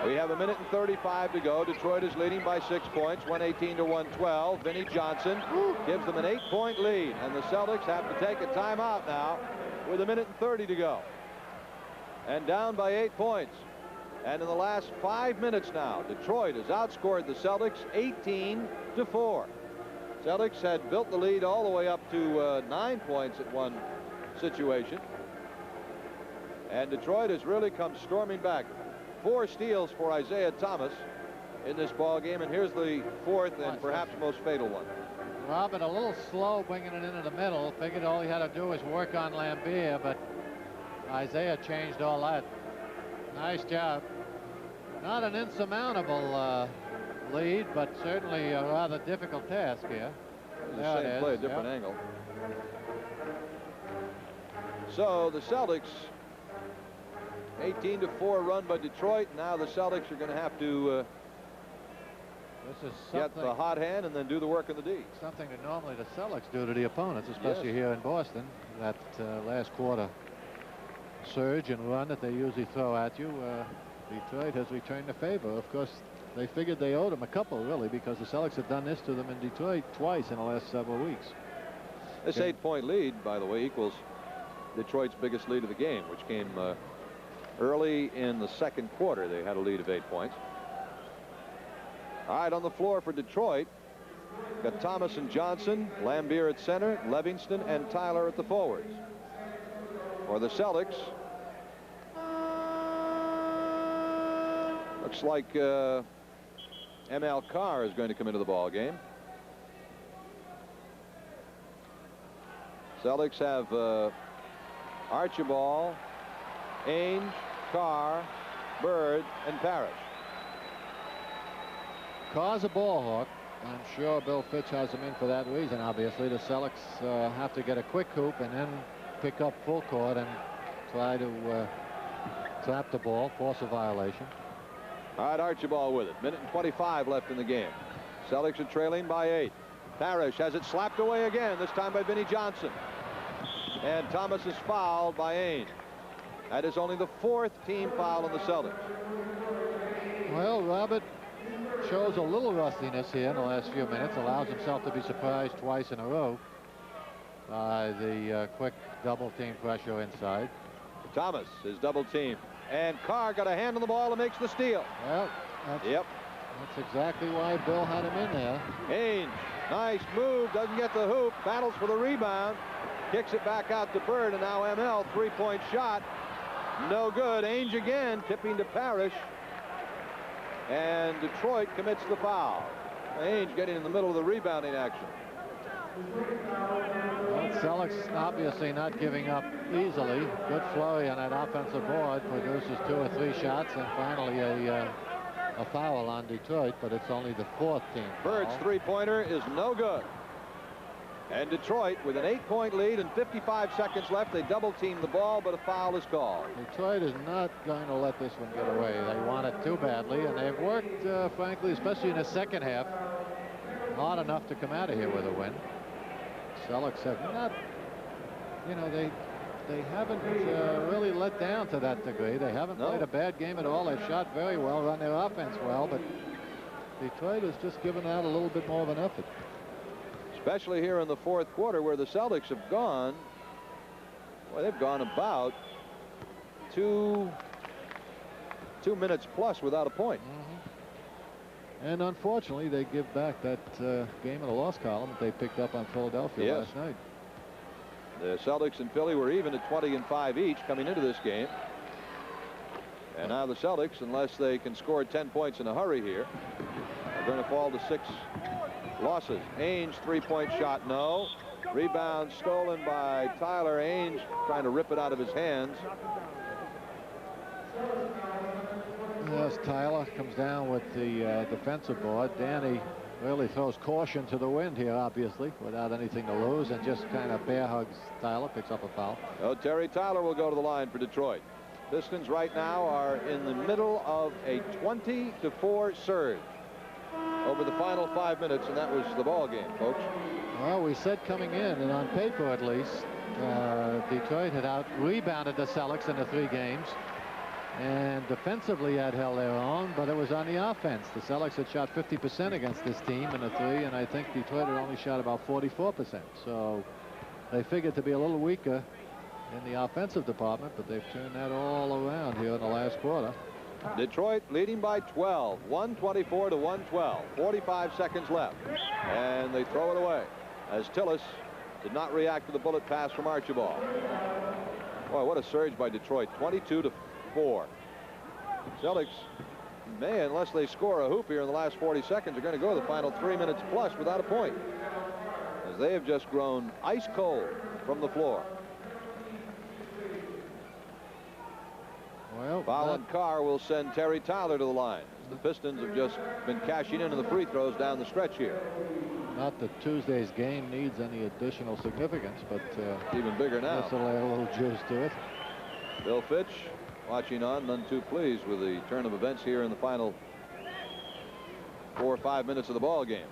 We have 1 minute and 35 to go. Detroit is leading by 6 points, 118 to 112. Vinnie Johnson gives them an 8-point lead, and the Celtics have to take a timeout now with 1 minute and 30 to go. And down by 8 points. And in the last 5 minutes now, Detroit has outscored the Celtics 18 to 4. Celtics had built the lead all the way up to 9 points at one situation. And Detroit has really come storming back. 4 steals for Isaiah Thomas in this ball game, and here's the 4th and perhaps most fatal one.
Robert a little slow bringing it into the middle. Figured all he had to do was work on Lambier, but Isaiah changed all that. Nice job. Not an insurmountable lead, but certainly a rather difficult task here.
The same play, a different angle. So the Celtics, 18 to 4 run by Detroit. Now the Celtics are going to have to get the hot hand and then do the work in the D.
Something that normally the Celtics do to the opponents, especially here in Boston. That last quarter surge and run that they usually throw at you. Detroit has returned the favor. Of course, they figured they owed them a couple, really, because the Celtics have done this to them in Detroit twice in the last several weeks.
This 8-point lead, by the way, equals Detroit's biggest lead of the game, which came early in the second quarter. They had a lead of 8 points. All right, on the floor for Detroit, got Thomas and Johnson, Lambier at center, Livingston and Tyler at the forwards. For the Celtics, looks like M.L. Carr is going to come into the ball game. Celtics have Archibald, Ainge, Carr, Bird, and Parrish.
Carr's a ball hawk. I'm sure Bill Fitch has him in for that reason. Obviously, the Celtics have to get a quick hoop and then pick up full court and try to trap the ball, force a violation.
All right, Archibald with it. 1:25 left in the game. Celtics are trailing by 8. Parrish has it slapped away again, this time by Vinnie Johnson. And Thomas is fouled by Ainge. That is only the 4th team foul on the Celtics.
Well, Robert shows a little rustiness here in the last few minutes. Allows himself to be surprised twice in a row by the quick double team pressure inside.
Thomas is double teamed. And Carr got a hand on the ball and makes the steal.
Well, that's exactly why Bill had him in there.
Ainge, nice move, doesn't get the hoop, battles for the rebound, kicks it back out to Bird, and now ML, 3-point shot. No good. Ainge again, tipping to Parrish. And Detroit commits the foul. Ainge getting in the middle of the rebounding action.
Well, Celtics obviously not giving up easily. Good flurry on that offensive board, produces 2 or 3 shots, and finally a foul on Detroit, but it's only the 4th team foul.
Bird's 3-pointer is no good. And Detroit with an 8-point lead and 55 seconds left. They double team the ball, but a foul is called.
Detroit is not going to let this one get away. They want it too badly, and they've worked, frankly, especially in the second half, hard enough to come out of here with a win. Celtics have not, you know, they haven't really let down to that degree. They haven't played a bad game at all. They've shot very well, run their offense well, but Detroit has just given out a little bit more of an effort.
Especially here in the 4th quarter, where the Celtics have gone, well, they've gone about 2 minutes plus without a point.
And unfortunately, they give back that game in the loss column that they picked up on Philadelphia last night.
The Celtics and Philly were even at 20 and 5 each coming into this game. And now the Celtics, unless they can score 10 points in a hurry here, are going to fall to 6 losses. Ainge, three-point shot, no. Rebound stolen by Tyler. Ainge trying to rip it out of his hands.
Yes, Tyler comes down with the defensive board. Danny really throws caution to the wind here, obviously, without anything to lose, and just kind of bear hugs Tyler, picks up a foul.
Oh, Terry Tyler will go to the line for Detroit. Pistons right now are in the middle of a 20-4 surge over the final 5 minutes, and that was the ball game, folks.
Well, we said coming in, and on paper at least, Detroit had out-rebounded the Celtics in the 3 games. And defensively had held their own, but it was on the offense. The Celtics had shot 50% against this team in the 3, and I think Detroit had only shot about 44%. So they figured to be a little weaker in the offensive department, but they've turned that all around here in the last quarter.
Detroit leading by 12, 124 to 112, 45 seconds left, and they throw it away as Tillis did not react to the bullet pass from Archibald. Boy, what a surge by Detroit, 22-4. Celtics may, unless they score a hoop here in the last 40 seconds, are going to go the final 3 minutes plus without a point, as they have just grown ice cold from the floor.
Well,
Foul and Carr will send Terry Tyler to the line. The Pistons have just been cashing into the free throws down the stretch here.
Not that Tuesday's game needs any additional significance, but
even bigger now.
This will add a little juice to it.
Bill Fitch watching on, none too pleased with the turn of events here in the final 4 or 5 minutes of the ball game.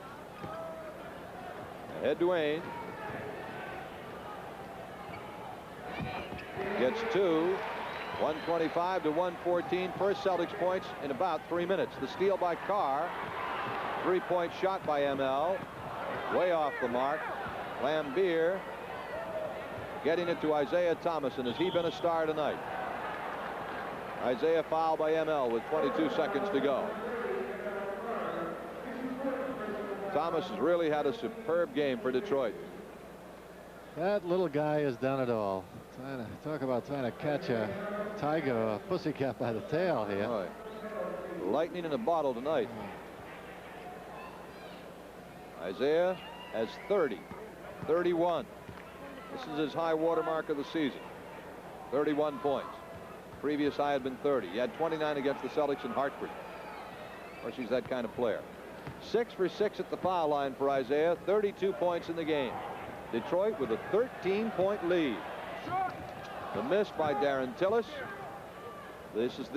Ahead to Wayne. Gets 2. 125 to 114. First Celtics points in about 3 minutes. The steal by Carr. 3-point shot by ML. Way off the mark. Lambier getting it to Isaiah Thomas, and has he been a star tonight? Isaiah fouled by ML with 22 seconds to go. Thomas has really had a superb game for Detroit.
That little guy has done it all. Talk about trying to catch a tiger or a pussycat by the tail here.
Right. Lightning in a bottle tonight. Isaiah has 30, 31. This is his high water mark of the season. 31 points. Previous high had been 30. He had 29 against the Celtics in Hartford. Of course, he's that kind of player. 6 for 6 at the foul line for Isaiah. 32 points in the game. Detroit with a 13-point lead. The miss by Darren Tillis. This is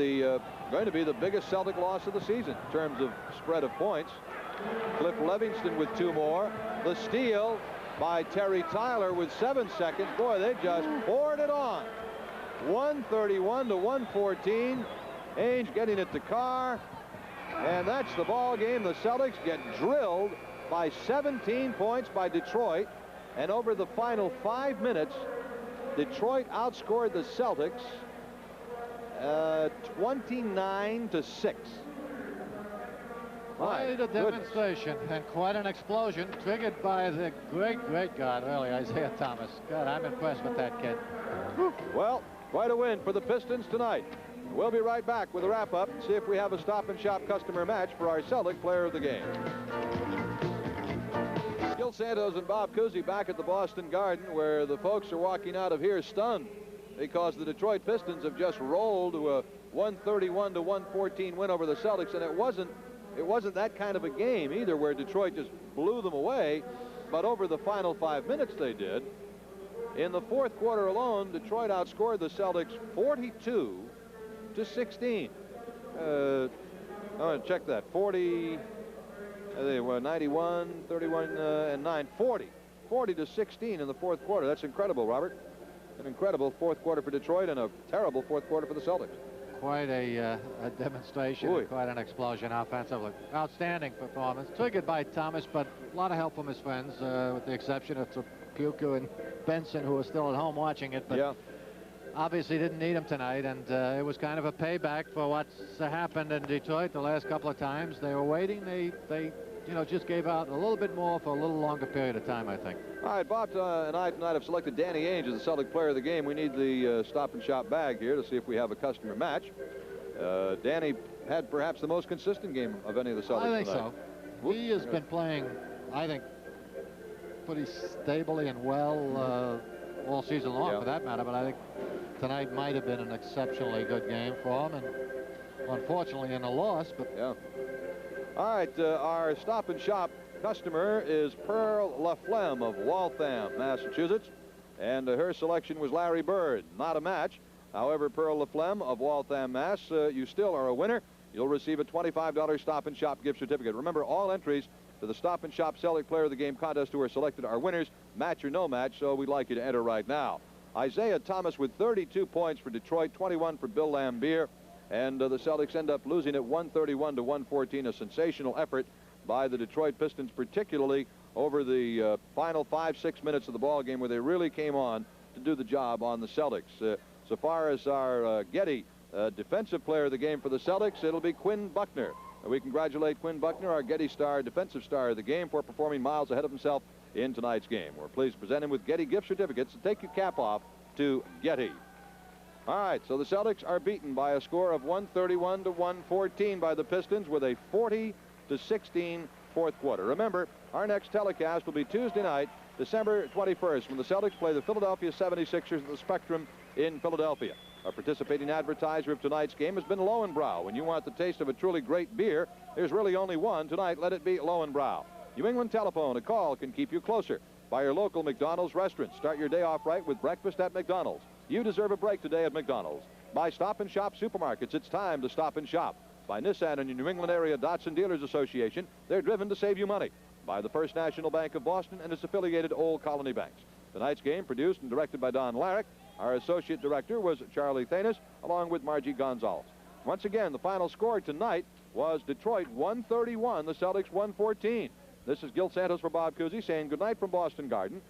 going to be the biggest Celtic loss of the season in terms of spread of points. Cliff Livingston with 2 more. The steal by Terry Tyler with 7 seconds. Boy, they just poured it on. 131 to 114. Ainge getting it to Carr. And that's the ball game. The Celtics get drilled by 17 points by Detroit. And over the final 5 minutes, Detroit outscored the Celtics 29 to 6.
Quite a demonstration and quite an explosion triggered by the great guard, really, Isaiah Thomas. God, I'm impressed with that kid.
Well, quite a win for the Pistons tonight. We'll be right back with a wrap-up, see if we have a Stop and Shop customer match for our Celtic player of the game. Gil Santos and Bob Cousy back at the Boston Garden, where the folks are walking out of here stunned because the Detroit Pistons have just rolled to a 131 to 114 win over the Celtics, and it wasn't that kind of a game either, where Detroit just blew them away, but over the final 5 minutes they did. In the fourth quarter alone, Detroit outscored the Celtics 42 to 16. I'm going to check that. 40. They were 91, 31, and 9, 40 to 16 in the fourth quarter. That's incredible, Robert. An incredible fourth quarter for Detroit and a terrible fourth quarter for the Celtics.
Quite a demonstration, and quite an explosion offensively. Outstanding performance, triggered by Thomas, but a lot of help from his friends, with the exception of Puka and Benson, who are still at home watching it. But yeah, obviously didn't need him tonight, and it was kind of a payback for what's happened in Detroit the last couple of times. They were waiting. They just gave out a little bit more for a little longer period of time, I think.
All right, Bob and I tonight have selected Danny Ainge as the Celtic player of the game. We need the Stop and Shop bag here to see if we have a customer match. Danny had perhaps the most consistent game of any of the Celtics
I think
tonight.
so. He has been playing, I think, pretty stably and well all season long, for that matter. But I think tonight might have been an exceptionally good game for him, and unfortunately in a loss. But
all right, our Stop and Shop customer is Pearl LaFlemme of Waltham, Massachusetts, and her selection was Larry Bird. Not a match. However, Pearl LaFlemme of Waltham, Mass, you still are a winner. You'll receive a $25 Stop and Shop gift certificate. Remember, all entries to the Stop and Shop Celtic Player of the Game contest who are selected are winners, match or no match, so we'd like you to enter right now. Isaiah Thomas with 32 points for Detroit, 21 for Bill Lambier, and the Celtics end up losing at 131 to 114, a sensational effort by the Detroit Pistons, particularly over the final 5-6 minutes of the ball game, where they really came on to do the job on the Celtics. So far as our Getty defensive player of the game for the Celtics, it'll be Quinn Buckner. And we congratulate Quinn Buckner, our Getty star, defensive star of the game, for performing miles ahead of himself in tonight's game. We're pleased to present him with Getty gift certificates to take your cap off to Getty. All right, so the Celtics are beaten by a score of 131 to 114 by the Pistons with a 40-16 fourth quarter. Remember, our next telecast will be Tuesday night, December 21st, when the Celtics play the Philadelphia 76ers at the Spectrum in Philadelphia. Our participating advertiser of tonight's game has been Lowenbrow. When you want the taste of a truly great beer, there's really only one. Tonight, let it be Lowenbrow. New England Telephone, a call can keep you closer by your local McDonald's restaurant. Start your day off right with breakfast at McDonald's. You deserve a break today at McDonald's. By Stop and Shop Supermarkets, it's time to stop and shop. By Nissan and your New England Area Datsun Dealers Association, they're driven to save you money. By the First National Bank of Boston and its affiliated Old Colony banks. Tonight's game produced and directed by Don Larrick. Our associate director was Charlie Thanis, along with Margie Gonzalez. Once again, the final score tonight was Detroit 131, the Celtics 114. This is Gil Santos for Bob Cousy saying goodnight from Boston Garden.